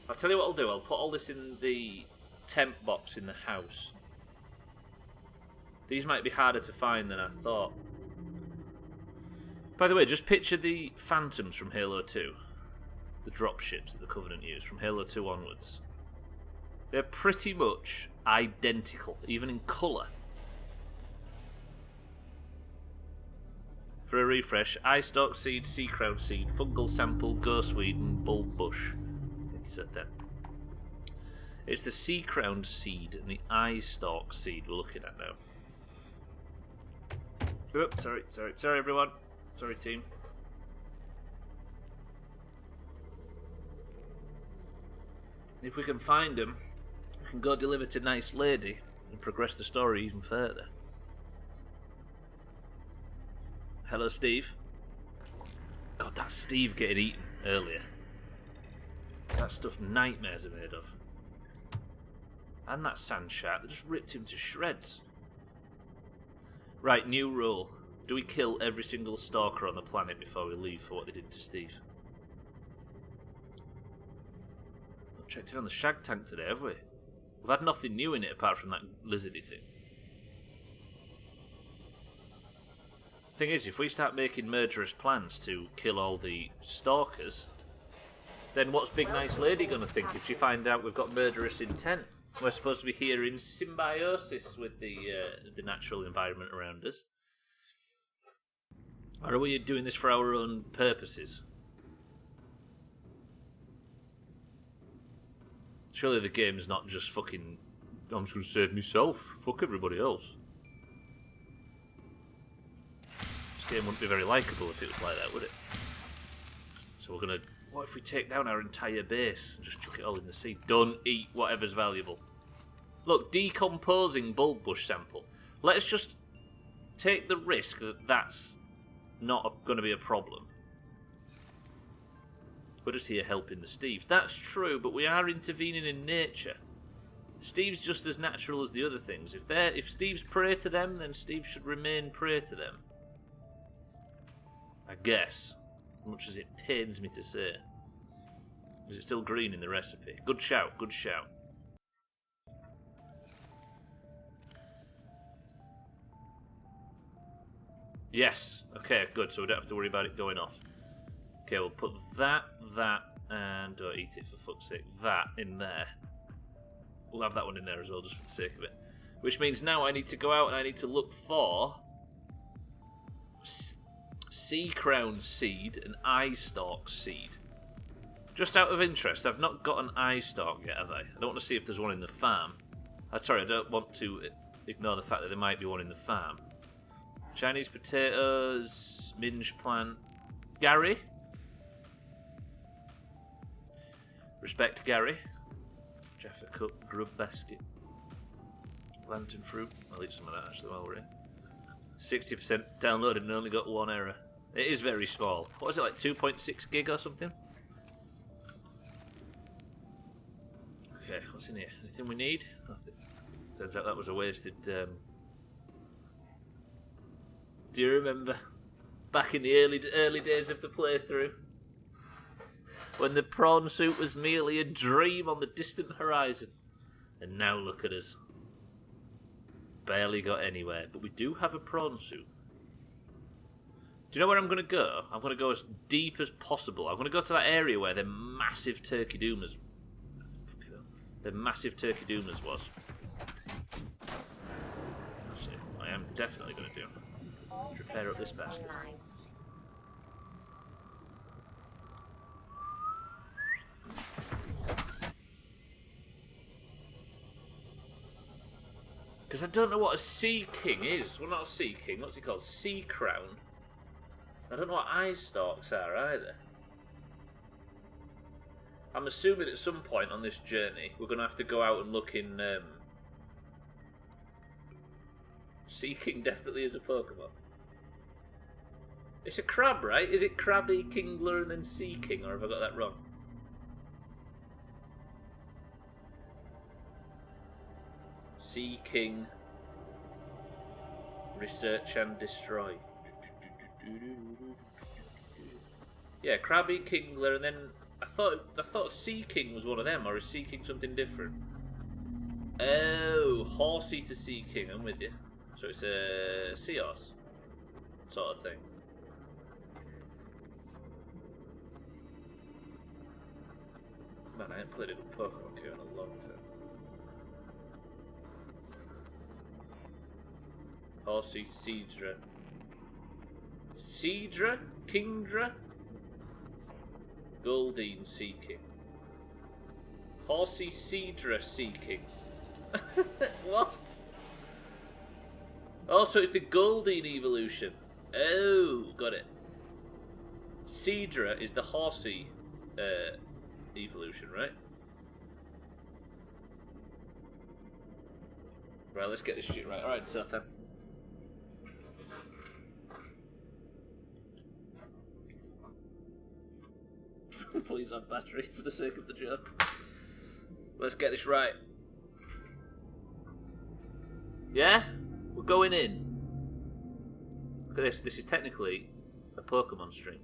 Speaker 1: I'll tell you what I'll do, I'll put all this in the temp box in the house. These might be harder to find than I thought. By the way, just picture the Phantoms from Halo 2. The dropships that the Covenant use from Halo 2 onwards. They're pretty much identical, even in colour. For a refresh, Eye Stalk Seed, Sea Crown Seed, Fungal Sample, Ghostweed and Bulb Bush. I think he said that. It's the Sea Crown Seed and the Eye Stalk Seed we're looking at now. Oops, sorry everyone. Sorry team. If we can find them, we can go deliver to Nice Lady and progress the story even further. Hello, Steve. God, that's Steve getting eaten earlier. That stuff nightmares are made of. And that sand shark, they just ripped him to shreds. Right, new rule. Do we kill every single stalker on the planet before we leave for what they did to Steve? Not checked in on the shag tank today, have we? We've had nothing new in it apart from that lizardy thing. Thing is, if we start making murderous plans to kill all the stalkers, then what's Big Nice Lady going to think if she finds out we've got murderous intent? We're supposed to be here in symbiosis with the natural environment around us. Or are we doing this for our own purposes? Surely the game's not just fucking, I'm just going to save myself, fuck everybody else. This game wouldn't be very likeable if it was like that, would it? So we're going to, what if we take down our entire base and just chuck it all in the sea? Don't eat whatever's valuable. Look, decomposing bulb bush sample. Let's just take the risk that that's not going to be a problem. We're just here helping the Steves. That's true, but we are intervening in nature. Steve's just as natural as the other things. If Steve's prey to them, then Steve should remain prey to them. I guess. As much as it pains me to say. Is it still green in the recipe? Good shout, good shout. Yes. Okay, good. So we don't have to worry about it going off. Okay, we'll put that, and don't eat it for fuck's sake. That in there. We'll have that one in there as well, just for the sake of it. Which means now I need to go out and I need to look for Sea Crown Seed and Eye Stalk Seed. Just out of interest, I've not got an Eye Stalk yet, have I? I don't want to see if there's one in the farm. Sorry, I don't want to ignore the fact that there might be one in the farm. Chinese potatoes, minge plant. Gary? Respect Gary. Jaffa Cup, grub basket. Lantern fruit. I'll eat some of that actually while we're in. 60% downloaded and only got one error. It is very small. What was it, like 2.6 gig or something? Okay, what's in here? Anything we need? Nothing. Turns out that was a wasted... Do you remember back in the early days of the playthrough? When the prawn suit was merely a dream on the distant horizon. And now look at us. Barely got anywhere, but we do have a prawn suit. Do you know where I'm going to go? I'm going to go as deep as possible. I'm going to go to that area where the massive turkey doomers... The massive turkey doomers was. Actually, I am definitely going to do. Repair up this bastard. Because I don't know what a Sea King is. Well, not a Sea King. What's it called? Sea Crown. I don't know what eye stalks are either. I'm assuming at some point on this journey we're going to have to go out and look in... Sea King definitely is a Pokemon. It's a crab, right? Is it Krabby, Kingler, and then Sea King, or have I got that wrong? Sea King, research and destroy. Yeah, Krabby, Kingler, and then I thought Sea King was one of them, or is Sea King something different? Oh, Horsey to Sea King. I'm with you. So it's a Seahorse sort of thing. Man, I ain't played a good Pokemon game in a long time. Horsey, Seadra. Seadra? Kingdra? Goldeen, Sea King. Horsey, Seadra, Sea King. What? Oh, so it's the Goldeen evolution. Oh, got it. Seadra is the Horsey evolution, right? Right, let's get this shit right. Alright, so then. Please have battery for the sake of the joke. Let's get this right. Yeah? We're going in. Look at this. This is technically a Pokemon stream.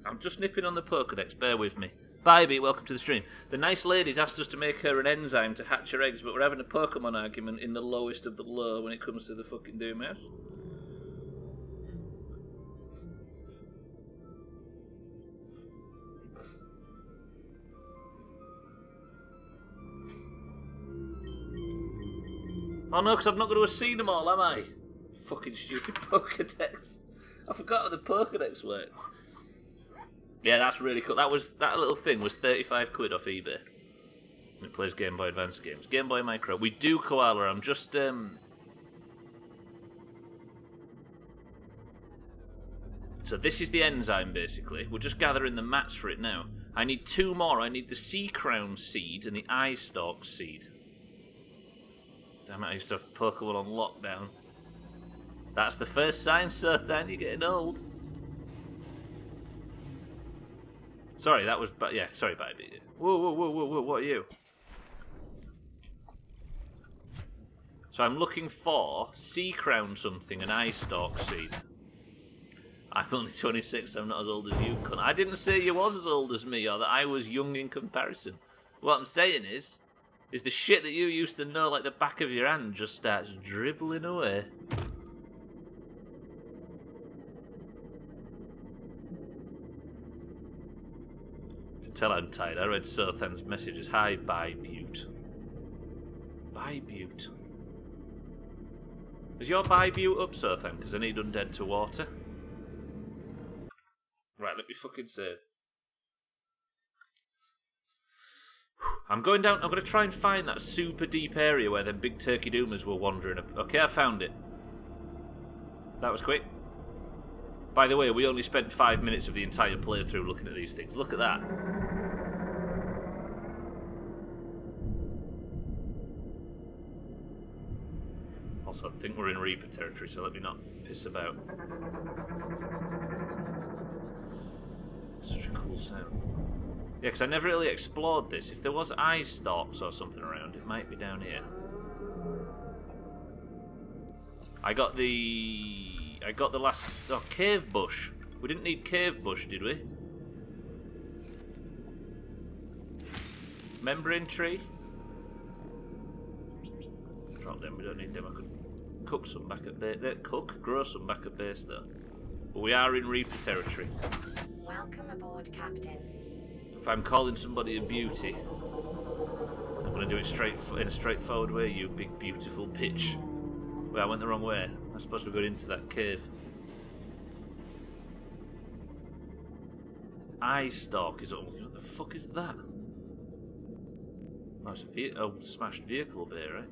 Speaker 1: I'm just nipping on the Pokedex. Bear with me. Bybee, welcome to the stream. The nice lady's asked us to make her an enzyme to hatch her eggs, but we're having a Pokemon argument in the lowest of the low when it comes to the fucking Doomhaus. Oh no, because I'm not going to have seen them all, am I? Fucking stupid Pokedex. I forgot how the Pokedex works. Yeah, that's really cool. That little thing was 35 quid off eBay. It plays Game Boy Advance games. Game Boy Micro. We do Koala. I'm just So this is the enzyme, basically. We're just gathering the mats for it now. I need 2 more. I need the Sea Crown seed and the Eye Stalk seed. Damn it, I used to have Pokemon on lockdown. That's the first sign, sir, then you're getting old. Sorry, that was... yeah, sorry, baby. Whoa, whoa, whoa, whoa, whoa, what are you? So I'm looking for Sea Crown something, an Eye Stalk seed. I'm only 26, I'm not as old as you, cunt. I didn't say you was as old as me, or that I was young in comparison. What I'm saying is the shit that you used to know like the back of your hand just starts dribbling away. You can tell I'm tired. I read Sothan's messages. Hi, bye, Butte. Bye, Butte. Is your bye, Butte up, Sothan? Because I need undead to water. Right, let me fucking save. I'm going down. I'm going to try and find that super deep area where them big turkey doomers were wandering. Okay, I found it. That was quick. By the way, we only spent 5 minutes of the entire playthrough looking at these things. Look at that. Also, I think we're in Reaper territory, so let me not piss about. Such a cool sound. Yeah, because I never really explored this. If there was eye stalks or something around, it might be down here. I got the last... Oh, cave bush. We didn't need cave bush, did we? Membrane tree. Drop them, we don't need them. I could cook some back at base. Grow some back at base, though. But we are in Reaper territory.
Speaker 3: Welcome aboard, Captain.
Speaker 1: If I'm calling somebody a beauty, I'm going to do it in a straightforward way, you big beautiful bitch. Wait, I went the wrong way. I'm supposed to go into that cave. Eye stalk is... Oh, what the fuck is that? Oh, it's a smashed vehicle there, right?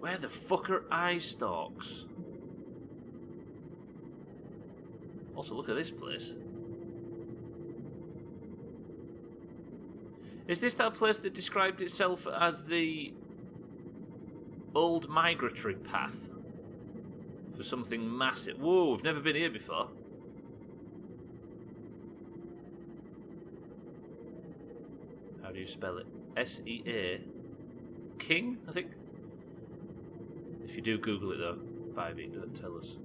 Speaker 1: Where the fuck are eye stalks? Also, look at this place. Is this that place that described itself as the old migratory path for something massive? Whoa, we've never been here before. How do you spell it? S-E-A. King, I think? If you do Google it though, Vibey, don't tell us.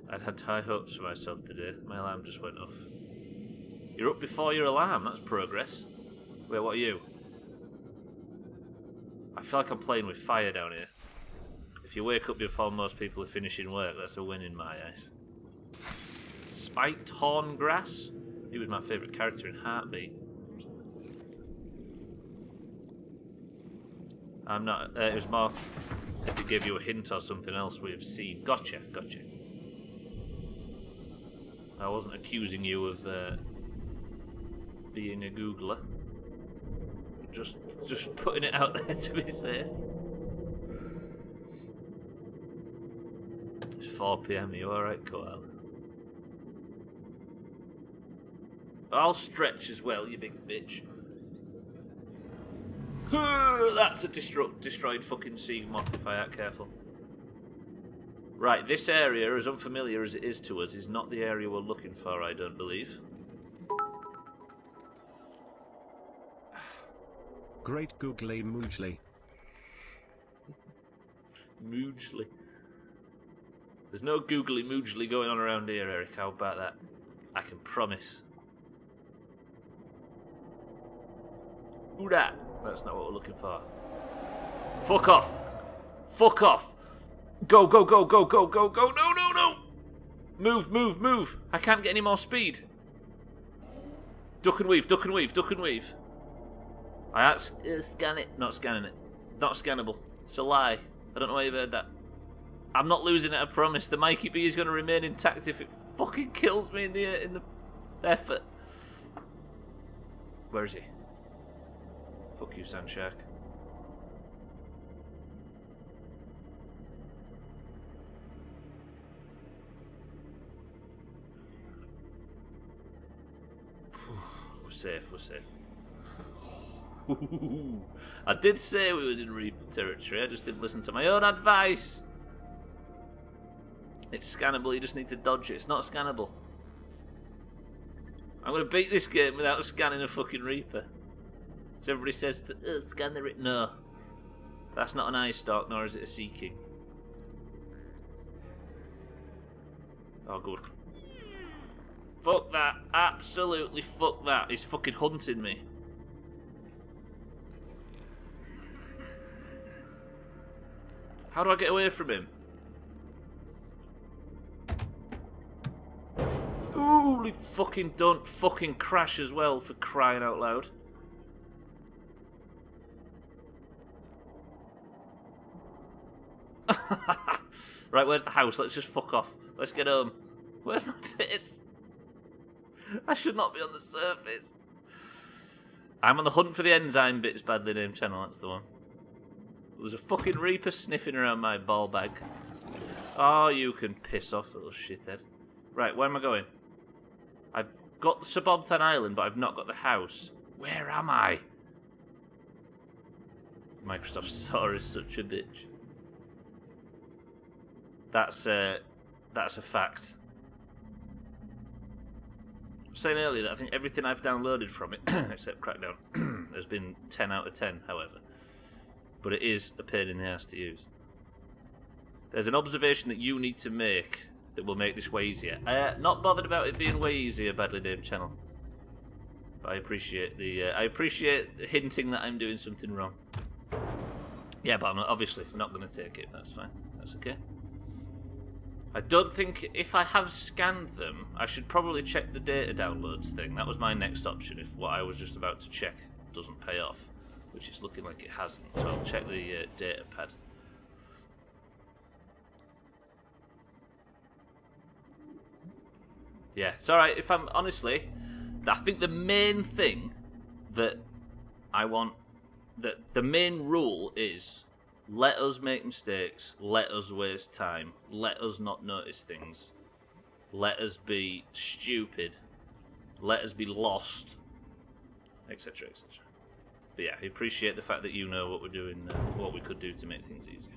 Speaker 1: I'd had high hopes for myself today. My alarm just went off. You're up before your alarm, that's progress. Wait, what are you? I feel like I'm playing with fire down here. If you wake up before most people are finishing work, that's a win in my eyes. Spiked horn grass? He was my favourite character in Heartbeat. I'm not... it was more if it gave you a hint or something else we've seen. Gotcha, gotcha. I wasn't accusing you of being a Googler. Just putting it out there to be safe. It's 4 PM, are you alright, Koala? I'll stretch as well, you big bitch. That's a destroyed fucking sea moth if I aren't careful. Right, this area, as unfamiliar as it is to us, is not the area we're looking for, I don't believe.
Speaker 5: Great googly moogly.
Speaker 1: Moogly. There's no googly moogly going on around here, Eric. How about that? I can promise. Who that? That's not what we're looking for. Fuck off! Fuck off! Go, go, go, go, go, go, go! No, no, no! Move, move, move! I can't get any more speed. Duck and weave, duck and weave, duck and weave. I can't scan it. Not scanning it. Not scannable. It's a lie. I don't know why you've heard that. I'm not losing it, I promise. The Mikey B is going to remain intact if it fucking kills me in the effort. Where is he? Fuck you, Sandshark. We're safe, we're safe. I did say we was in Reaper territory, I just didn't listen to my own advice. It's scannable, you just need to dodge it. It's not scannable. I'm going to beat this game without scanning a fucking Reaper. So everybody says, scan the Reaper. No. That's not an eye stalk, nor is it a Sea King. Oh, good. Fuck that. Absolutely fuck that. He's fucking hunting me. How do I get away from him? Holy fucking don't fucking crash as well, for crying out loud. Right, where's the house? Let's just fuck off. Let's get home. Where's my base? I should not be on the surface. I'm on the hunt for the enzyme bits, badly named channel, that's the one. There's a fucking Reaper sniffing around my ball bag. Oh, you can piss off, little shithead. Right, where am I going? I've got the Subnautica Island, but I've not got the house. Where am I? Microsoft Store is such a bitch. That's a fact. I was saying earlier that I think everything I've downloaded from it, except Crackdown, has been 10 out of 10, however. But it is a pain in the ass to use. There's an observation that you need to make that will make this way easier. Not bothered about it being way easier, badly named channel. But I appreciate hinting that I'm doing something wrong. Yeah, but I'm obviously not going to take it. That's fine. That's okay. I don't think if I have scanned them, I should probably check the data downloads thing. That was my next option if what I was just about to check doesn't pay off, which it's looking like it hasn't. So I'll check the data pad. Yeah, it's alright. If I'm honestly, I think the main thing that I want, that the main rule is Let us make mistakes. Let us waste time. Let us not notice things. Let us be stupid. Let us be lost. Etc, etc. But yeah, I appreciate the fact that you know what we're doing, what we could do to make things easier.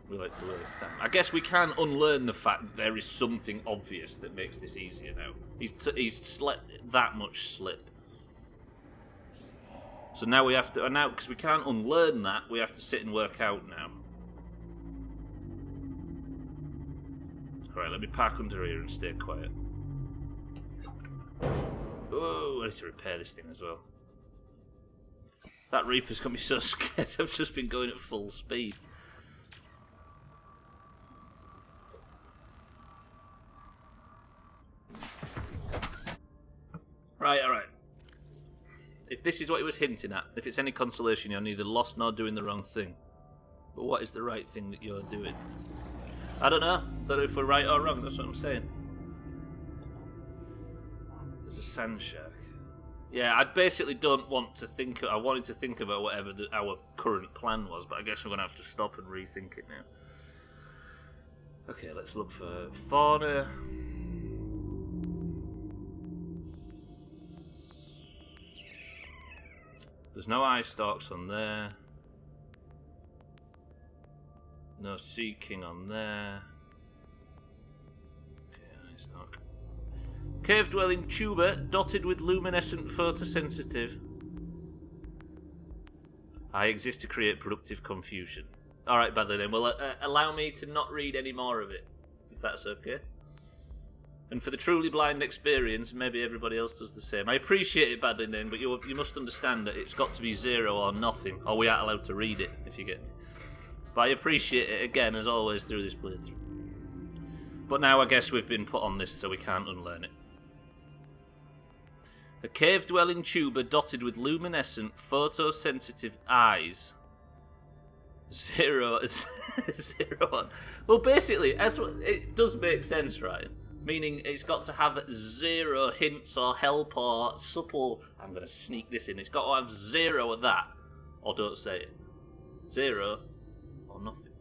Speaker 1: We like to waste time. I guess we can unlearn the fact that there is something obvious that makes this easier now. He's let that much slip. So now we have to, now because we can't unlearn that, we have to sit and work out now. Alright, let me park under here and stay quiet. Oh, I need to repair this thing as well. That Reaper's got me so scared. I've just been going at full speed. Right, alright. If this is what he was hinting at, if it's any consolation, you're neither lost nor doing the wrong thing. But what is the right thing that you're doing? I don't know. Don't know if we're right or wrong, that's what I'm saying. There's a sand shark. Yeah, I basically don't want to think... I wanted to think about whatever our current plan was, but I guess we're going to have to stop and rethink it now. Okay, let's look for fauna. There's no eye stalks on there. No sea king on there. Okay, eye stalk. Cave dwelling tuber dotted with luminescent photosensitive. I exist to create productive confusion. Alright, badly then. Well, allow me to not read any more of it, if that's okay. And for the truly blind experience, maybe everybody else does the same. I appreciate it, badly then, but you must understand that it's got to be 0 or nothing, or we aren't allowed to read it, if you get me. But I appreciate it, again, as always, through this playthrough. But now I guess we've been put on this, so we can't unlearn it. A cave-dwelling tuber dotted with luminescent, photosensitive eyes. 0 is 0. Well, basically, it does make sense, right? Meaning it's got to have 0 hints or help or subtle... I'm going to sneak this in. It's got to have 0 of that. Or don't say it. 0 or nothing.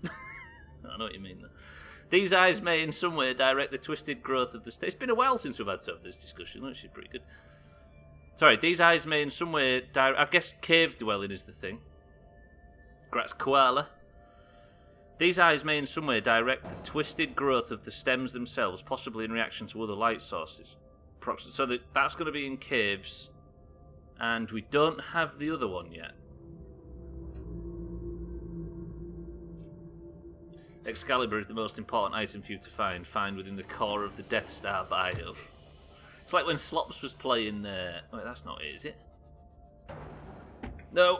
Speaker 1: I know what you mean, though. These eyes may in some way direct the twisted growth of the state. It's been a while since we've had to have this discussion, which is pretty good. Sorry, these eyes may in some way I guess cave dwelling is the thing. Grats koala. These eyes may in some way direct the twisted growth of the stems themselves, possibly in reaction to other light sources. So that's going to be in caves, and we don't have the other one yet. Excalibur is the most important item for you to find within the core of the Death Star bio. It's like when Slops was playing... Wait, that's not it, is it? No!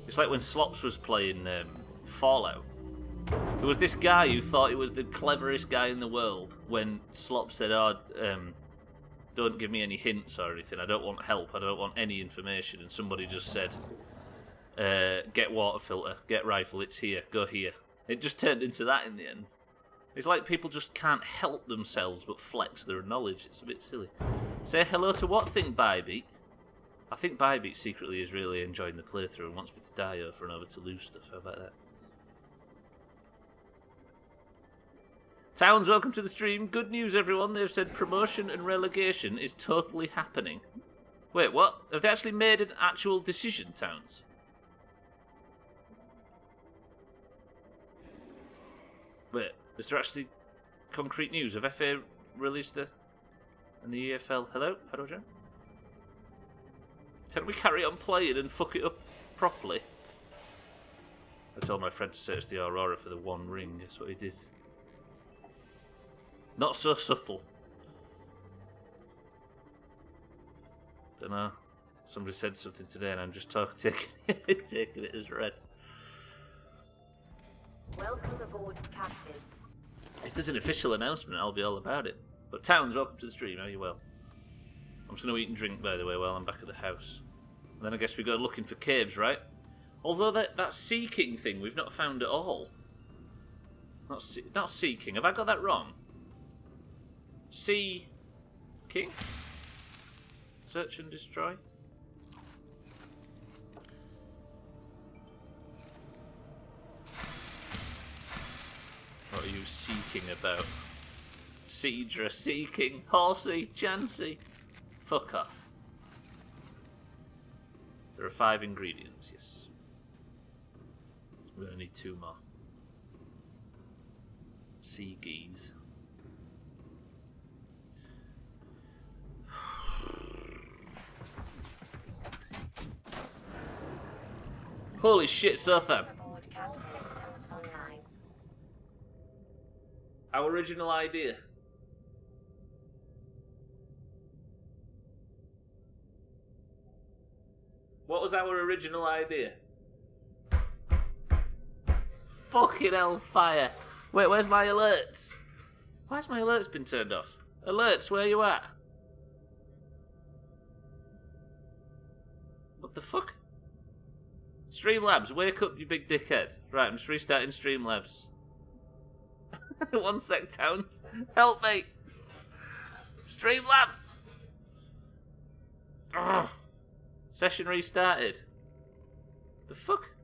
Speaker 1: It's like when Slops was playing Fallout. There was this guy who thought he was the cleverest guy in the world when Slops said, don't give me any hints or anything, I don't want help, I don't want any information, and somebody just said... get water filter, get rifle, it's here, go here. It just turned into that in the end. It's like people just can't help themselves but flex their knowledge. It's a bit silly. Say hello to what thing, Bybeat? I think Bybeat secretly is really enjoying the playthrough and wants me to die over and over to lose stuff. How about that? Towns, welcome to the stream. Good news, everyone. They've said promotion and relegation is totally happening. Wait, what? Have they actually made an actual decision, Towns? Wait, is there actually concrete news? Have FA released and the EFL? Hello? Hello, Joe? Can we carry on playing and fuck it up properly? I told my friend to search the Aurora for the One Ring. Guess what he did? Not so subtle. Don't know. Somebody said something today and I'm just taking it as read.
Speaker 3: Welcome aboard, Captain.
Speaker 1: If there's an official announcement, I'll be all about it. But Towns, welcome to the stream. How are you well? I'm just going to eat and drink, by the way, while I'm back at the house. And then I guess we go looking for caves, right? Although that Sea King thing we've not found at all. Not Sea King. Have I got that wrong? Sea King? Search and destroy. What are you seeking about? Cedra seeking. Horsey, Chancy. Fuck off. There are 5 ingredients, yes. We're gonna need 2 more. Sea geese. Holy shit, Surfer!
Speaker 3: Overboard all systems online.
Speaker 1: Our original idea. What was our original idea? Fucking hellfire. Wait, where's my alerts? Why's my alerts been turned off? Alerts, where you at? What the fuck? Streamlabs, wake up, you big dickhead. Right, I'm just restarting Streamlabs. 1 sec, Towns. Help me! Streamlabs! Ugh. Session restarted. The fuck?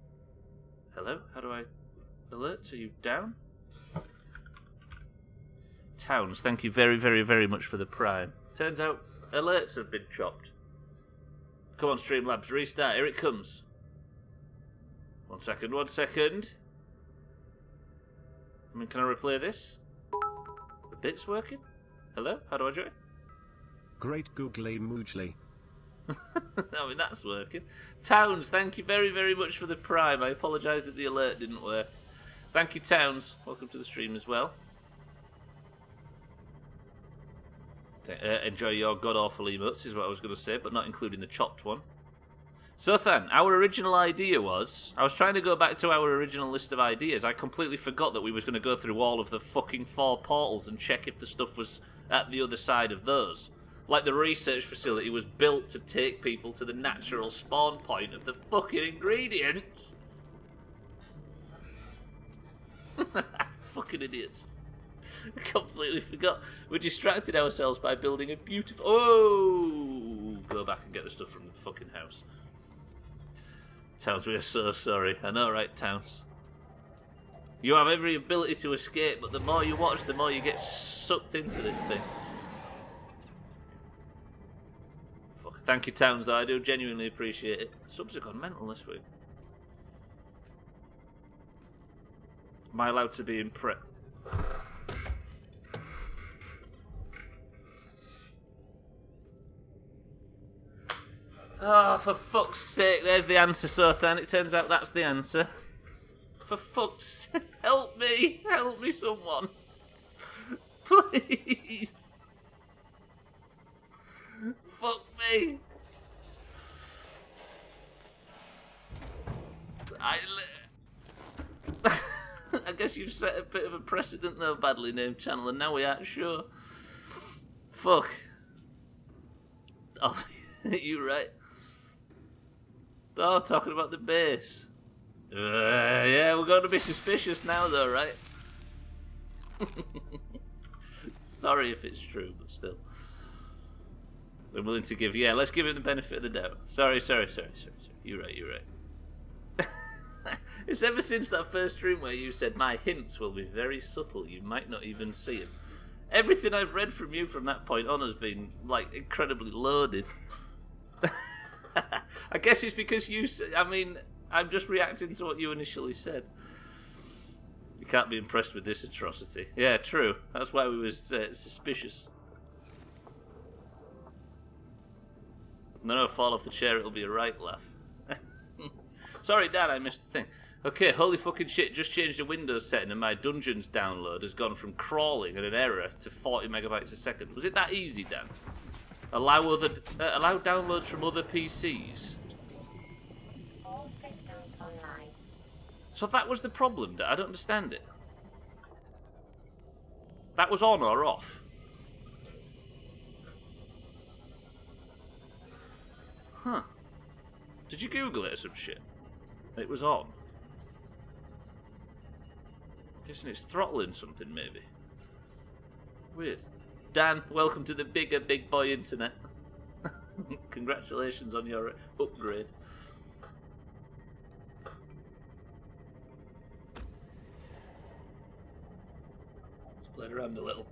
Speaker 1: Hello? How do I alert? Are you down? Towns, thank you very, very, very much for the prime. Turns out alerts have been chopped. Come on, Streamlabs, restart. Here it comes. 1 second, 1 second. I mean, can I replay this? The bit's working? Hello? How do I join?
Speaker 5: Great googly moogly.
Speaker 1: I mean, that's working. Towns, thank you very, very much for the prime. I apologise that the alert didn't work. Thank you, Towns. Welcome to the stream as well. Enjoy your god-awful emotes is what I was going to say, but not including the chopped one. So, Than, our original idea was... I was trying to go back to our original list of ideas. I completely forgot that we was going to go through all of the fucking 4 portals and check if the stuff was at the other side of those. Like the research facility was built to take people to the natural spawn point of the fucking ingredients. Fucking idiots. I completely forgot. We distracted ourselves by building a beautiful... Oh! Go back and get the stuff from the fucking house. Towns, we are so sorry. I know, right, Towns? You have every ability to escape, but the more you watch, the more you get sucked into this thing. Fuck. Thank you, Towns, though. I do genuinely appreciate it. Subs have gone mental this week. Am I allowed to be impressed? Oh, for fuck's sake, there's the answer, Sothan. It turns out that's the answer. For fuck's sake, help me! Help me, someone! Please! Fuck me! I guess you've set a bit of a precedent though, badly named channel, and now we aren't sure. Fuck. Oh, you right. Oh, talking about the base. Yeah, we're going to be suspicious now though, right? Sorry if it's true, but still. I'm willing to give... Yeah, let's give him the benefit of the doubt. Sorry. You're right. It's ever since that first stream where you said, my hints will be very subtle, you might not even see them. Everything I've read from you from that point on has been, like, incredibly loaded. I guess it's because you... I mean, I'm just reacting to what you initially said. You can't be impressed with this atrocity. Yeah, true. That's why we was suspicious. No, fall off the chair, it'll be a right laugh. Sorry, Dad, I missed the thing. Okay, holy fucking shit, just changed the Windows setting and my Dungeons download has gone from crawling and an error to 40 megabytes a second. Was it that easy, Dan? Allow downloads from other PCs.
Speaker 3: All systems online.
Speaker 1: So that was the problem, Dan. I don't understand it. That was on or off? Huh. Did you Google it or some shit? It was on. Guessing it's throttling something, maybe. Weird. Dan, welcome to the big boy internet. Congratulations on your upgrade. Just played around a little.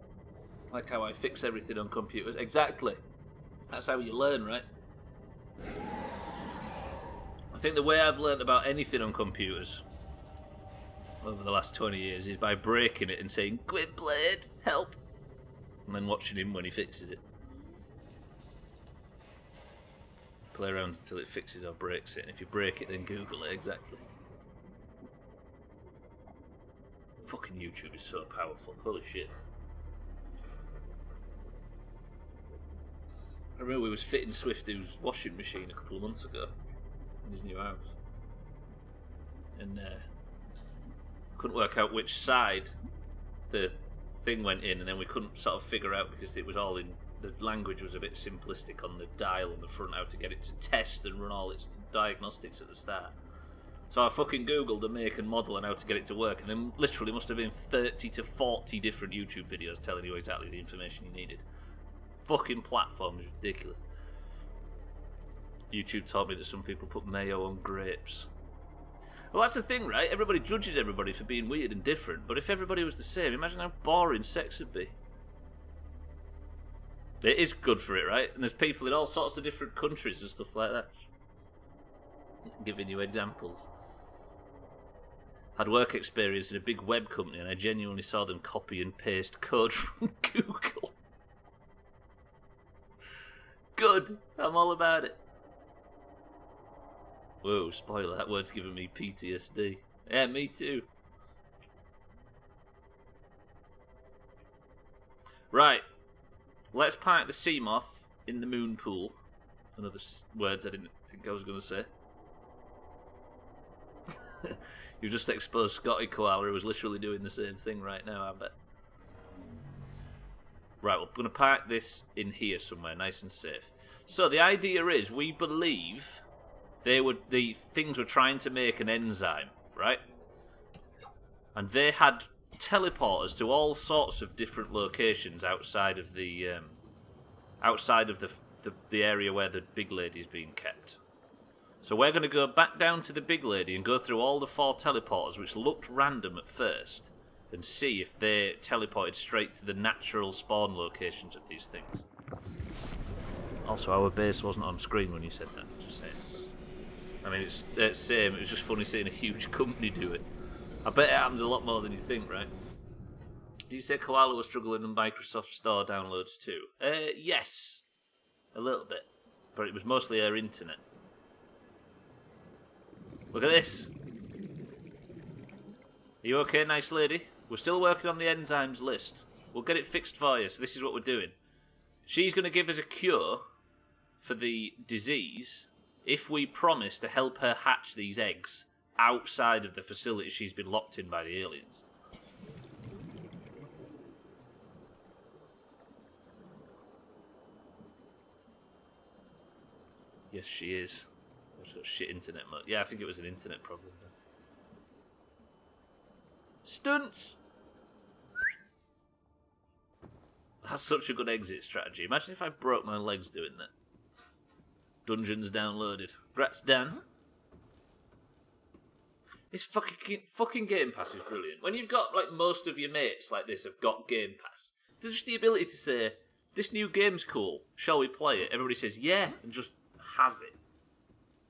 Speaker 1: Like how I fix everything on computers. Exactly. That's how you learn, right? I think the way I've learned about anything on computers over the last 20 years is by breaking it and saying, "Quit blade, help," and then watching him when he fixes it. Play around until it fixes or breaks it, and if you break it, then Google it. Exactly. Fucking YouTube is so powerful. Holy shit. I remember we was fitting Swifty's washing machine a couple of months ago in his new house, and couldn't work out which side the thing went in, and then we couldn't sort of figure out because it was all in the language was a bit simplistic on the dial on the front how to get it to test and run all its diagnostics at the start. So I fucking googled the make and model and how to get it to work, and then literally must have been 30 to 40 different YouTube videos telling you exactly the information you needed. Fucking platform is ridiculous. YouTube told me that some people put mayo on grapes. Well, that's the thing, right? Everybody judges everybody for being weird and different, but if everybody was the same, imagine how boring sex would be. It is good for it, right? And there's people in all sorts of different countries and stuff like that. Giving you examples. Had work experience in a big web company, and I genuinely saw them copy and paste code from Google. Good. I'm all about it. Whoa, spoiler, that word's giving me PTSD. Yeah, me too. Right. Let's park the Seamoth in the moon pool. Another words I didn't think I was going to say. You just exposed Scotty Koala, who was literally doing the same thing right now, I bet. Right, we're going to park this in here somewhere, nice and safe. So the idea is, we believe the things were trying to make an enzyme, right? And they had teleporters to all sorts of different locations outside of the area where the big lady's being kept. So we're going to go back down to the big lady and go through all the 4 teleporters, which looked random at first, and see if they teleported straight to the natural spawn locations of these things. Also, our base wasn't on screen when you said that, just saying. I mean, it's the same, it was just funny seeing a huge company do it. I bet it happens a lot more than you think, right? Did you say Koala was struggling on Microsoft Store downloads too? Yes. A little bit. But it was mostly her internet. Look at this. Are you okay, nice lady? We're still working on the enzymes list. We'll get it fixed for you, so this is what we're doing. She's going to give us a cure for the disease if we promise to help her hatch these eggs outside of the facility she's been locked in by the aliens. Yes, she is. She's got shit internet mode. Yeah, I think it was an internet problem. Stunts! That's such a good exit strategy. Imagine if I broke my legs doing that. Dungeons downloaded. Grats, Dan. This fucking Game Pass is brilliant. When you've got, like, most of your mates like this have got Game Pass, there's just the ability to say, this new game's cool, shall we play it? Everybody says, yeah, and just has it.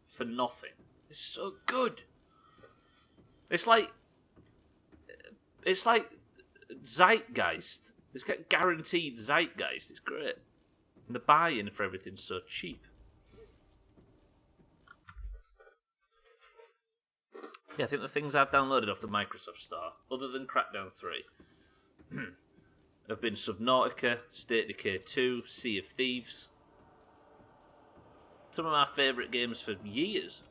Speaker 1: For nothing. It's so good. It's like Zeitgeist. It's got guaranteed Zeitgeist. It's great. And the buy-in for everything's so cheap. Yeah, I think the things I've downloaded off the Microsoft Store, other than Crackdown 3, have been Subnautica, State Decay 2, Sea of Thieves. Some of my favourite games for years.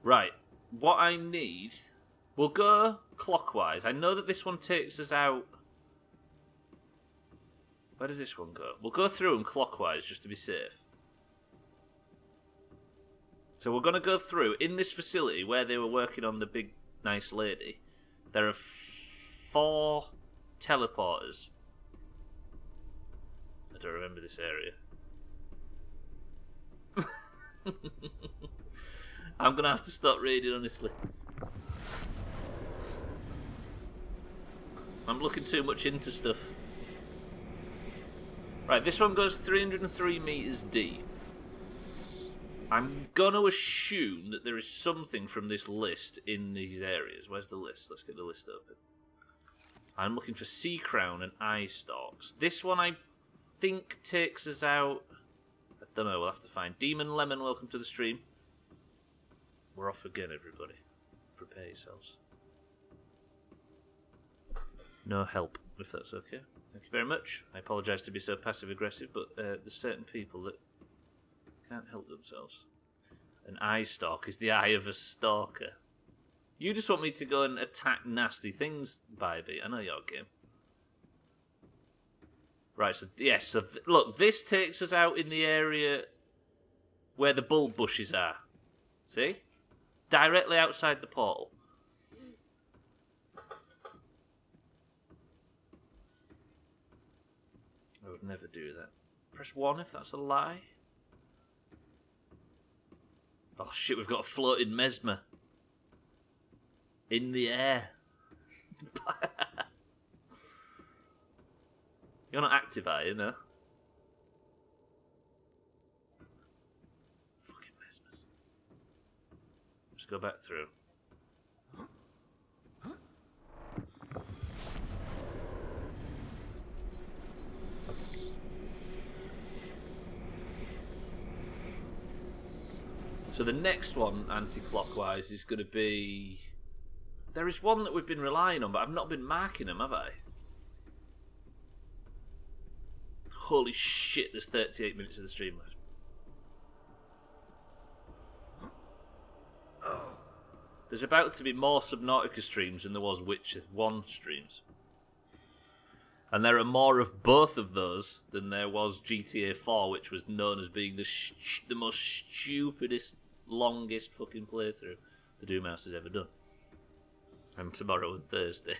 Speaker 1: Right, what I need... We'll go clockwise. I know that this one takes us out... Where does this one go? We'll go through them clockwise just to be safe. So we're going to go through, in this facility where they were working on the big, nice lady, there are 4 teleporters. I don't remember this area. I'm gonna have to stop reading, honestly. I'm looking too much into stuff. Right, this one goes 303 meters deep. I'm gonna assume that there is something from this list in these areas. Where's the list? Let's get the list open. I'm looking for sea crown and eye stalks. This one I think takes us out. I don't know, we'll have to find. Demon Lemon, welcome to the stream. We're off again, everybody. Prepare yourselves. No help, if that's okay. Thank you very much. I apologise to be so passive-aggressive, but there's certain people that can't help themselves. An eye stalk is the eye of a stalker. You just want me to go and attack nasty things, Bybee. I know your game. Right, so, yes, so look, this takes us out in the area where the bulb bushes are. See? Directly outside the portal. I would never do that. Press 1 if that's a lie. Oh shit, we've got a floating mesmer. In the air. You're not active, are you? No? Fucking mesmers. Just go back through. So the next one, anti-clockwise, is going to be... There is one that we've been relying on, but I've not been marking them, have I? Holy shit, there's 38 minutes of the stream left. Oh. There's about to be more Subnautica streams than there was Witcher 1 streams. And there are more of both of those than there was GTA 4, which was known as being the most stupidest, longest fucking playthrough the Doomhaus has ever done. And tomorrow and Thursday.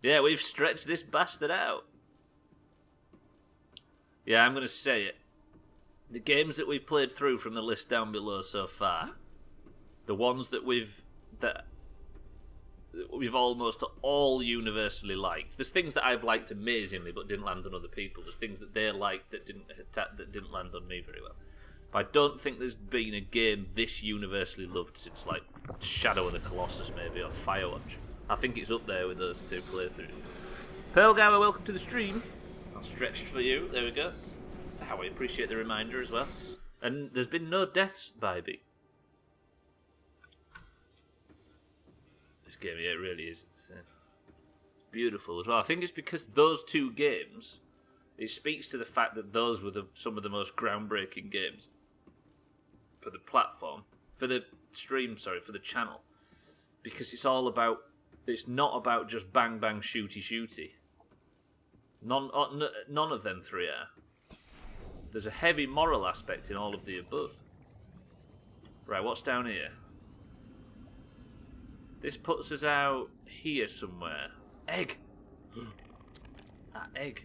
Speaker 1: Yeah, we've stretched this bastard out. Yeah, I'm going to say it. The games that we've played through from the list down below so far, the ones that we've almost all universally liked. There's things that I've liked amazingly but didn't land on other people. There's things that they liked that didn't land on me very well. But I don't think there's been a game this universally loved since like Shadow of the Colossus maybe, or Firewatch. I think it's up there with those two playthroughs. Pearlgower, welcome to the stream. I'll stretch it for you. There we go. How I appreciate the reminder as well. And there's been no deaths, Bybee. This game, yeah, it really is insane. Beautiful as well. I think it's because those two games, it speaks to the fact that those were some of the most groundbreaking games for the platform, for the stream, sorry, for the channel. Because it's all about, it's not about just bang bang shooty shooty. None of them three are. There's a heavy moral aspect in all of the above. Right, what's down here? This puts us out here somewhere. Egg! That egg.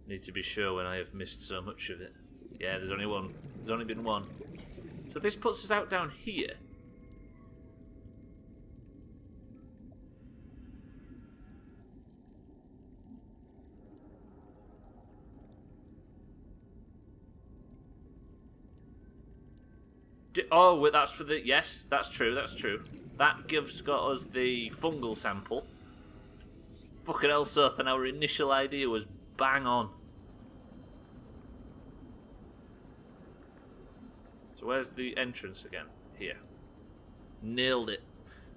Speaker 1: Need to be sure when I have missed so much of it. Yeah, there's only one. There's only been one. So this puts us out down here. Oh, that's for the... Yes, that's true, that's true. That got us the fungal sample. Fucking hell, Sothan, our initial idea was bang on. So where's the entrance again? Here. Nailed it.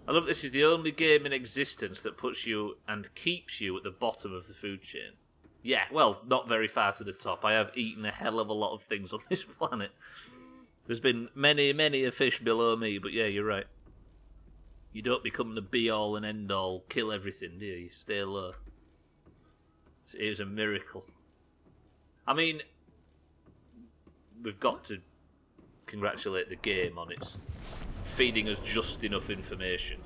Speaker 1: I love this is the only game in existence that puts you and keeps you at the bottom of the food chain. Yeah, well, not very far to the top. I have eaten a hell of a lot of things on this planet. There's been many, many a fish below me, but yeah, you're right. You don't become the be-all and end-all, kill everything, do you? You stay low. It was a miracle. I mean, we've got to congratulate the game on its feeding us just enough information.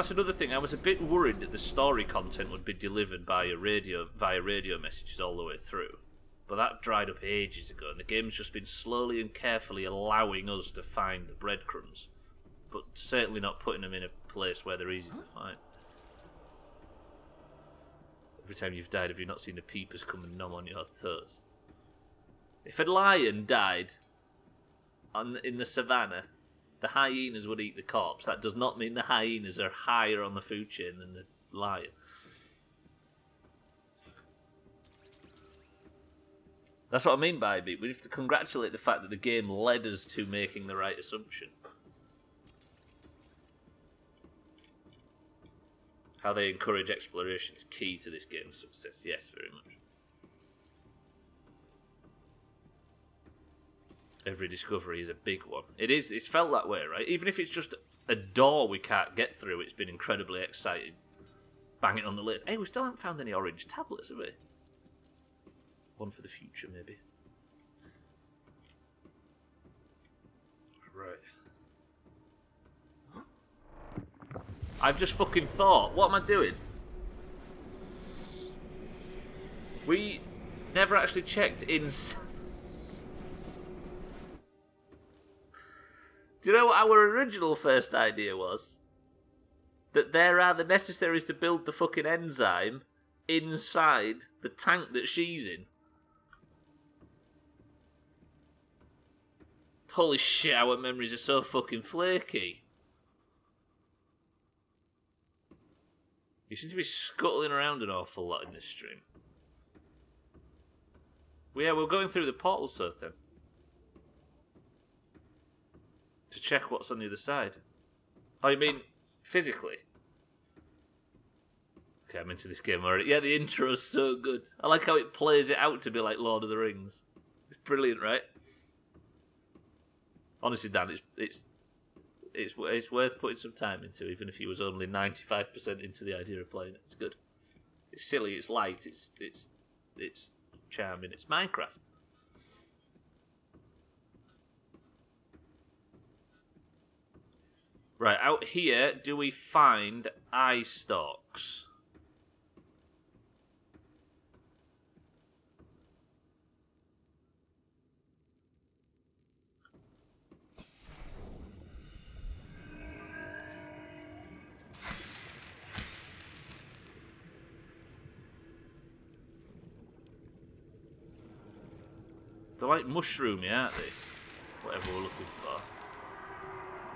Speaker 1: That's another thing. I was a bit worried that the story content would be delivered via radio messages all the way through. But that dried up ages ago, and the game's just been slowly and carefully allowing us to find the breadcrumbs. But certainly not putting them in a place where they're easy to find. Every time you've died, have you not seen the peepers come and nom on your toes? If a lion died in the savannah, the hyenas would eat the corpse. That does not mean the hyenas are higher on the food chain than the lion. That's what I mean by it. We have to congratulate the fact that the game led us to making the right assumption. How they encourage exploration is key to this game's success. Yes, very much. Every discovery is a big one. It is. It's felt that way, right? Even if it's just a door we can't get through, it's been incredibly exciting. Bang it on the list. Hey, we still haven't found any orange tablets, have we? One for the future, maybe. Right. I've just fucking thought, what am I doing? We never actually checked in. Do you know what our original first idea was? That there are the necessaries to build the fucking enzyme inside the tank that she's in. Holy shit, our memories are so fucking flaky. You seem to be scuttling around an awful lot in this stream. Well, yeah, we're going through the portal, so then. To check what's on the other side. Oh, you mean physically? Okay, I'm into this game already. Yeah, the intro's so good. I like how it plays it out to be like Lord of the Rings. It's brilliant, right? Honestly, Dan, it's worth putting some time into, even if he was only 95% into the idea of playing it. It's good. It's silly. It's light. It's charming. It's Minecraft. Right, out here, do we find eye stalks? They're like mushroomy, aren't they? Whatever we're looking for.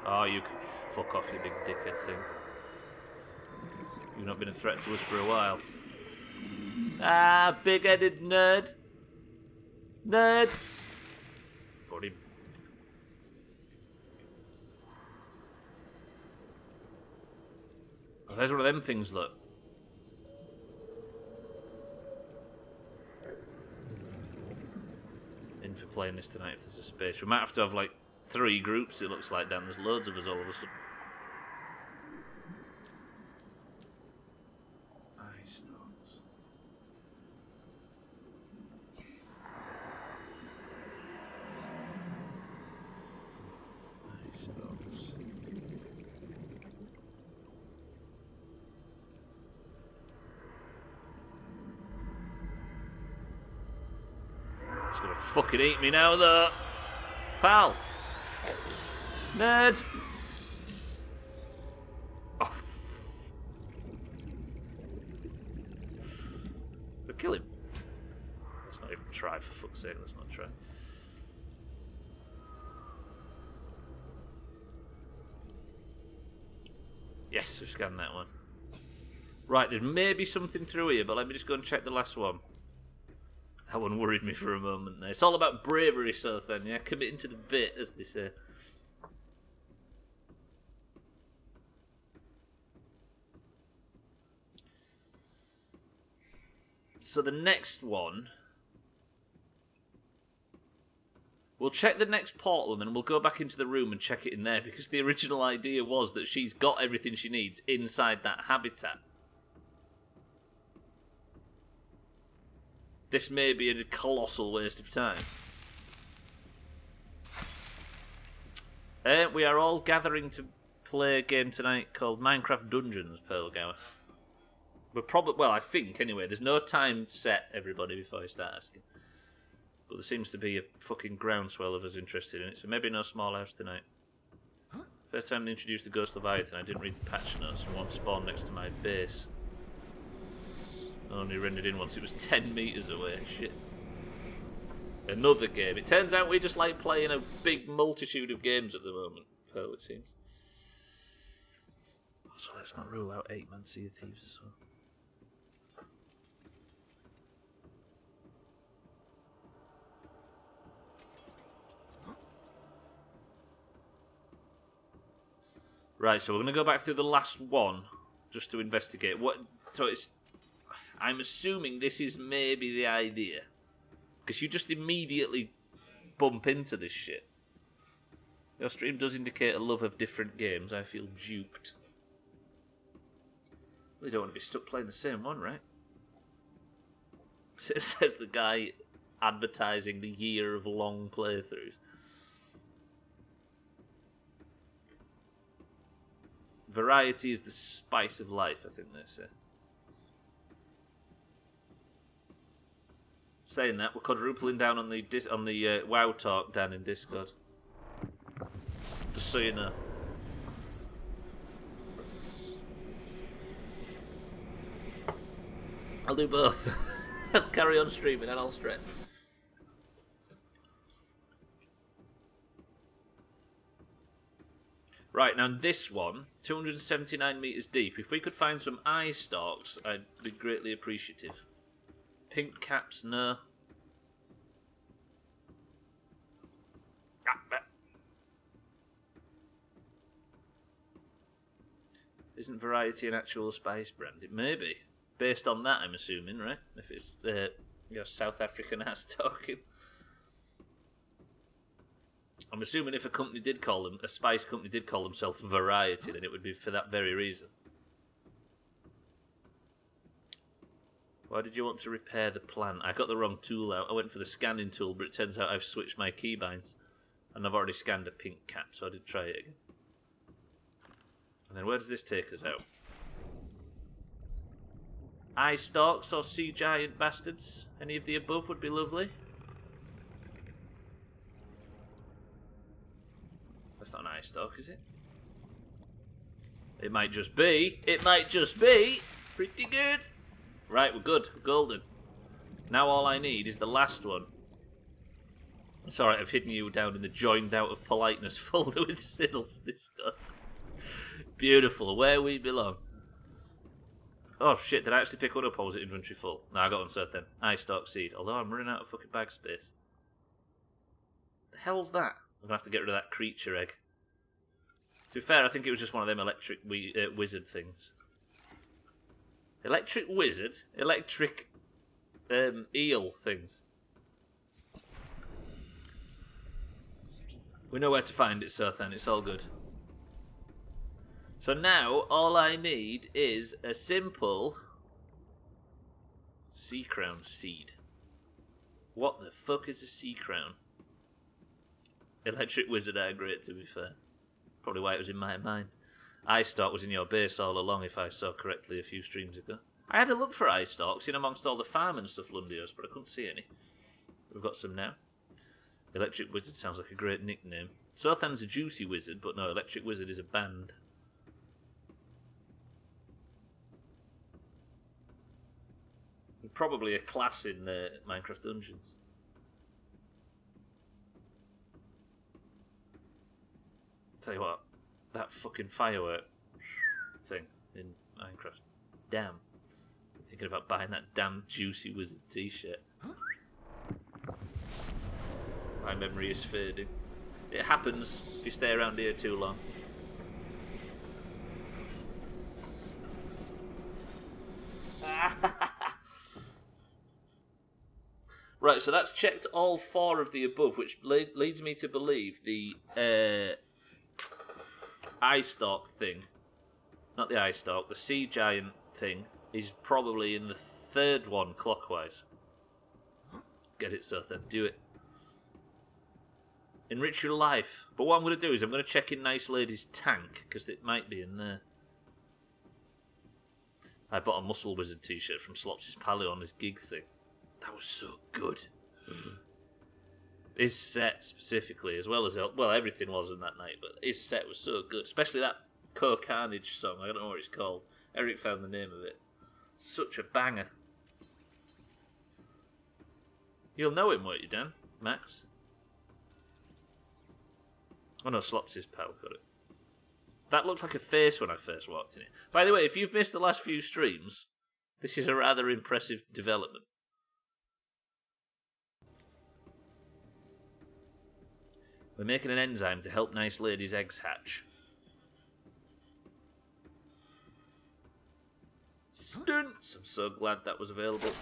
Speaker 1: Oh, you can fuck off, you big dickhead thing. You've not been a threat to us for a while. Ah, big-headed nerd. Nerd. Got him. Oh, there's one of them things, look. In for playing this tonight if there's a space. We might have to have like 3 groups, it looks like, Dan. There's loads of us all of a sudden. Eye stalks. Eye stalks. He's gonna fucking eat me now, though. Pal. Nerd! Oh. But kill him. Let's not even try, for fuck's sake, let's not try. Yes, we've scanned that one. Right, there may be something through here, but let me just go and check the last one. That one worried me for a moment there. It's all about bravery, so then, yeah? Committing to the bit, as they say. So the next one... We'll check the next portal and then we'll go back into the room and check it in there, because the original idea was that she's got everything she needs inside that habitat. This may be a colossal waste of time. We are all gathering to play a game tonight called Minecraft Dungeons, Pearlgower. We're probably, well, I think anyway. There's no time set, everybody, before I start asking. But there seems to be a fucking groundswell of us interested in it, so maybe no small house tonight. First time they introduced the Ghost Leviathan, I didn't read the patch notes and one spawned next to my base. Only rendered in once it was 10 metres away. Shit. Another game. It turns out we just like playing a big multitude of games at the moment, Pearl, it seems. So let's not rule out 8-man Sea of Thieves as well. Right, so we're going to go back through the last one just to investigate. So it's... I'm assuming this is maybe the idea. Because you just immediately bump into this shit. Your stream does indicate a love of different games. I feel duped. We don't want to be stuck playing the same one, right? It says the guy advertising the year of long playthroughs. Variety is the spice of life, I think they say. Saying that, we're quadrupling down on the WoW talk down in Discord. Just so you know. I'll do both. I'll carry on streaming and I'll stretch. Right, now this one, 279 metres deep. If we could find some eye stalks, I'd be greatly appreciative. Pink caps, no. Isn't Variety an actual spice brand? It may be. Based on that, I'm assuming, right? If it's South African ass talking. I'm assuming if a spice company did call themselves Variety, then it would be for that very reason. Why did you want to repair the plant? I got the wrong tool out. I went for the scanning tool, but it turns out I've switched my keybinds. And I've already scanned a pink cap, so I did try it again. And then where does this take us out? Eye stalks or sea giant bastards? Any of the above would be lovely. That's not an eye stalk, is it? It might just be. It might just be. Pretty good. Right, we're good. We're golden. Now all I need is the last one. It's alright, I've hidden you down in the joined out of politeness folder with Siddle's Discord. Beautiful, where we belong. Oh shit, did I actually pick one up or was it inventory full? No, I got one set then. Eye stalk seed. Although I'm running out of fucking bag space. The hell's that? I'm gonna have to get rid of that creature egg. To be fair, I think it was just one of them electric wizard things. Electric wizard? Electric eel things. We know where to find it, Sothan. It's all good. So now, all I need is a simple sea crown seed. What the fuck is a sea crown? Electric wizard are great, to be fair. Probably why it was in my mind. Eye stalk was in your base all along, if I saw correctly a few streams ago. I had a look for eye stalks in amongst all the farm and stuff, Lundios, but I couldn't see any. We've got some now. Electric wizard sounds like a great nickname. Sothan's a juicy wizard, but no, electric wizard is a band. Probably a class in Minecraft Dungeons. Tell you what, that fucking firework thing in Minecraft. Damn. I'm thinking about buying that damn juicy wizard t-shirt. My memory is fading. It happens if you stay around here too long. Right, so that's checked all 4 of the above, which leads me to believe the eye stalk thing, not the eye stalk, the sea giant thing is probably in the 3rd one clockwise. Get it, Sothan, do it. Enrich your life. But what I'm going to do is I'm going to check in Nice Lady's tank, because it might be in there. I bought a Muscle Wizard t-shirt from Slops' Palio on his gig thing. That was so good. His set specifically, as well as... Well, everything was in that night, but his set was so good. Especially that Co-Carnage song. I don't know what it's called. Eric found the name of it. Such a banger. You'll know him, won't you, Dan? Max? Oh no, Slops' pal got it. That looked like a face when I first walked in it. By the way, if you've missed the last few streams, this is a rather impressive development. We're making an enzyme to help Nice Lady's eggs hatch. Stunts! I'm so glad that was available.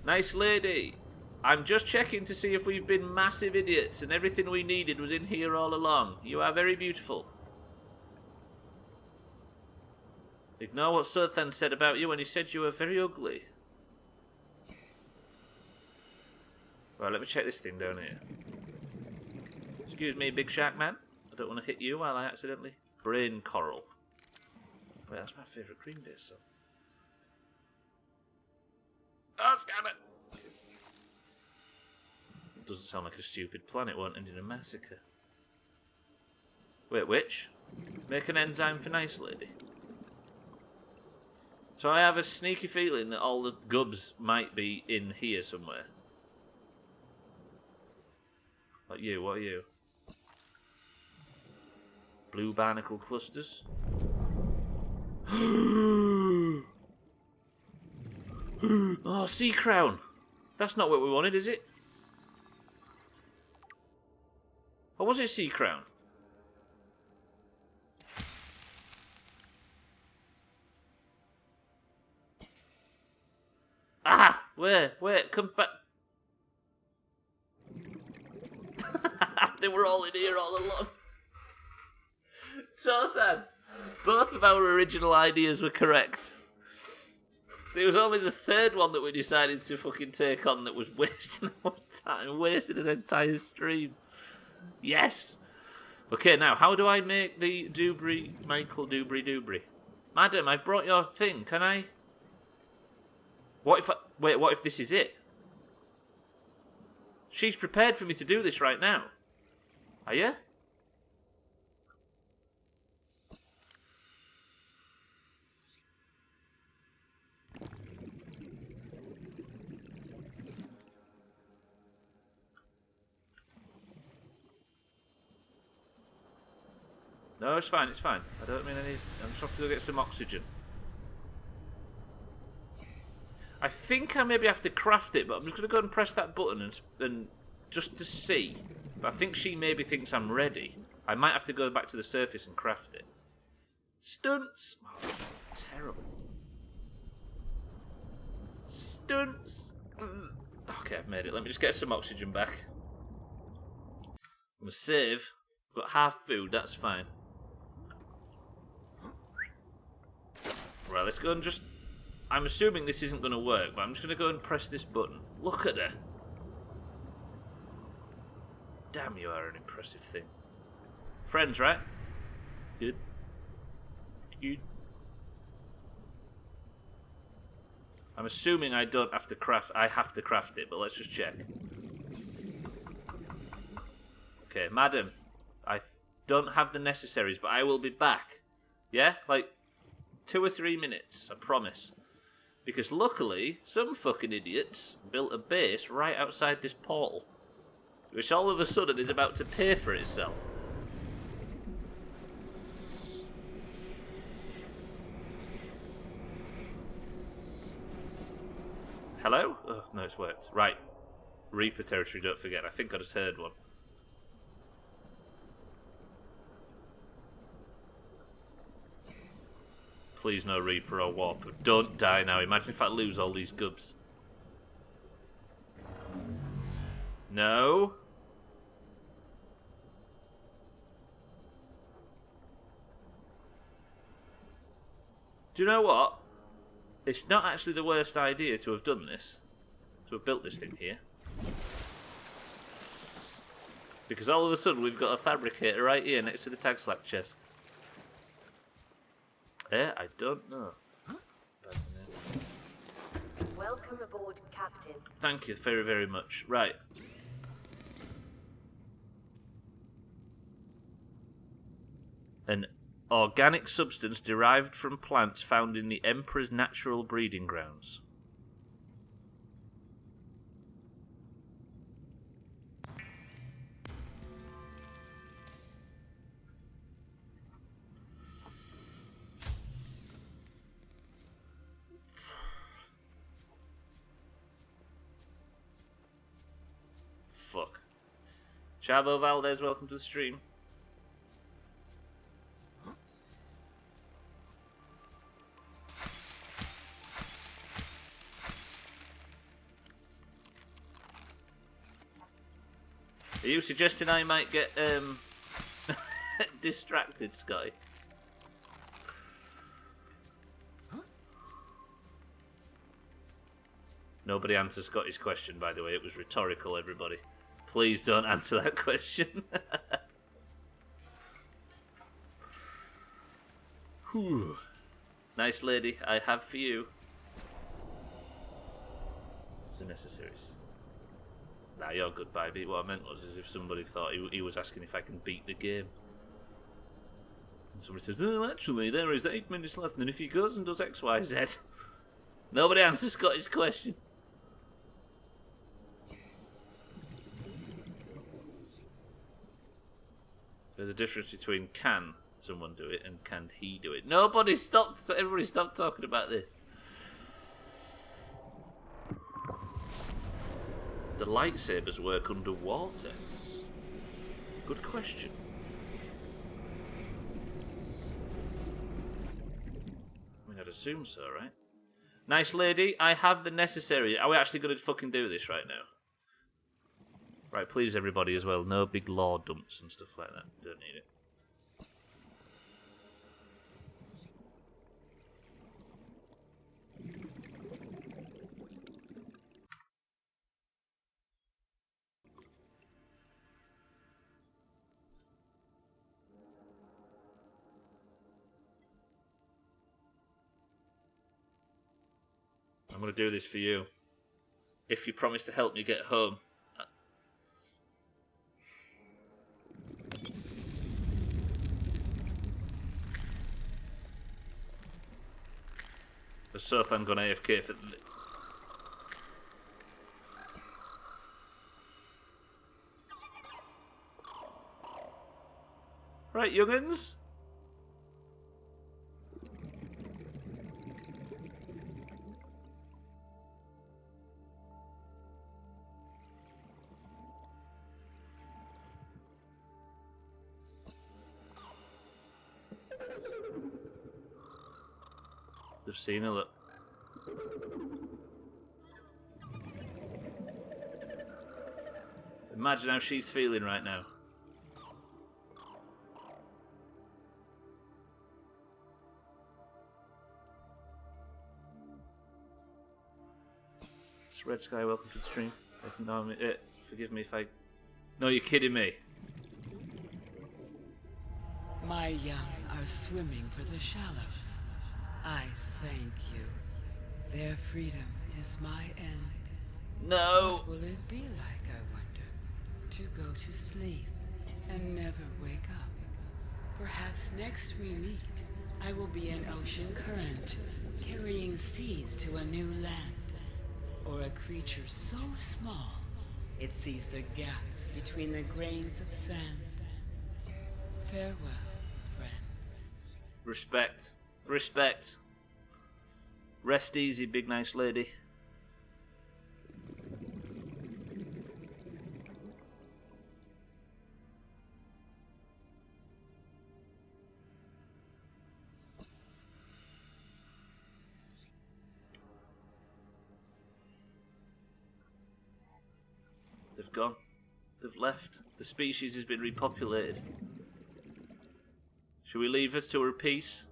Speaker 1: Nice Lady! I'm just checking to see if we've been massive idiots and everything we needed was in here all along. You are very beautiful. Ignore what Sothan said about you when he said you were very ugly. Right, let me check this thing down here. Excuse me, Big Shark Man. I don't want to hit you while I accidentally... Brain coral. Wait, that's my favourite Green Day song. Oh, scan it! Doesn't sound like a stupid planet won't end in a massacre. Wait, which? Make an enzyme for Nice Lady. So I have a sneaky feeling that all the gubs might be in here somewhere. Like you, what are you? Blue barnacle clusters. Oh, sea crown. That's not what we wanted, is it? Or was it sea crown? Ah! Where? Come back. They were all in here all along. So then, both of our original ideas were correct. There was only the third one that we decided to fucking take on that was wasting our time, wasting an entire stream. Yes. Okay, now, how do I make the Michael Dubry? Madam, I brought your thing. Can I... What if this is it? She's prepared for me to do this right now. Are you? No, it's fine, I don't mean I just have to go get some oxygen. I think I maybe have to craft it, but I'm just going to go and press that button and just to see. But I think she maybe thinks I'm ready. I might have to go back to the surface and craft it. Stunts! Oh, terrible. Stunts! Okay, I've made it. Let me just get some oxygen back. I'm going to save. I've got half food, that's fine. Right, let's go and just... I'm assuming this isn't going to work, but I'm just going to go and press this button. Look at her. Damn, you are an impressive thing. Friends, right? Good. Good. I'm assuming I don't have to craft... I have to craft it, but let's just check. Okay, madam. I don't have the necessaries, but I will be back. Yeah? Like... 2 or 3 minutes, I promise. Because luckily, some fucking idiots built a base right outside this portal. Which all of a sudden is about to pay for itself. Hello? Oh, no, it's worked. Right. Reaper territory, don't forget. I think I just heard one. Please no Reaper or Warper. Don't die now. Imagine if I lose all these gubs. No. Do you know what? It's not actually the worst idea to have done this. To have built this thing here. Because all of a sudden we've got a fabricator right here next to the tag slack chest. I don't know.
Speaker 3: Welcome aboard, Captain.
Speaker 1: Thank you very, very much. Right. An organic substance derived from plants found in the Emperor's natural breeding grounds. Fuck. Chavo Valdez, welcome to the stream. Are you suggesting I might get distracted, Sky? Nobody answered Scotty's question, by the way. It was rhetorical, everybody. Please don't answer that question. Whew. Nice lady, I have for you the necessaries. Nah, you're good, baby. What I meant was as if somebody thought he was asking if I can beat the game. And somebody says, no, actually, there is 8 minutes left, and if he goes and does X, Y, Z. Nobody answers Scotty's question. There's a difference between can someone do it and can he do it. Everybody stop talking about this. The lightsabers work underwater? Good question. I mean, I'd assume so, right? Nice lady, I have the necessary. Are we actually going to fucking do this right now? Right, please everybody as well. No big lore dumps and stuff like that. Don't need it. I'm going to do this for you. If you promise to help me get home. So I'm going AFK for... Right, young'uns. They've seen her, look. Imagine how she's feeling right now. It's Red Sky, welcome to the stream. Forgive me if I... No, you're kidding me.
Speaker 4: My young are swimming for the shallows. I thank you. Their freedom is my end.
Speaker 1: No.
Speaker 4: What will it be like, I wonder, to go to sleep and never wake up? Perhaps next we meet, I will be an ocean current, carrying seas to a new land. Or a creature so small, it sees the gaps between the grains of sand. Farewell, friend.
Speaker 1: Respect. Respect. Rest easy, big nice lady. They've gone. They've left. The species has been repopulated. Shall we leave her to her peace?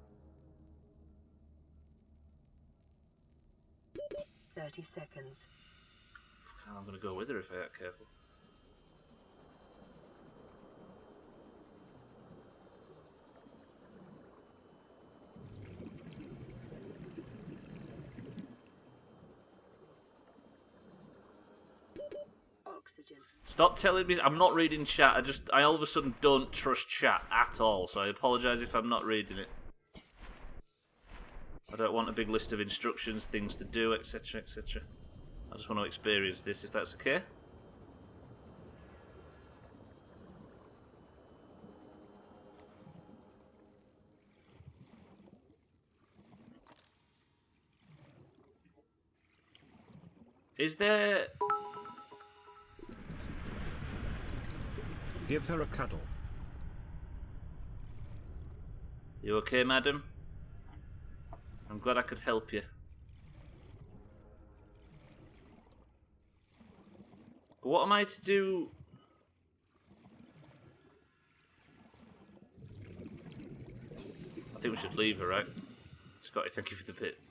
Speaker 2: 30 seconds.
Speaker 1: I'm gonna go with her if I act careful.
Speaker 2: oxygen.
Speaker 1: Stop telling me. I'm not reading chat. I all of a sudden don't trust chat at all. So I apologise if I'm not reading it. I don't want a big list of instructions, things to do, etc., etc. I just want to experience this, if that's okay. Is there...
Speaker 5: Give her a cuddle.
Speaker 1: You okay, madam? I'm glad I could help you. What am I to do? I think we should leave her, right? Scotty, thank you for the bits.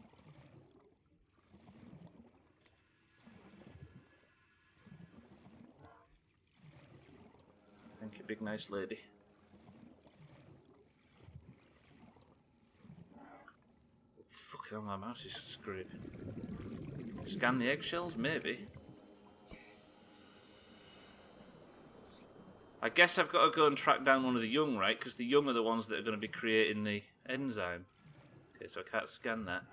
Speaker 1: Thank you, big nice lady. Fucking hell, my mouse is screwed. Scan the eggshells? Maybe. I guess I've got to go and track down one of the young, right? Because the young are the ones that are going to be creating the enzyme. Okay, so I can't scan that.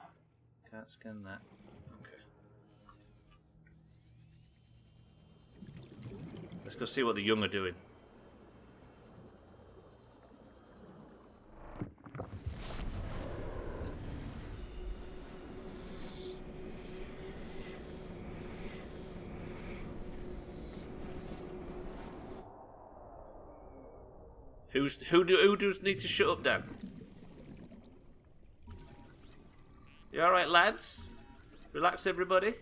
Speaker 1: Can't scan that. Okay. Let's go see what the young are doing. Who does need to shut up, Dan? You alright, lads? Relax, everybody.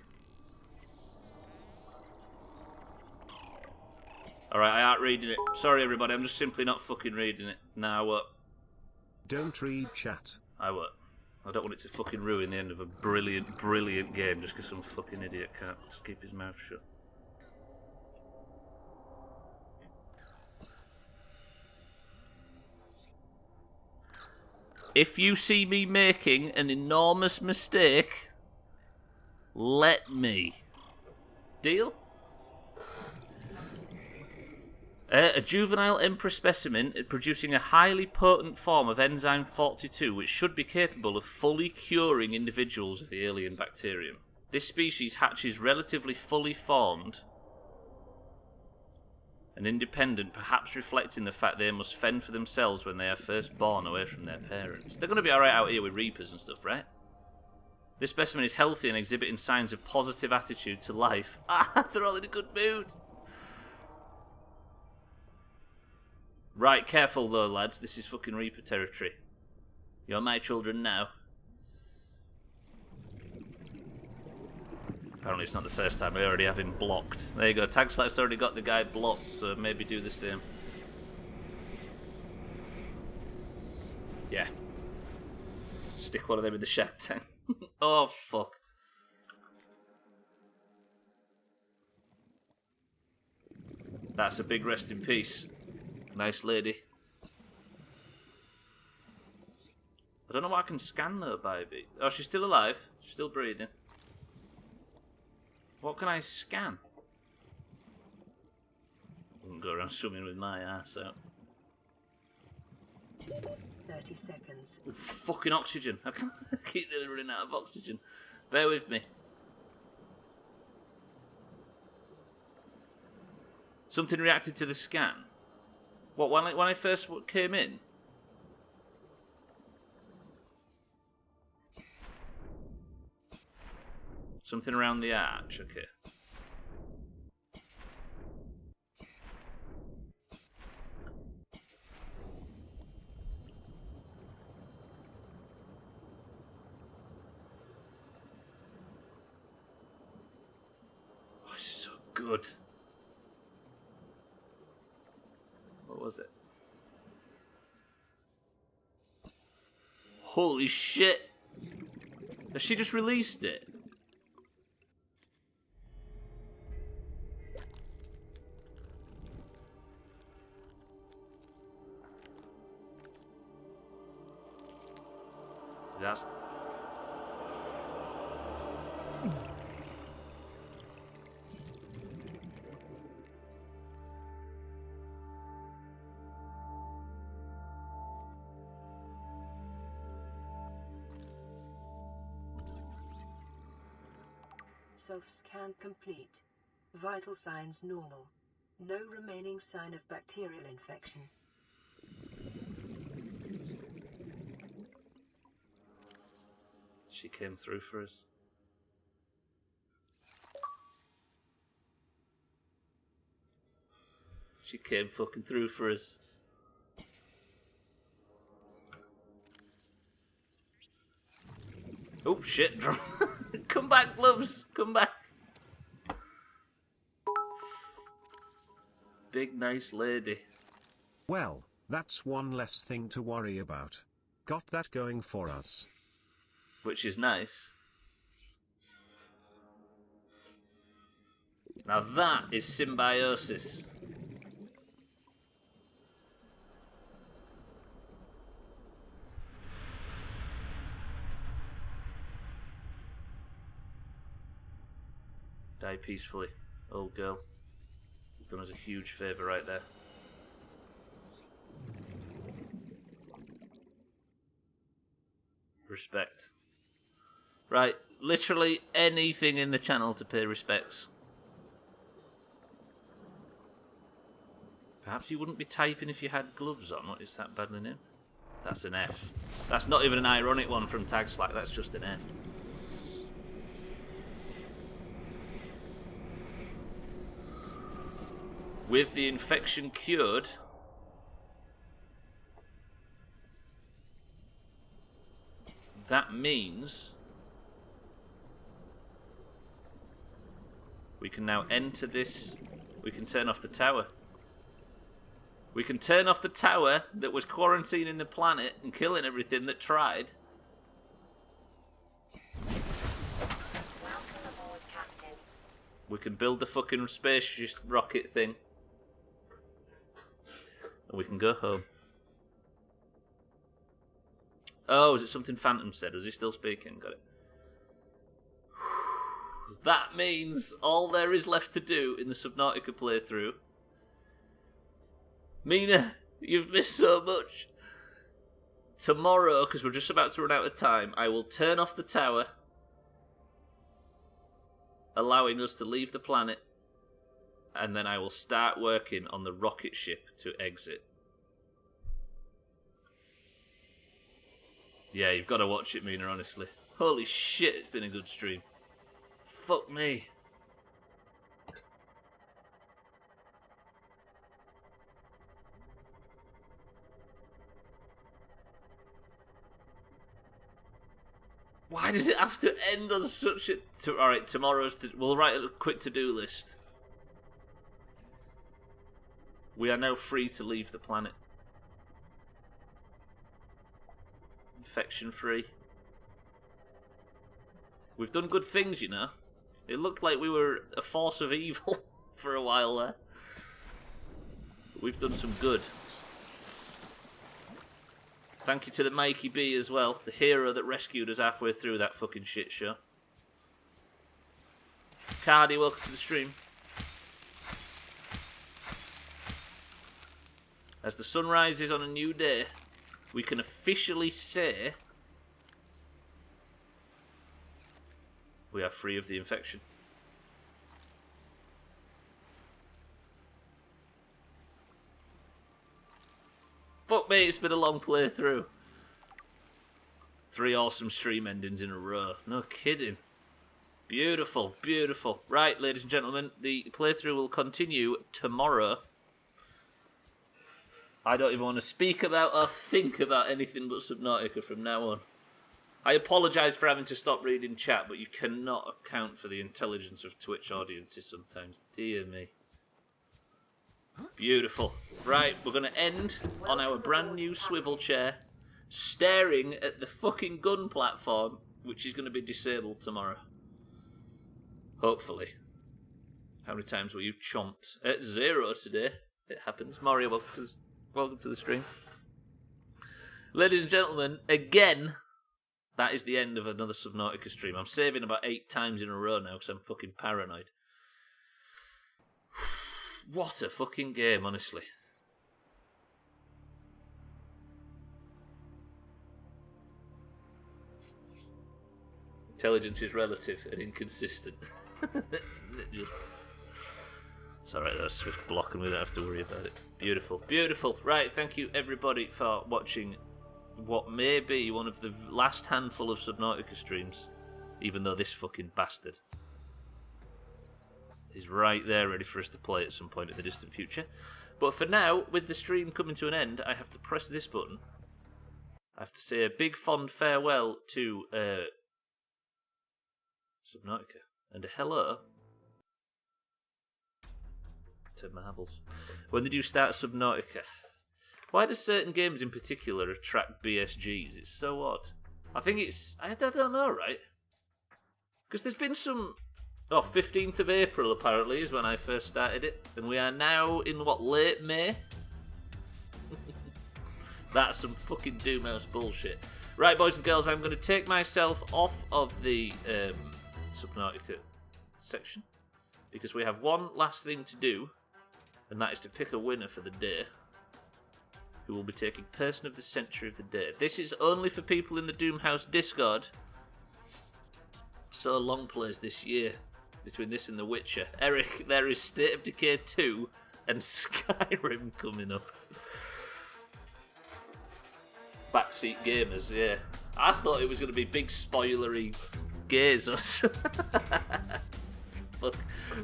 Speaker 1: Alright, I aren't reading it. Sorry, everybody, I'm just simply not fucking reading it. Nah, what?
Speaker 5: Don't read chat.
Speaker 1: I won't. I don't want it to fucking ruin the end of a brilliant, brilliant game just because some fucking idiot can't just keep his mouth shut. If you see me making an enormous mistake, let me. Deal? A juvenile emperor specimen producing a highly potent form of enzyme 42 which should be capable of fully curing individuals of the alien bacterium. This species hatches relatively fully formed and independent, perhaps reflecting the fact they must fend for themselves when they are first born away from their parents. They're going to be alright out here with reapers and stuff, right? This specimen is healthy and exhibiting signs of positive attitude to life. Ah, they're all in a good mood. Right, careful though, lads. This is fucking reaper territory. You're my children now. Apparently it's not the first time. I already have him blocked. There you go. Tag Slat's already got the guy blocked, so maybe do the same. Yeah. Stick one of them in the Shark Tank. Oh, fuck. That's a big rest in peace. Nice lady. I don't know what I can scan though, baby. Oh, she's still alive. She's still breathing. What can I scan? I wouldn't go around swimming with my ass out.
Speaker 2: 30 seconds.
Speaker 1: Ooh, fucking oxygen. I keep nearly running out of oxygen. Bear with me. Something reacted to the scan. What, when I first came in? Something around the arch, okay. Oh, it's so good. What was it? Holy shit! Has she just released it? That's...
Speaker 2: Self-scan complete. Vital signs normal. No remaining sign of bacterial infection.
Speaker 1: She came through for us. She came fucking through for us. Oh shit! Come back, gloves! Come back! Big nice lady.
Speaker 5: Well, that's one less thing to worry about. Got that going for us.
Speaker 1: Which is nice. Now that is symbiosis. Die peacefully, old girl. You've done us a huge favour right there. Respect. Right, literally anything in the channel to pay respects. Perhaps you wouldn't be typing if you had gloves on. What is that badly named? That's an F. That's not even an ironic one from Tag Slack, that's just an F. With the infection cured, that means we can now enter this. We can turn off the tower. We can turn off the tower that was quarantining the planet and killing everything that tried.
Speaker 3: Welcome aboard, Captain.
Speaker 1: We can build the fucking space rocket thing. And we can go home. Oh, is it something Phantom said? Was he still speaking? Got it. That means all there is left to do in the Subnautica playthrough. Mina, you've missed so much. Tomorrow, because we're just about to run out of time, I will turn off the tower, allowing us to leave the planet, and then I will start working on the rocket ship to exit. Yeah, you've got to watch it, Mina, honestly. Holy shit, it's been a good stream. Fuck me. Why does it have to end on such a... Alright, tomorrow's... We'll write a quick to-do list. We are now free to leave the planet. Infection-free. We've done good things, you know. It looked like we were a force of evil for a while there. We've done some good. Thank you to the Mikey B as well, the hero that rescued us halfway through that fucking shit show. Cardi, welcome to the stream. As the sun rises on a new day, we can officially say we are free of the infection. Fuck me, it's been a long playthrough. 3 awesome stream endings in a row. No kidding. Beautiful, beautiful. Right, ladies and gentlemen, the playthrough will continue tomorrow. I don't even want to speak about or think about anything but Subnautica from now on. I apologise for having to stop reading chat, but you cannot account for the intelligence of Twitch audiences sometimes. Dear me. Beautiful. Right, we're going to end on our brand new swivel chair, staring at the fucking gun platform, which is going to be disabled tomorrow. Hopefully. How many times were you chomped? At 0 today. It happens. Mario, welcome to the stream. Ladies and gentlemen, again, that is the end of another Subnautica stream. I'm saving about 8 times in a row now because I'm fucking paranoid. What a fucking game, honestly. Intelligence is relative and inconsistent. It's alright, that's Swift block and we don't have to worry about it. Beautiful, beautiful. Right, thank you everybody for watching what may be one of the last handful of Subnautica streams, even though this fucking bastard is right there ready for us to play at some point in the distant future. But for now, with the stream coming to an end, I have to press this button. I have to say a big fond farewell to Subnautica and a hello to Marbles. When did you start Subnautica? Why do certain games in particular attract BSGs? It's so odd. I think it's... I don't know, right? Because there's been some... 15th of April apparently is when I first started it. And we are now in, late May? That's some fucking Doomhaus bullshit. Right, boys and girls, I'm going to take myself off of the Subnautica section. Because we have one last thing to do. And that is to pick a winner for the day. Who will be taking Person of the Century of the Day. This is only for people in the Doomhaus Discord. So long plays this year. Between this and The Witcher. Eric, there is State of Decay 2 and Skyrim coming up. Backseat gamers, yeah. I thought it was going to be big spoilery gays or fuck.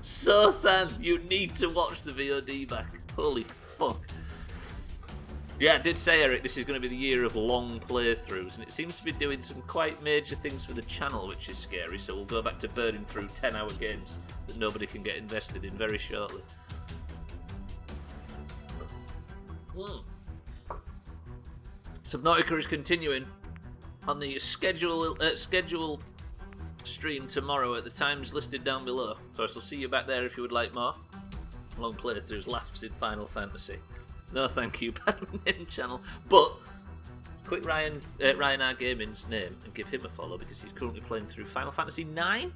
Speaker 1: Sothan, you need to watch the VOD back. Holy fuck. Yeah, I did say, Eric, this is going to be the year of long playthroughs, and it seems to be doing some quite major things for the channel, which is scary, so we'll go back to burning through 10-hour games that nobody can get invested in very shortly. Subnautica is continuing on the scheduled stream tomorrow at the times listed down below, so I shall see you back there if you would like more. Long playthroughs, laughs in Final Fantasy. No, thank you, Badminton channel. But click Ryan R Gaming's name and give him a follow because he's currently playing through Final Fantasy 9.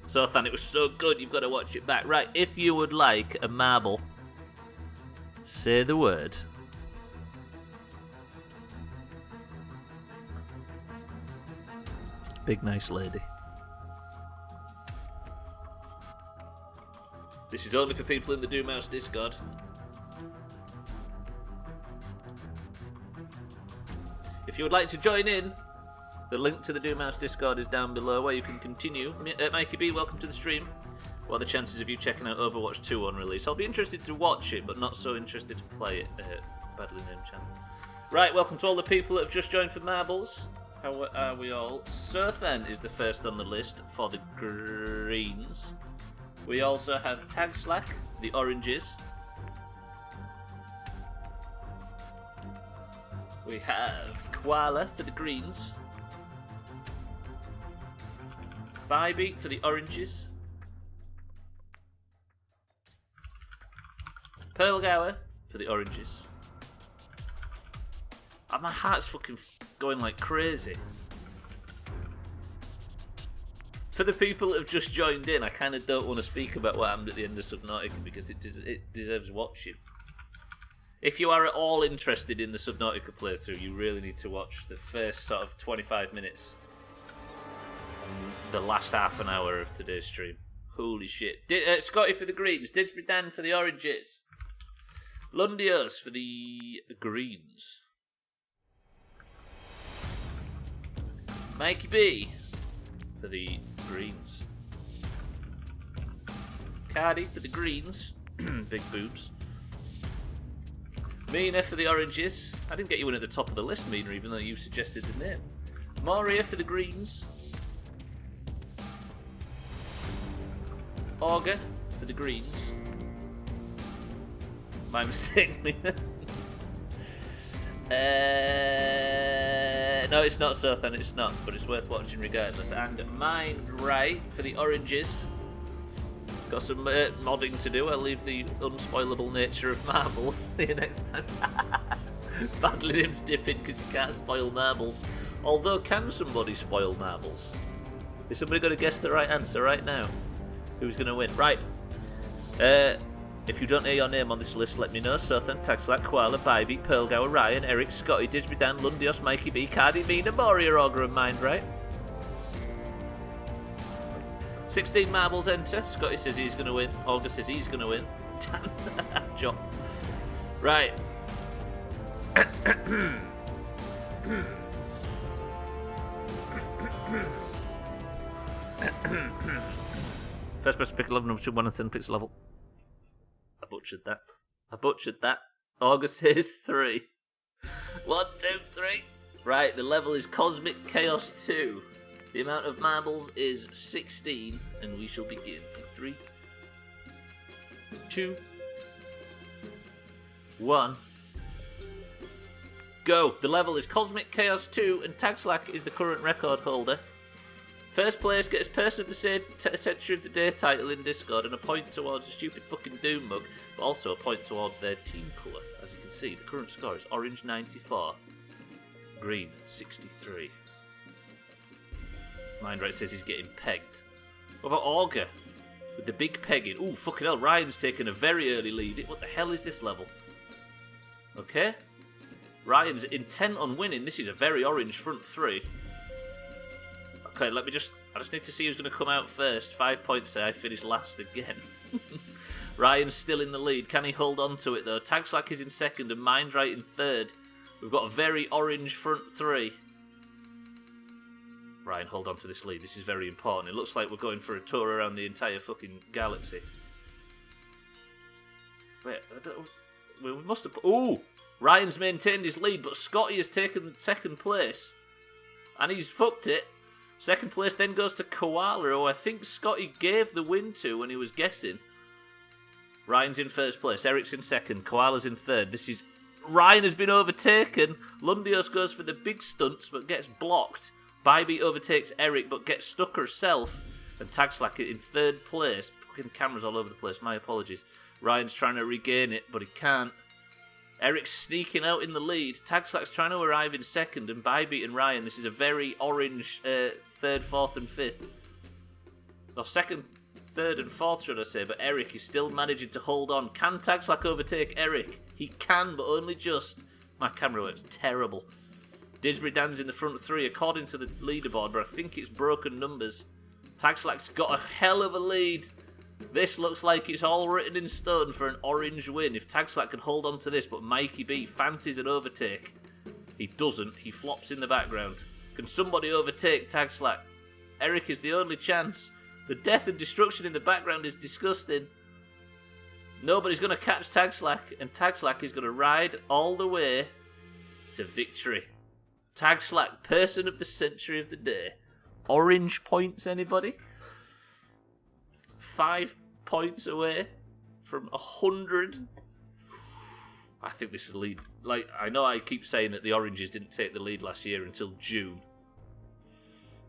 Speaker 1: So, Than, it was so good, you've got to watch it back. Right, if you would like a marble, say the word. Big nice lady. This is only for people in the Doomhaus Discord. If you would like to join in, the link to the Doomhaus Discord is down below where you can continue. Mikey B, welcome to the stream. What are the chances of you checking out Overwatch 2 on release? I'll be interested to watch it, but not so interested to play it. Badly named channel. Right, welcome to all the people that have just joined for Marbles. How are we all? Sothan is the first on the list for the greens. We also have Tag Slack for the oranges. We have Koala for the greens. Bybeat for the oranges. Pearlgower for the oranges. Oh, my heart's fucking going like crazy. For the people that have just joined in, I kind of don't want to speak about what happened at the end of Subnautica because it deserves watching. If you are at all interested in the Subnautica playthrough, you really need to watch the first sort of 25 minutes and the last half an hour of today's stream. Holy shit. Scotty for the greens, Disbury Dan for the oranges, Lundios for the greens, Mikey B for the greens, Cardi for the greens, big boobs, Mina for the oranges. I didn't get you in at the top of the list, Mina, even though you suggested the name. Moria for the greens, Auger for the greens. My mistake, Mina. No, it's not Sothan, it's not, but it's worth watching regardless. And Mind Right for the oranges. Got some modding to do. I'll leave the unspoilable nature of marbles. See you next time. Badly named dipping because you can't spoil marbles. Although, can somebody spoil marbles? Is somebody going to guess the right answer right now? Who's going to win? Right. If you don't hear your name on this list, let me know. Sothan, Tagslack, Koala, Bybeat, Pearlgower, Ryan, Eric, Scotty, Disbury Dan, Lundios, Mikey B, Cardi, Mina, Moria, Augur, and Mind Right. 16 marbles enter. Scotty says he's going to win. August says he's going to win. Damn, John. Right. First person to pick a level number between 1 and 10 picks a level. I butchered that. August says 3. 1, 2, 3. Right, the level is Cosmic Chaos 2. The amount of marbles is 16, and we shall begin in 3, 2, 1. Go. The level is Cosmic Chaos 2, and Tagslack is the current record holder. First place gets Person of the Century of the Day title in Discord and a point towards a stupid fucking Doom mug, but also a point towards their team colour. As you can see, the current score is orange 94, green 63. Mindright says he's getting pegged. What about Augur? With the big pegging. Ooh, fucking hell, Ryan's taken a very early lead. What the hell is this level? Okay. Ryan's intent on winning. This is a very orange front three. Okay, I just need to see who's going to come out first. 5 points say I finished last again. Ryan's still in the lead. Can he hold on to it, though? Tagslack is in second and Mindright in third. We've got a very orange front three. Ryan, hold on to this lead. This is very important. It looks like we're going for a tour around the entire fucking galaxy. Wait, we must have... Ooh! Ryan's maintained his lead, but Scotty has taken second place. And he's fucked it. Second place then goes to Koala, who I think Scotty gave the win to when he was guessing. Ryan's in first place. Eric's in second. Koala's in third. Ryan has been overtaken. Lundios goes for the big stunts, but gets blocked. Bybee overtakes Eric, but gets stuck herself. And Tagslack in third place. Fucking cameras all over the place. My apologies. Ryan's trying to regain it, but he can't. Eric's sneaking out in the lead. Tagslack's trying to arrive in second, and Bybee and Ryan. This is a very orange third, fourth, and fifth. No, second, third, and fourth, should I say? But Eric is still managing to hold on. Can Tagslack overtake Eric? He can, but only just. My camera works terrible. Disbury Dan's in the front three, according to the leaderboard, but I think it's broken numbers. Tagslack's got a hell of a lead. This looks like it's all written in stone for an orange win. If Tagslack can hold on to this, but Mikey B fancies an overtake. He doesn't. He flops in the background. Can somebody overtake Tagslack? Eric is the only chance. The death and destruction in the background is disgusting. Nobody's going to catch Tagslack, and Tagslack is going to ride all the way to victory. Tagslack, Person of the Century of the Day. Orange points, anybody? 5 points away from 100. I think this is the lead. Like, I know I keep saying that the Oranges didn't take the lead last year until June.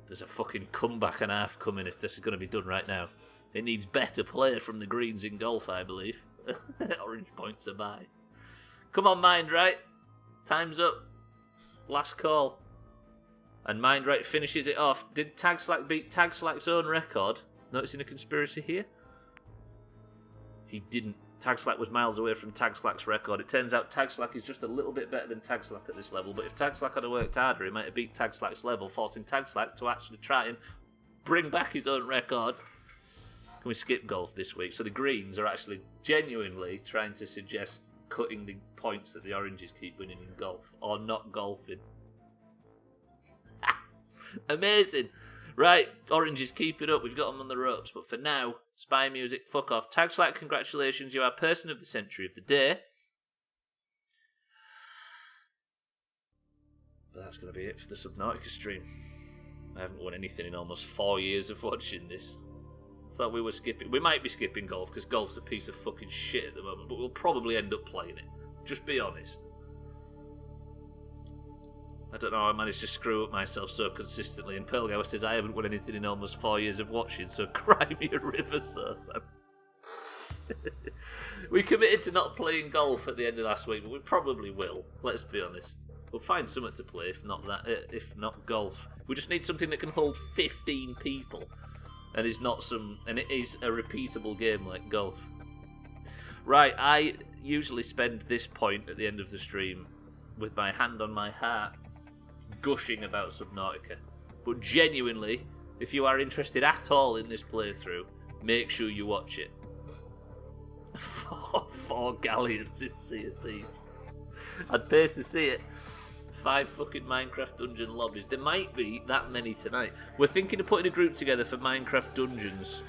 Speaker 1: There's a fucking comeback and a half coming if this is going to be done right now. It needs better play from the Greens in golf, I believe. Orange points are by. Come on, Mindright. Time's up. Last call. And Mindright finishes it off. Did Tagslack beat Tagslack's own record? Noticing a conspiracy here? He didn't. Tagslack was miles away from Tagslack's record. It turns out Tagslack is just a little bit better than Tagslack at this level, but if Tagslack had worked harder, he might have beat Tagslack's level, forcing Tagslack to actually try and bring back his own record. Can we skip golf this week? So the Greens are actually genuinely trying to suggest cutting the points that the Oranges keep winning in golf, or not golfing. Amazing! Right, Oranges, keep it up. We've got them on the ropes. But for now, spy music, fuck off. Tagslack, congratulations. You are Person of the Century of the Day. But that's going to be it for the Subnautica stream. I haven't won anything in almost 4 years of watching this. Thought we were skipping. We might be skipping golf, because golf's a piece of fucking shit at the moment. But we'll probably end up playing it. Just be honest. I don't know how I managed to screw up myself so consistently. And Pearlgower says, I haven't won anything in almost 4 years of watching, so cry me a river, sir. We committed to not playing golf at the end of last week, but we probably will. Let's be honest. We'll find something to play, if not golf. We just need something that can hold 15 people, and it is a repeatable game like golf. Right, I usually spend this point at the end of the stream with my hand on my heart, gushing about Subnautica, but genuinely, if you are interested at all in this playthrough, make sure you watch it. Four galleons in Sea of Thieves. I'd pay to see it. 5 fucking Minecraft dungeon lobbies. There might be that many tonight. We're thinking of putting a group together for Minecraft Dungeons.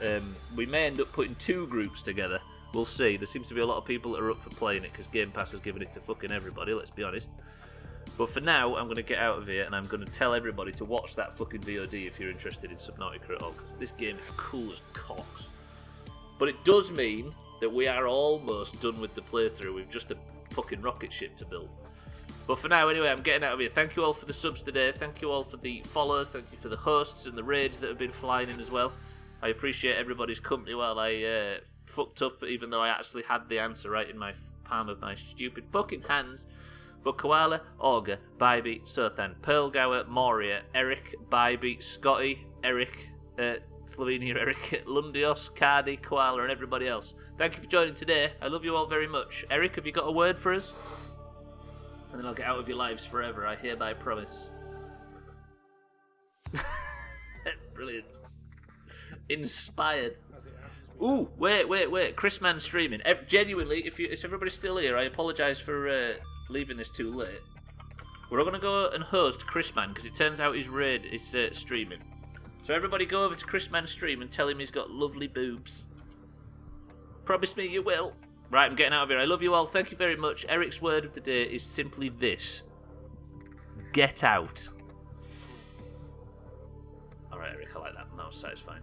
Speaker 1: We may end up putting 2 groups together. We'll see. There seems to be a lot of people that are up for playing it because Game Pass has given it to fucking everybody, let's be honest. But for now, I'm going to get out of here and I'm going to tell everybody to watch that fucking VOD if you're interested in Subnautica at all, because this game is cool as cocks. But it does mean that we are almost done with the playthrough. We've just a fucking rocket ship to build. But for now, anyway, I'm getting out of here. Thank you all for the subs today. Thank you all for the follows. Thank you for the hosts and the raids that have been flying in as well. I appreciate everybody's company while I fucked up, even though I actually had the answer right in my palm of my stupid fucking hands. But Koala, Augur, Bybee, Sothan, Pearlgower, Moria, Eric, Bybee, Scotty, Eric, Slovenia, Eric, Lundios, Cardi, Koala, and everybody else. Thank you for joining today. I love you all very much. Eric, have you got a word for us? And then I'll get out of your lives forever, I hereby promise. Brilliant. Inspired. Ooh, wait. Chris Man streaming. Genuinely, if everybody's still here, I apologise for leaving this too late. We're all going to go and host Chris Man, because it turns out his raid is streaming. So everybody go over to Chris Man's stream and tell him he's got lovely boobs. Promise me you will. Right, I'm getting out of here. I love you all. Thank you very much. Eric's word of the day is simply this. Get out. Alright, Eric, I like that. That was satisfying.